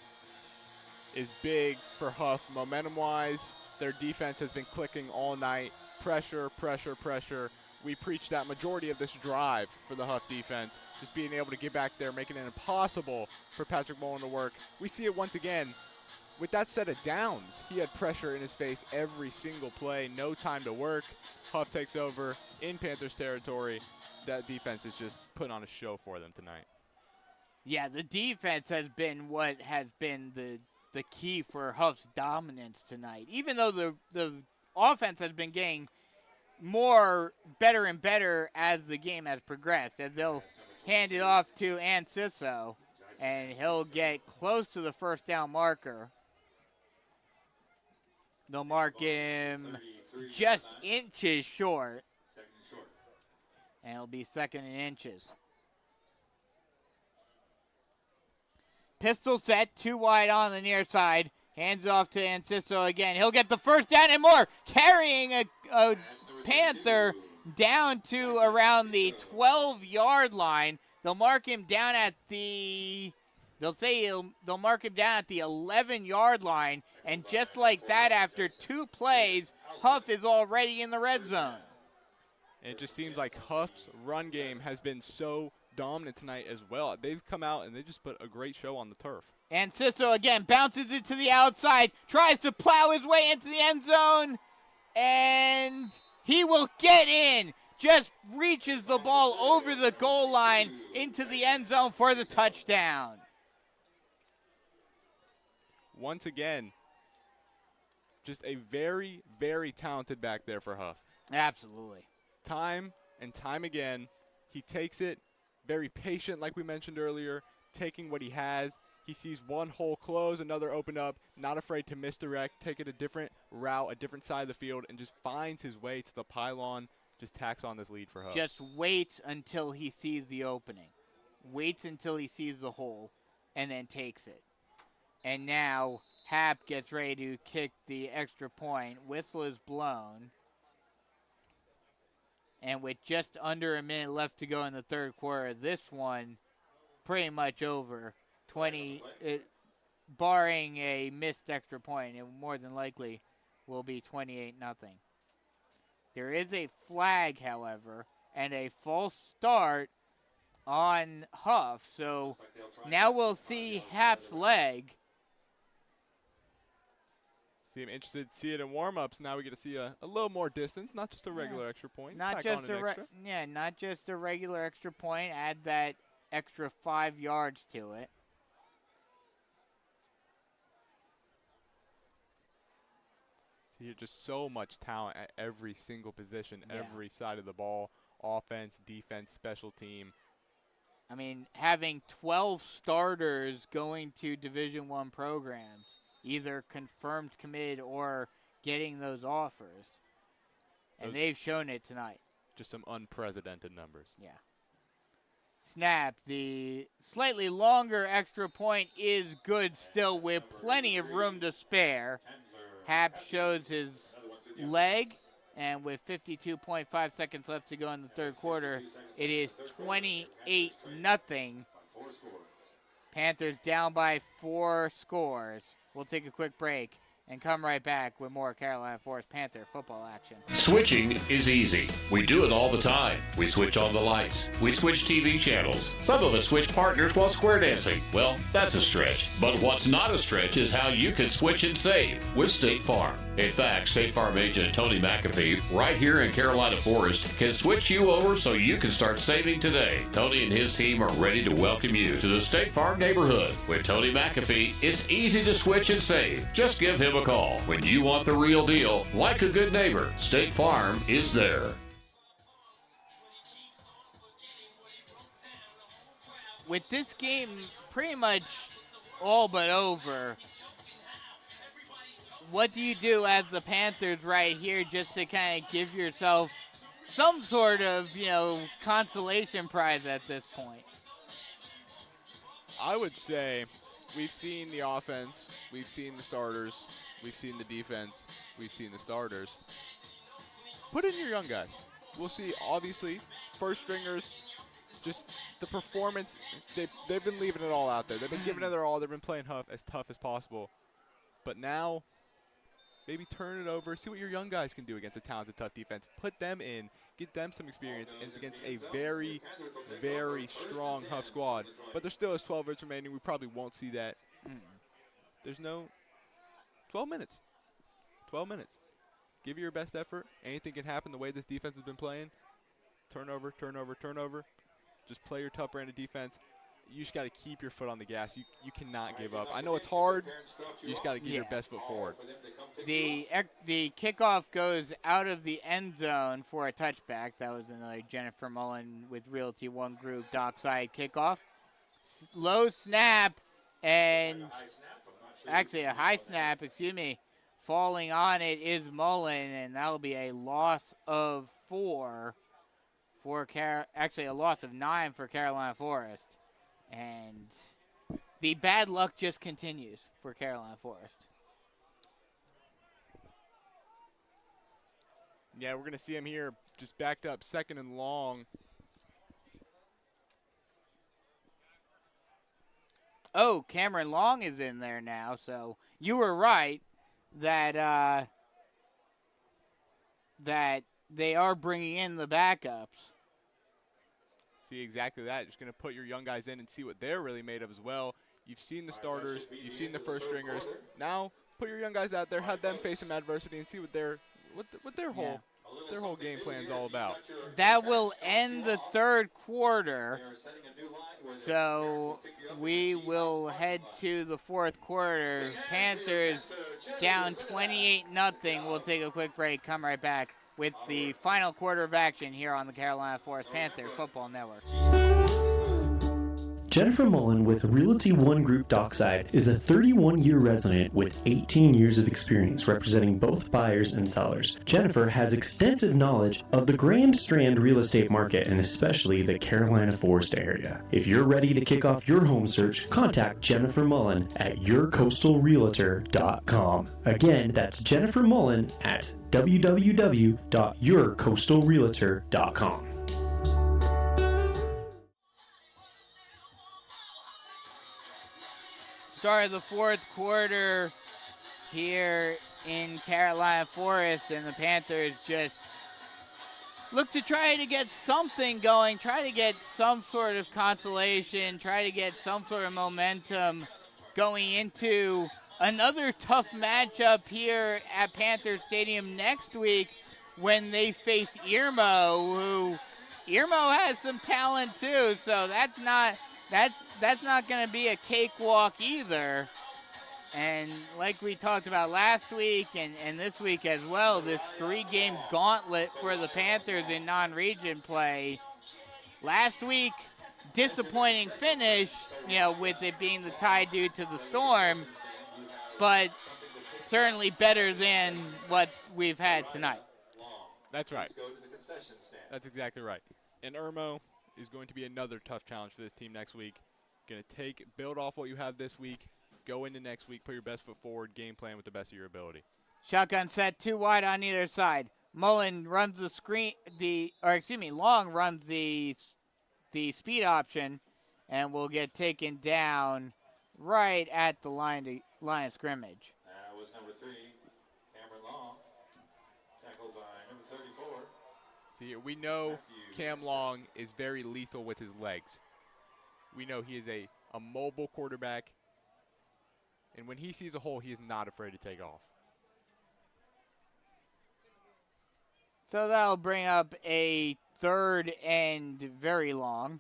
is big for Huff. Momentum-wise, their defense has been clicking all night. Pressure, pressure, pressure. We preached that majority of this drive for the Huff defense, just being able to get back there, making it impossible for Patrick Mullen to work. We see it once again. With that set of downs, he had pressure in his face every single play, no time to work. Huff takes over in Panthers territory. That defense is just putting on a show for them tonight. Yeah, the defense has been what has been the key for Huff's dominance tonight. Even though the offense has been getting better and better as the game has progressed, as they'll hand it off to Anciso, and he'll get close to the 1st down marker. They'll mark him just inches short, and it'll be 2nd and inches. Pistol set, 2 wide on the near side. Hands off to Anciso again. He'll get the 1st down and more, carrying a Panther down to around the 12-yard line. They'll mark him down at the they'll mark him down at the 11-yard line, and just like that, after 2 plays, Huff is already in the red zone. And it just seems like Huff's run game has been so dominant tonight as well. They've come out and they just put a great show on the turf. And Sisso again bounces it to the outside, tries to plow his way into the end zone, and he will get in. Just reaches the ball over the goal line into the end zone for the touchdown. Once again, just a very, very talented back there for Huff. Absolutely. Time and time again, he takes it, very patient like we mentioned earlier, taking what he has. He sees one hole close, another open up, not afraid to misdirect, take it a different route, a different side of the field, and just finds his way to the pylon, just tacks on this lead for Huff. Just waits until he sees the opening. Waits until he sees the hole, and then takes it. And now Hap gets ready to kick the extra point. Whistle is blown. And with just under a minute left to go in the third quarter, this one pretty much over. Barring a missed extra point, it more than likely will be 28-0. There is a flag, however, and a false start on Huff. So now we'll see Hap's leg. See, I'm interested to see it in warm-ups. Now we get to see a little more distance, not just a regular extra point. Not Tack just on an extra. not just a regular extra point. Add that extra 5 yards to it. See, here just so much talent at every single position, every side of the ball, offense, defense, special team. I mean, having 12 starters going to Division I programs, either confirmed, committed, or getting those offers. And they've shown it tonight. Just some unprecedented numbers. Yeah. snap. The slightly longer extra point is good still with plenty of room to spare. Happ shows his leg, and with 52.5 seconds left to go in the third quarter, it is 28-0. Panthers down by 4 scores. We'll take a quick break and come right back with more Carolina Forest Panther football action. Switching is easy. We do it all the time. We switch on the lights. We switch TV channels. Some of us switch partners while square dancing. Well, that's a stretch. But what's not a stretch is how you can switch and save with State Farm. In fact, State Farm agent Tony McAfee, right here in Carolina Forest, can switch you over so you can start saving today. Tony and his team are ready to welcome you to the State Farm neighborhood. With Tony McAfee, it's easy to switch and save. Just give him a call. When you want the real deal, like a good neighbor, State Farm is there. With this game pretty much all but over, what do you do as the Panthers right here just to kind of give yourself some sort of, consolation prize at this point? I would say we've seen the offense, we've seen the starters, we've seen the defense, we've seen the starters. Put in your young guys. We'll see, obviously, first stringers, just the performance, they've been leaving it all out there. They've been giving it their all. They've been playing as tough as possible. But now, maybe turn it over, see what your young guys can do against a talented, tough defense. Put them in, get them some experience against a very, very strong Hough squad. But there still is 12 minutes remaining. We probably won't see that. There's no 12 minutes. 12 minutes. Give it your best effort. Anything can happen the way this defense has been playing. Turnover, turnover, turnover. Just play your tough brand of defense. You just got to keep your foot on the gas. You cannot give up. I know it's hard. You just got to get your best foot forward. The kickoff goes out of the end zone for a touchback. That was another Jennifer Mullen with Realty One Group dockside kickoff. Low snap and actually a high snap, falling on it is Mullen, and that'll be a loss of 4 for actually a loss of 9 for Carolina Forest. And the bad luck just continues for Carolina Forest. Yeah, we're going to see him here just backed up, second and long. Oh, Cameron Long is in there now, so you were right that that they are bringing in the backups. See exactly that. Just going to put your young guys in and see what they're really made of as well. You've seen the starters. You've seen the first stringers. Now put your young guys out there, have them face some adversity, and see what their whole game plan's all about. That will end the third quarter. So we will head to the fourth quarter. Panthers down 28-0. We'll take a quick break. Come right back with the final quarter of action here on the Carolina Forest Panther Football Network. Jennifer Mullen with Realty One Group Dockside is a 31-year resident with 18 years of experience representing both buyers and sellers. Jennifer has extensive knowledge of the Grand Strand real estate market and especially the Carolina Forest area. If you're ready to kick off your home search, contact Jennifer Mullen at yourcoastalrealtor.com. Again, that's Jennifer Mullen at www.yourcoastalrealtor.com. Start of the fourth quarter here in Carolina Forest, and the Panthers just look to try to get something going, try to get some sort of consolation, try to get some sort of momentum going into another tough matchup here at Panther Stadium next week when they face Irmo, Irmo has some talent too, so that's not going to be a cakewalk either. And like we talked about last week and this week as well, this 3-game gauntlet for the Panthers in non-region play. Last week, disappointing finish, with it being the tie due to the storm, but certainly better than what we've had tonight. That's right. That's exactly right. And Irmo, is going to be another tough challenge for this team next week. Going to build off what you have this week, go into next week, put your best foot forward, game plan with the best of your ability. Shotgun set, 2 wide on either side. Mullen runs the screen, Long runs the speed option, and will get taken down right at the line of scrimmage. That was number 3, Cameron Long, tackled by number 34. See, we know Cam Long is very lethal with his legs. We know he is a mobile quarterback, and when he sees a hole, he is not afraid to take off. So that'll bring up a 3rd and very long.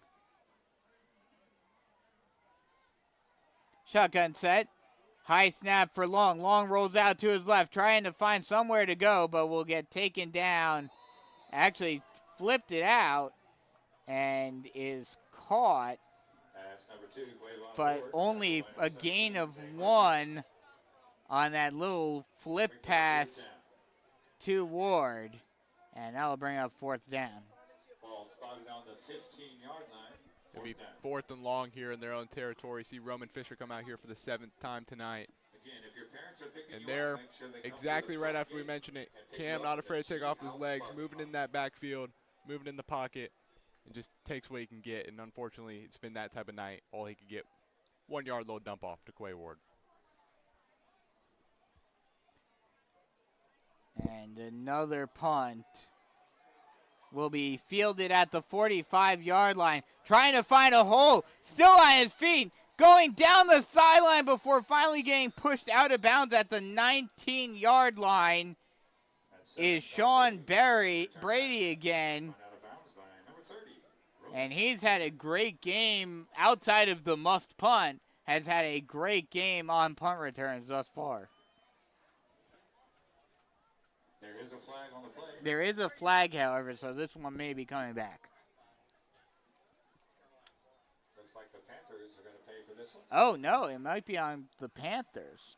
Shotgun set. High snap for Long. Long rolls out to his left, trying to find somewhere to go, but will get taken down. Actually flipped it out and is caught. That's number 2, Waylon But Ward. only a gain of 1 on that little flip pass to Ward. And that'll bring up 4th down. Ball spotted on the 15-yard line. It'll be 4th and long here in their own territory. See Roman Fisher come out here for the 7th time tonight. Again, if your parents are picking And you they're up, make sure they come exactly to the right front after we gate mentioned it. and take Cam you not up afraid to take off his House legs, Park moving Lot. in that backfield, moving in the pocket, and just takes what he can get. And unfortunately, it's been that type of night. All he could get, 1-yard low dump off to Quay Ward. And another punt will be fielded at the 45-yard line. Trying to find a hole. Still on his feet. Going down the sideline before finally getting pushed out of bounds at the 19-yard line is Sean Brady again. Out of bounds by number 30. And he's had a great game outside of the muffed punt. Has had a great game on punt returns thus far. There is a flag on the play. There is a flag, however, so this one may be coming back. Looks like the Panthers are going to pay for this one. Oh, no, it might be on the Panthers.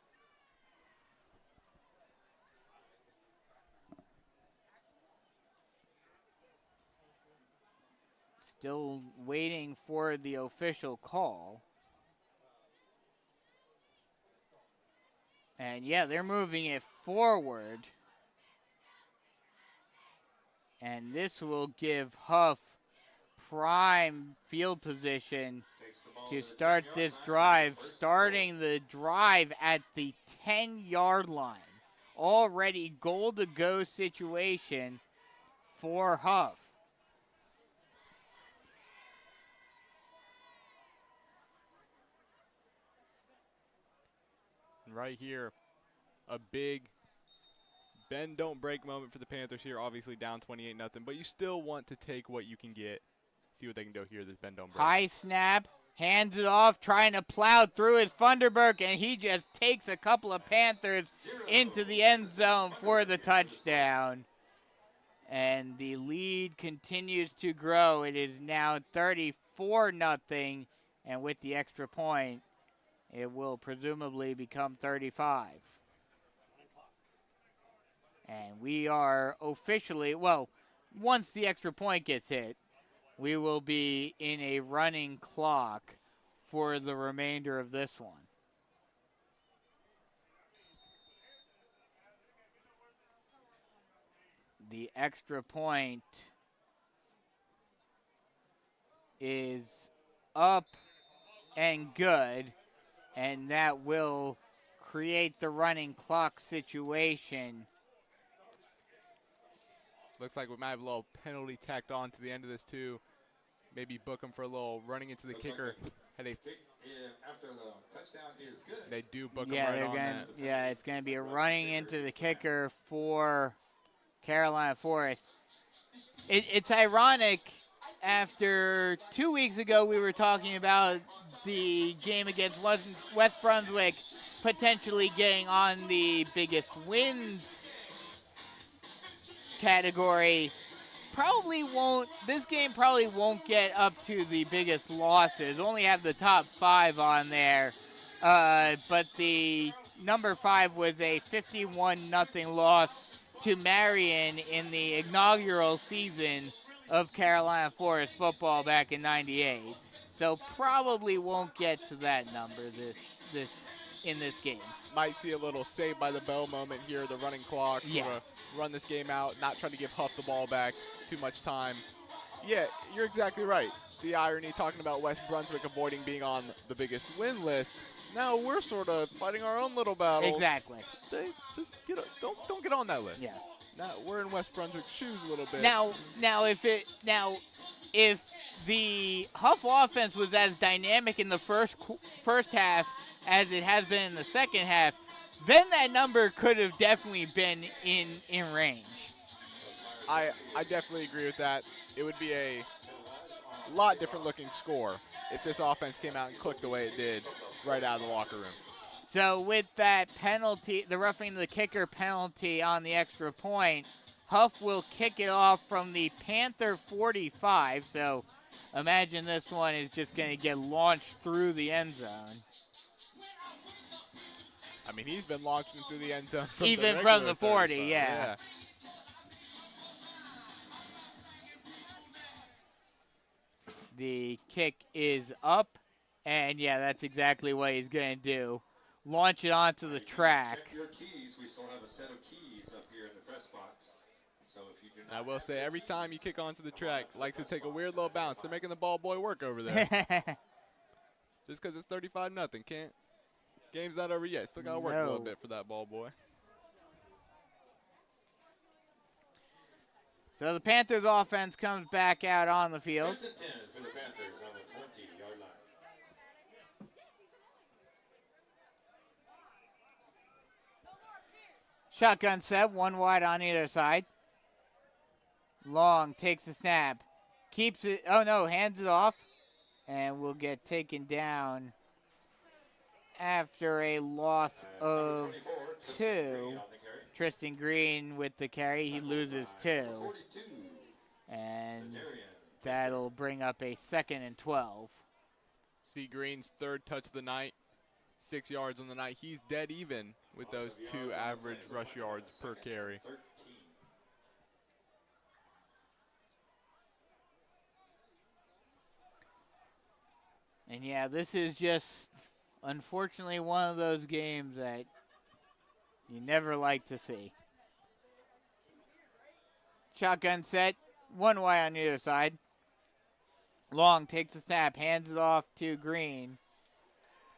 Still waiting for the official call. And, yeah, they're moving it forward. And this will give Huff prime field position to start this drive, starting the drive at the 10-yard line. Already goal-to-go situation for Huff. Right here, a big bend don't break moment for the Panthers here. Obviously down 28-0, but you still want to take what you can get. See what they can do here. This bend don't break. High snap, hands it off, trying to plow through it. Funderburk, and he just takes a couple of Panthers into the end zone for the touchdown. And the lead continues to grow. It is now 34-0, and with the extra point, it will presumably become 35. And we are officially, well, once the extra point gets hit, we will be in a running clock for the remainder of this one. The extra point is up and good, and that will create the running clock situation. Looks like we might have a little penalty tacked on to the end of this too. Maybe book him for a little running into the kicker. Had a Kick after the touchdown is good. they do book him Yeah, right on that. yeah, it's going to be a running into the kicker for Carolina Forest. It's ironic. After 2 weeks ago, we were talking about the game against West Brunswick potentially getting on the biggest wins category. This game probably won't get up to the biggest losses. Only have the top 5 on there. But the number 5 was a 51-0 loss to Marion in the inaugural season of Carolina Forest football back in '98. So probably won't get to that number in this game. Might see a little Saved by the Bell moment here, the running clock, Yeah. sort of run this game out, not try to give Huff the ball back too much time. Yeah, you're exactly right. The irony, talking about West Brunswick avoiding being on the biggest win list. Now we're sort of fighting our own little battle. Exactly. Just don't get on that list. Yeah. Now we're in West Brunswick's shoes a little bit. Now if the Huff offense was as dynamic in the first half as it has been in the second half, then that number could have definitely been in range. I definitely agree with that. It would be a lot different looking score if this offense came out and clicked the way it did right out of the locker room. So with that penalty, the roughing the kicker penalty on the extra point, Huff will kick it off from the Panther 45. So imagine this one is just going to get launched through the end zone. I mean, he's been launching through the end zone from Even the from the 40, 35. yeah. The kick is up, and yeah, that's exactly what he's going to do. Launch it onto the track. Check your keys. We still have a set of keys up here in the press box. So if you do not I will say, every time you kick onto the track, likes to take a weird little bounce. They're making the ball boy work over there. Just because it's 35-0, can't. Game's not over yet. Still got to work a little bit for that ball boy. So the Panthers offense comes back out on the field. First and 10 for the Panthers on the 20-yard line. Shotgun set, one wide on either side. Long takes the snap. Keeps it, oh no, hands it off. And will get taken down after a loss of 2. Tristan Green with the carry. He loses 2. And that'll bring up a 2nd and 12. See Green's third touch of the night. 6 yards on the night. He's dead even with those 2 average rush yards per carry. And yeah, this is just unfortunately one of those games that you never like to see. Shotgun set, one wide on either side. Long takes the snap, hands it off to Green.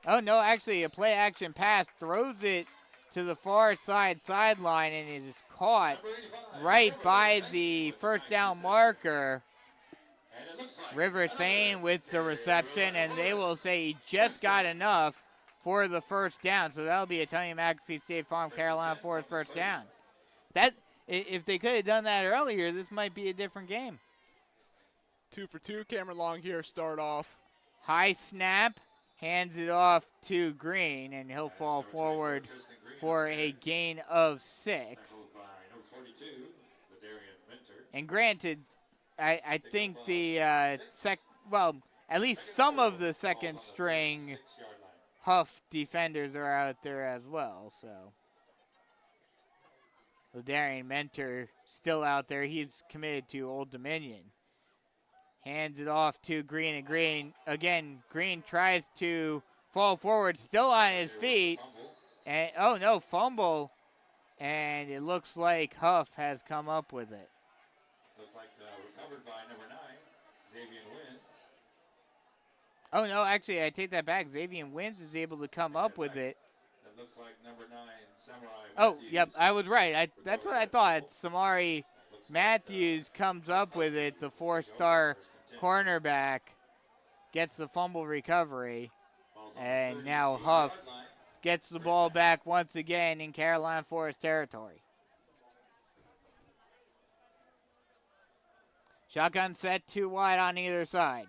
Oh no, actually a play action pass, throws it to the far sideline, and it is caught right by the first down marker. River Thane with the reception, and they will say he just got enough for the first down. So that'll be a Tony McAfee State Farm Carolina Forest first down. That, if they could have done that earlier, this might be a different game. 2 for 2. Cameron Long here start off. High snap, hands it off to Green, and he'll fall forward for a gain of 6. And granted, I think the at least some of the second string Huff defenders are out there as well. So Ladarian Mentor still out there. He's committed to Old Dominion. Hands it off to Green, and Green again. Green tries to fall forward, still on his feet, and oh no, fumble, and it looks like Huff has come up with it. Looks like recovered by number 9, Xavier Wins. Oh no, actually I take that back. Xavier Wins is able to come up with it. It looks like number 9, Samurai. Oh, yep, I was right. That's what I thought. Samari Matthews comes up with it. The 4-star cornerback gets the fumble recovery, and now Huff gets the ball back once again in Carolina Forest territory. Shotgun set, 2 wide on either side.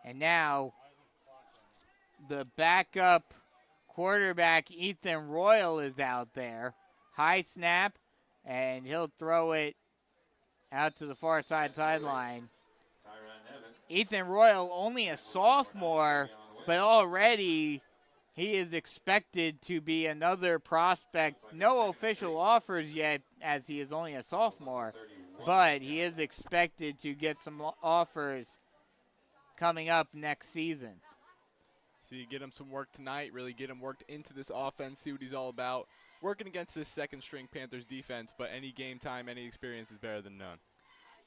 And now the backup quarterback, Ethan Royal, is out there. High snap, and he'll throw it out to the far sideline. Ethan Royal, only a sophomore, but already he is expected to be another prospect. No official offers yet, as he is only a sophomore, but he is expected to get some offers coming up next season. So you get him some work tonight, really get him worked into this offense, see what he's all about. Working against this second-string Panthers defense, but any game time, any experience is better than none.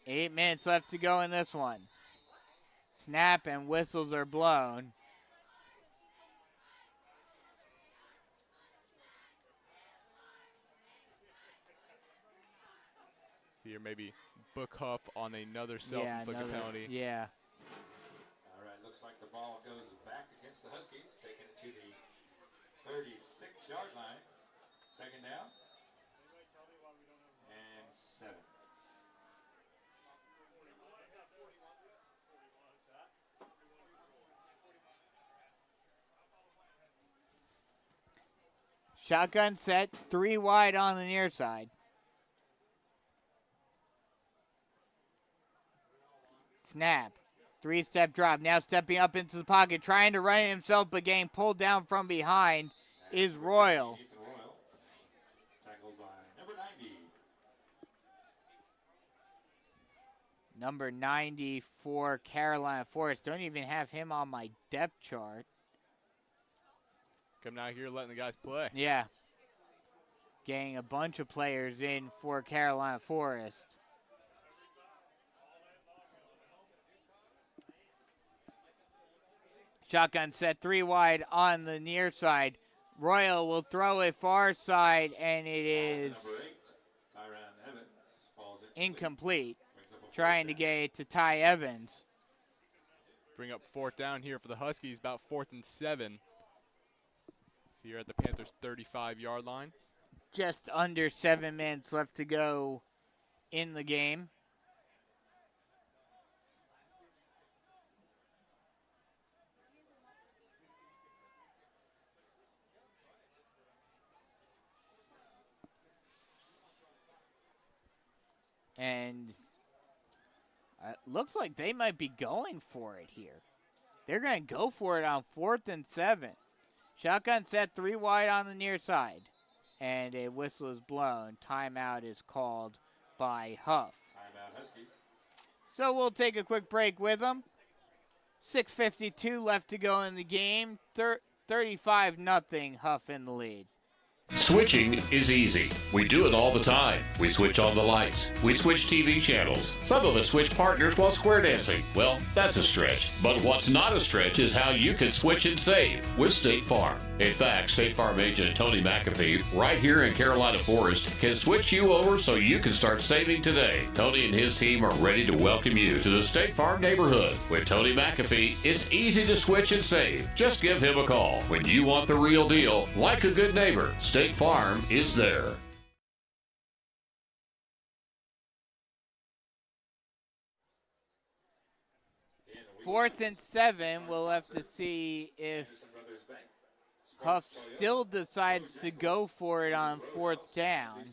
8 minutes left to go in this one. Snap and whistles are blown. So here maybe book Huff on another self-inflicted penalty. Yeah. All right, looks like the ball goes back against the Huskies, taking it to the 36-yard line. Second down. And 7. Shotgun set, 3 wide on the near side. Snap. 3-step drop. Now stepping up into the pocket, trying to run it himself, but getting pulled down from behind is Royal. Tackled by number 90. Number 90 for Carolina Forest. Don't even have him on my depth chart. Coming out here letting the guys play. Yeah. Getting a bunch of players in for Carolina Forest. Shotgun set, 3 wide on the near side. Royal will throw it far side, and it is incomplete. Trying to get it to Ty Evans. Bring up 4th down here for the Huskies, about 4th and 7. So you're at the Panthers' 35-yard line. Just under 7 minutes left to go in the game. And looks like they might be going for it here. They're going to go for it on 4th and 7. Shotgun set, 3 wide on the near side. And a whistle is blown. Timeout is called by Huff. Timeout Huskies. So we'll take a quick break with them. 6:52 left to go in the game. 35-0 Huff in the lead. Switching is easy. We do it all the time. We switch on the lights. We switch TV channels. Some of us switch partners while square dancing. Well, that's a stretch. But what's not a stretch is how you can switch and save with State Farm. In fact, State Farm agent Tony McAfee, right here in Carolina Forest, can switch you over so you can start saving today. Tony and his team are ready to welcome you to the State Farm neighborhood. With Tony McAfee, it's easy to switch and save. Just give him a call. When you want the real deal, like a good neighbor, State Farm is there. Fourth and 7, we'll have to see if Huff still decides to go for it on 4th down,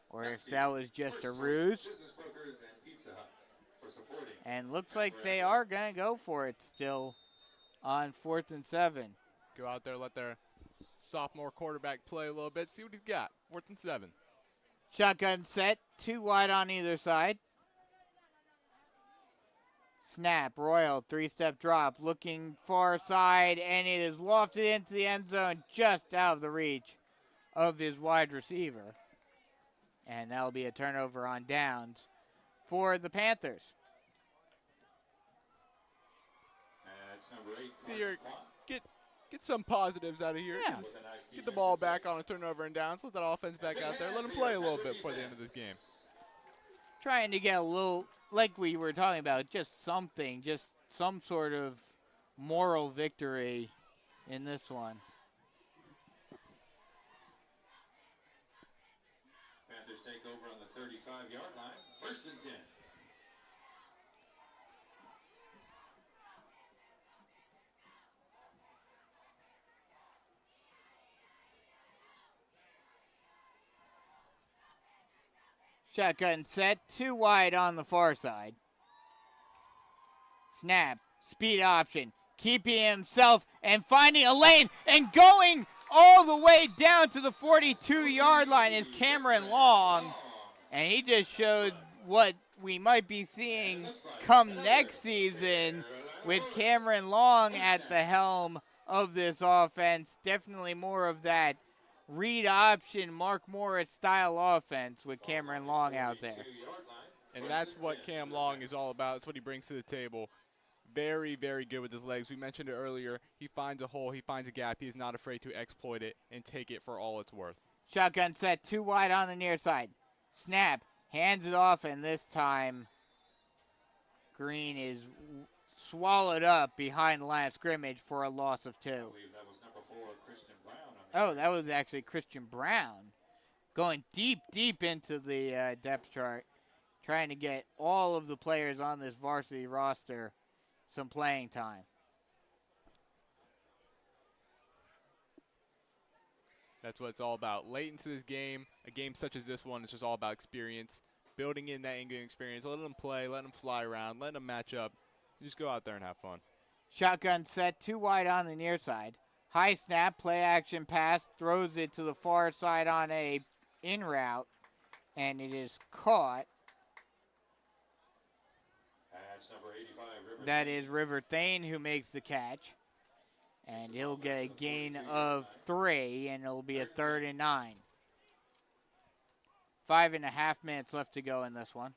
or if that was just a ruse. And looks like they are going to go for it still on 4th and 7. Go out there, let their sophomore quarterback play a little bit, see what he's got. 4th and 7. Shotgun set, 2 wide on either side. Snap, Royal, 3-step drop, looking far side, and it is lofted into the end zone just out of the reach of his wide receiver. And that'll be a turnover on downs for the Panthers. See here, get some positives out of here. Yeah. Get the ball back on a turnover and downs. Let that offense back out there. Let them play a little bit before the end of this game. Trying to get a little, like we were talking about, just something, just some sort of moral victory in this one. Panthers take over on the 35-yard line. 1st and 10. Shotgun set, 2 wide on the far side. Snap, speed option, keeping himself and finding a lane and going all the way down to the 42-yard line is Cameron Long. And he just showed what we might be seeing come next season with Cameron Long at the helm of this offense. Definitely more of that read option, Mark Morris style offense with Cameron Long out there. And that's what Cam Long is all about. That's what he brings to the table. Very, very good with his legs. We mentioned it earlier. He finds a hole. He finds a gap. He is not afraid to exploit it and take it for all it's worth. Shotgun set, 2 wide on the near side. Snap, hands it off, and this time Green is swallowed up behind the line of scrimmage for a loss of 2. Oh, that was actually Christian Brown going deep, deep into the depth chart, trying to get all of the players on this varsity roster some playing time. That's what it's all about. Late into this game, a game such as this one, it's just all about experience, building in that in-game experience, letting them play, letting them fly around, letting them match up. You just go out there and have fun. Shotgun set, 2 wide on the near side. High snap, play action pass, throws it to the far side on a in route, and it is caught. That's number 85, River. That is River Thane who makes the catch. And he'll get a gain of 3, and it'll be a 3rd and 9. 5.5 minutes left to go in this one.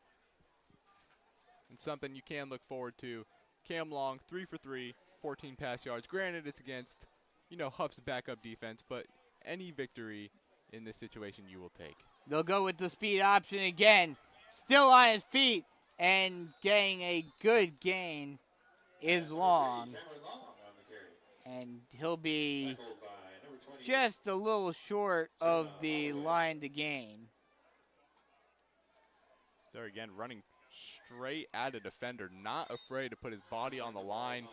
And something you can look forward to. Cam Long, 3 for 3, 14 pass yards. Granted, it's against, Huff's backup defense, but any victory in this situation you will take. They'll go with the speed option again. Still on his feet and getting a good gain is Long. And he'll be just a little short of the line to gain. So again, running straight at a defender, not afraid to put his body on the line,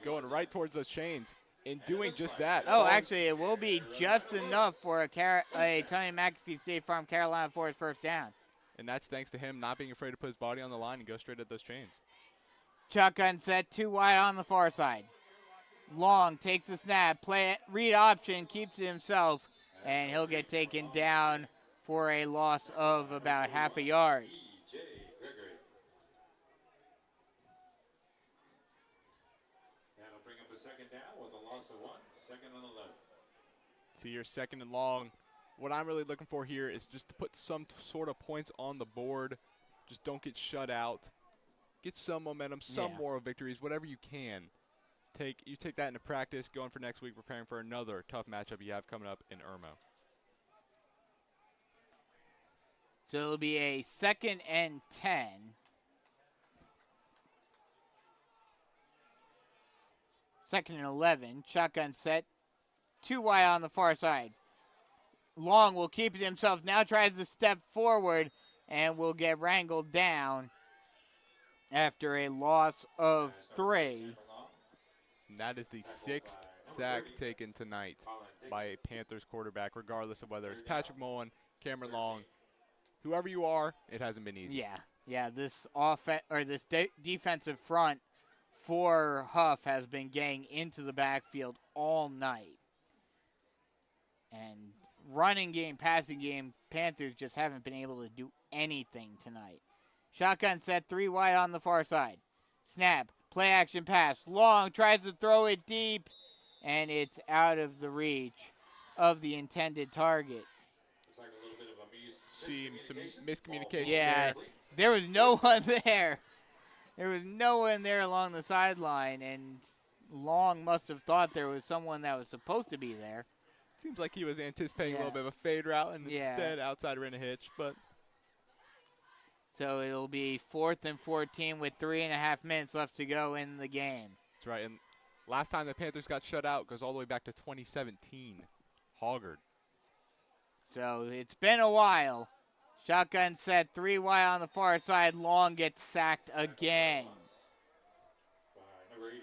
going right towards those chains, and doing just that. Oh, actually, it will be just enough for a Tony McAfee State Farm Carolina Forest first down. And that's thanks to him not being afraid to put his body on the line and go straight at those chains. Shotgun set, 2 wide on the far side. Long takes the snap, read option, keeps it himself, and he'll get taken down for a loss of about half a yard. That'll bring up a second down with a loss of 1, 2nd and 11. So you're 2nd and long. What I'm really looking for here is just to put some sort of points on the board. Just don't get shut out. Get some momentum, some moral victories, whatever you can. You take that into practice, going for next week, preparing for another tough matchup you have coming up in Irmo. So it'll be a 2nd and 10. Second and 11. Shotgun set. 2 wide on the far side. Long will keep it himself. Now tries to step forward and will get wrangled down after a loss of 3. And that is the 6th sack taken tonight by a Panthers quarterback, regardless of whether it's Patrick Mullen, Cameron Long, whoever you are, it hasn't been easy. Yeah. This defensive front for Huff has been getting into the backfield all night. And running game, passing game, Panthers just haven't been able to do anything tonight. Shotgun set, 3 wide on the far side. Snap, play action pass. Long tries to throw it deep, and it's out of the reach of the intended target. Looks like a little bit of a Seems some miscommunication Yeah, there was no one there. There was no one there along the sideline, and Long must have thought there was someone that was supposed to be there. Seems like he was anticipating a little bit of a fade route, and instead outside ran a hitch. But so it'll be 4th and 14 with 3.5 minutes left to go in the game. That's right. And last time the Panthers got shut out goes all the way back to 2017. Hoggard. So it's been a while. Shotgun set, 3 wide on the far side. Long gets sacked again. By number 89,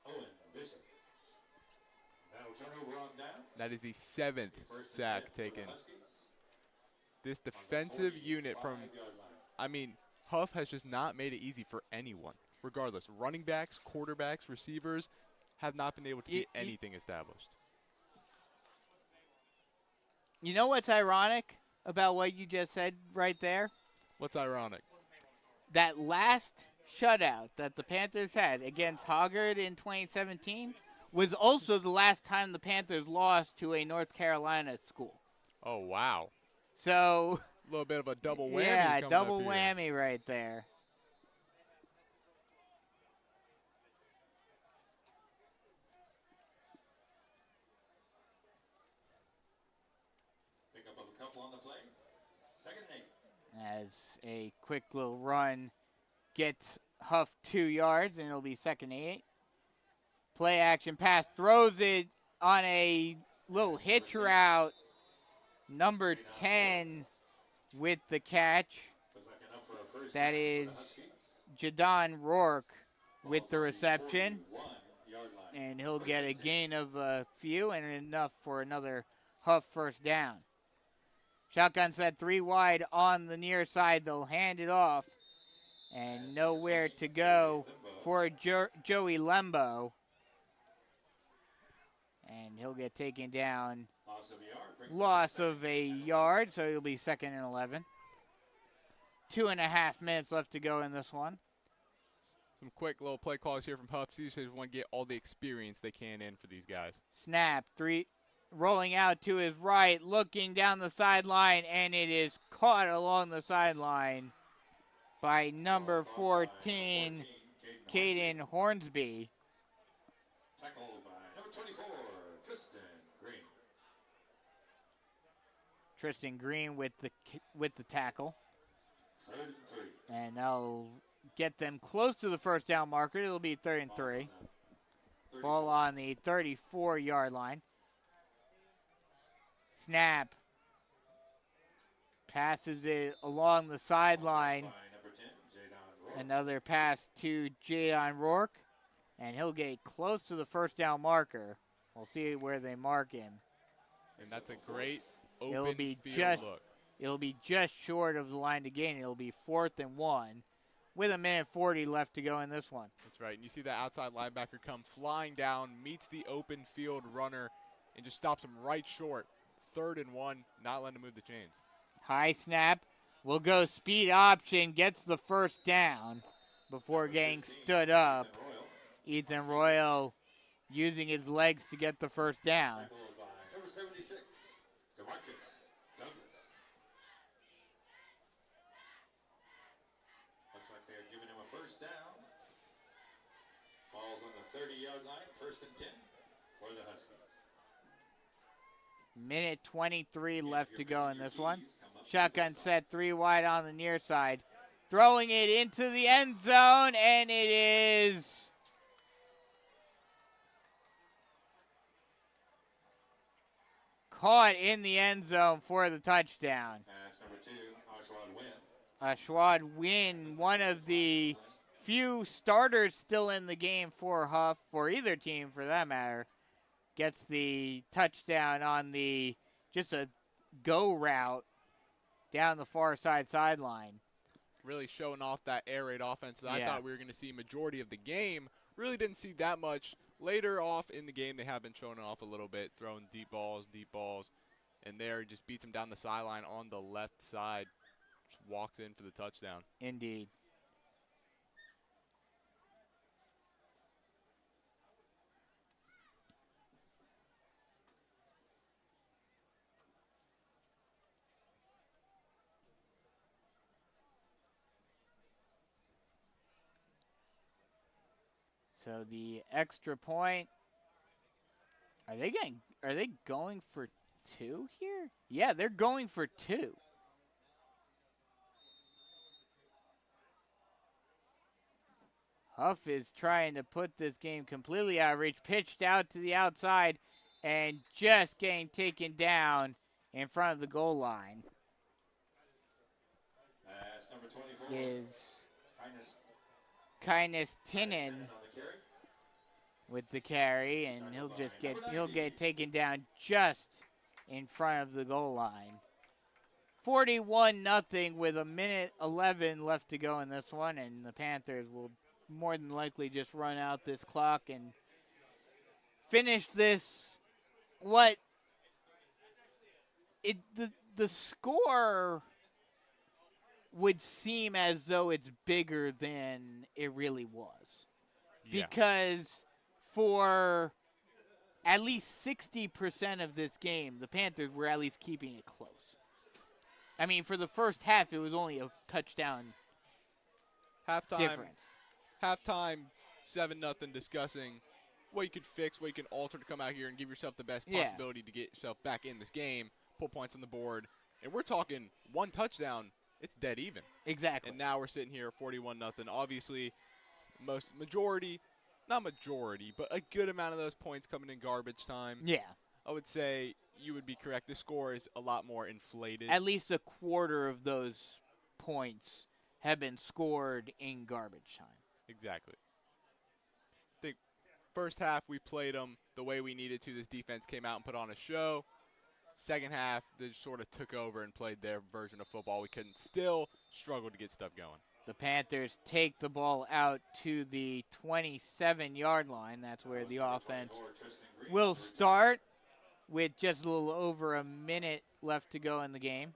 Owen Bishop. That'll turn over on down. That is the 7th sack taken. This defensive unit from, Huff has just not made it easy for anyone. Regardless, running backs, quarterbacks, receivers have not been able to get anything established. You know what's ironic? about what you just said right there? What's ironic? That last shutout that the Panthers had against Hoggard in 2017 was also the last time the Panthers lost to a North Carolina school. Oh, wow. So, A little bit of a double whammy. yeah, coming double up here. whammy right there. Pick up of a couple on the play. Second and 8. As a quick little run gets Huff 2 yards, and it'll be second and 8. Play action pass, throws it on a little hitch route. Number 10 with the catch. That is Jadon Rourke with the reception. And he'll get a gain of a few and enough for another Huff first down. Shotgun set 3 wide on the near side. They'll hand it off. And nowhere to go for Joey Lembo. And he'll get taken down. Loss of a yard, so he'll be second and 11. 2.5 minutes left to go in this one. Some quick little play calls here from Huff. They just want to get all the experience they can in for these guys. Snap, 3, rolling out to his right, looking down the sideline, and it is caught along the sideline by number 14, Caden Hornsby. Tackled by number 24, Tristan Green. Tristan Green with the tackle. 3rd and 3. And they'll get them close to the first down marker. It'll be 3rd and 3. Ball on the 34-yard line. Snap. Passes it along the sideline. Another pass to Jadon Rourke. And he'll get close to the first down marker. We'll see where they mark him. And that's a great open field look. It'll be just short of the line to gain. It'll be 4th and 1 with 1:40 left to go in this one. That's right. And you see the outside linebacker come flying down, meets the open field runner, and just stops him right short. 3rd and 1, not letting him move the chains. High snap. Will go speed option. Gets the first down before getting stood up. Ethan Royal using his legs to get the first down. Number 76, DeMarcus Douglas. Looks like they're giving him a first down. Ball's on the 30-yard line, 1st and 10 for the Huskies. 1:23 left to go in this one. Shotgun set 3 wide on the near side. Throwing it into the end zone, and it is caught in the end zone for the touchdown. Pass number 2, Ashwad Wynn. Ashwad Wynn, one of the few starters still in the game for Huff, for either team for that matter, gets the touchdown on just a go route down the far sideline. Really showing off that air raid offense that I thought we were going to see majority of the game. Really didn't see that much. Later off in the game, they have been showing off a little bit, throwing deep balls, and there just beats him down the sideline on the left side. Just walks in for the touchdown. Indeed. So the extra point. Are they going for 2 here? Yeah, they're going for 2. Huff is trying to put this game completely out of reach. Pitched out to the outside and just getting taken down in front of the goal line. That's number 24. Is Kindness Tinnen with the carry, and he'll get taken down just in front of the goal line. 41-0 with 1:11 left to go in this one, and the Panthers will more than likely just run out this clock and finish this. the score would seem as though it's bigger than it really was. Yeah. Because for at least 60% of this game, the Panthers were at least keeping it close. I mean, for the first half, it was only a touchdown difference. Halftime, 7-0, discussing what you could fix, what you can alter to come out here and give yourself the best possibility to get yourself back in this game, put points on the board. And we're talking one touchdown, it's dead even. Exactly. And now we're sitting here at 41-0. Obviously, not majority, but a good amount of those points coming in garbage time. Yeah. I would say you would be correct. This score is a lot more inflated. At least a quarter of those points have been scored in garbage time. Exactly. I think first half we played them the way we needed to. This defense came out and put on a show. Second half, they sort of took over and played their version of football. We couldn't still struggle to get stuff going. The Panthers take the ball out to the 27-yard line. That's where the offense will start with just a little over a minute left to go in the game.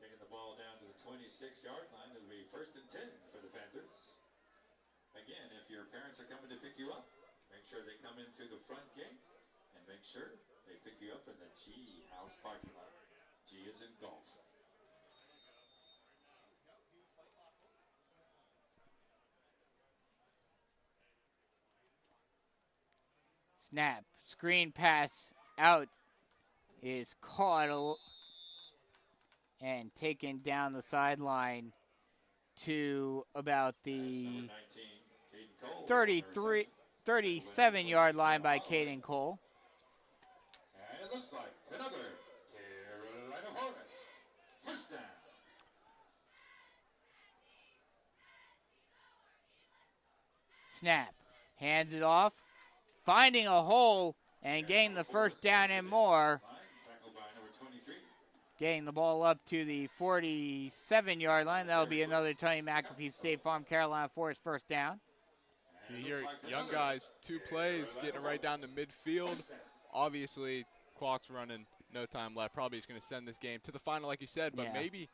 Taking the ball down to the 26-yard line, it'll be 1st and 10 for the Panthers. Again, if your parents are coming to pick you up, make sure they come in through the front gate and make sure they pick you up in the G House parking lot. G is in golf. Snap. Screen pass out is caught and taken down the sideline to about the 37-yard line by Caden Cole. And it looks like another Carolina Forest. First down. Snap. Hands it off. Finding a hole and getting the first down and more. Tackled by number 23. Getting the ball up to the 47-yard line. That'll be another Tony McAfee State Farm Carolina Forest first down. See here, young guys, 2 plays, getting it right down to midfield. Obviously, clock's running, no time left. Probably just going to send this game to the final, like you said, but maybe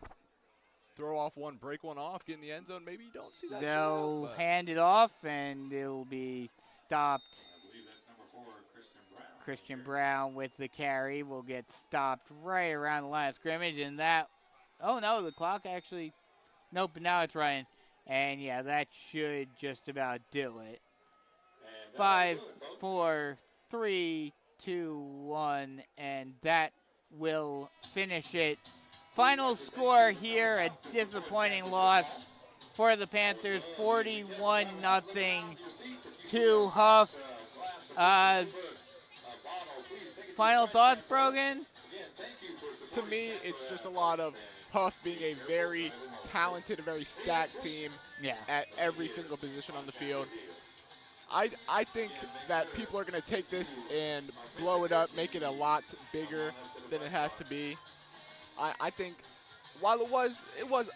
throw off one, break one off, get in the end zone. Maybe you don't see that. They'll hand it off, and it'll be stopped. I believe that's number 4, Christian Brown. Christian Brown with the carry will get stopped right around the line of scrimmage, and that, oh no, the clock actually, nope, now it's running. And yeah, that should just about do it. 5, 4, 3, 2, 1, and that will finish it. Final score here, a disappointing loss for the Panthers, 41-0 to Huff. Final thoughts, Brogan? To me, it's just a lot of Huff being a very talented, very stacked team at every single position on the field. I think that people are going to take this and blow it up, make it a lot bigger than it has to be. I think while it was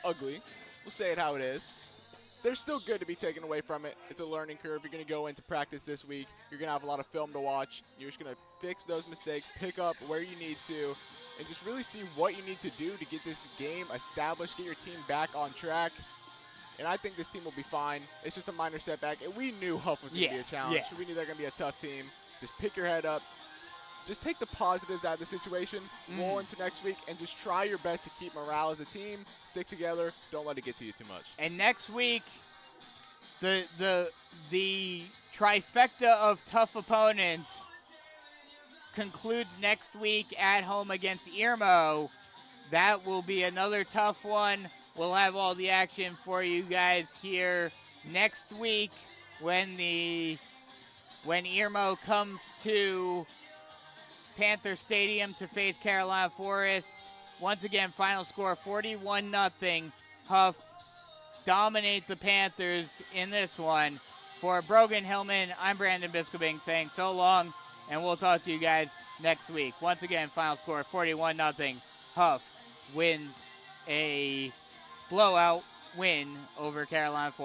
ugly, we'll say it how it is, there's still good to be taken away from it. It's a learning curve. You're going to go into practice this week. You're going to have a lot of film to watch. You're just going to fix those mistakes, pick up where you need to, and just really see what you need to do to get this game established, get your team back on track. And I think this team will be fine. It's just a minor setback. And we knew Huff was going to be a challenge. We knew they're going to be a tough team. Just pick your head up. Just take the positives out of the situation, roll into next week, and just try your best to keep morale as a team. Stick together. Don't let it get to you too much. And next week, the trifecta of tough opponents concludes next week at home against Irmo. That will be another tough one. We'll have all the action for you guys here next week when Irmo comes to Panther Stadium to face Carolina Forest. Once again, final score 41-0. Huff dominate the Panthers in this one. For Brogan Hillman, I'm Brandon Biskobing saying so long, and we'll talk to you guys next week. Once again, final score 41-0. Huff wins a blowout win over Carolina Forest.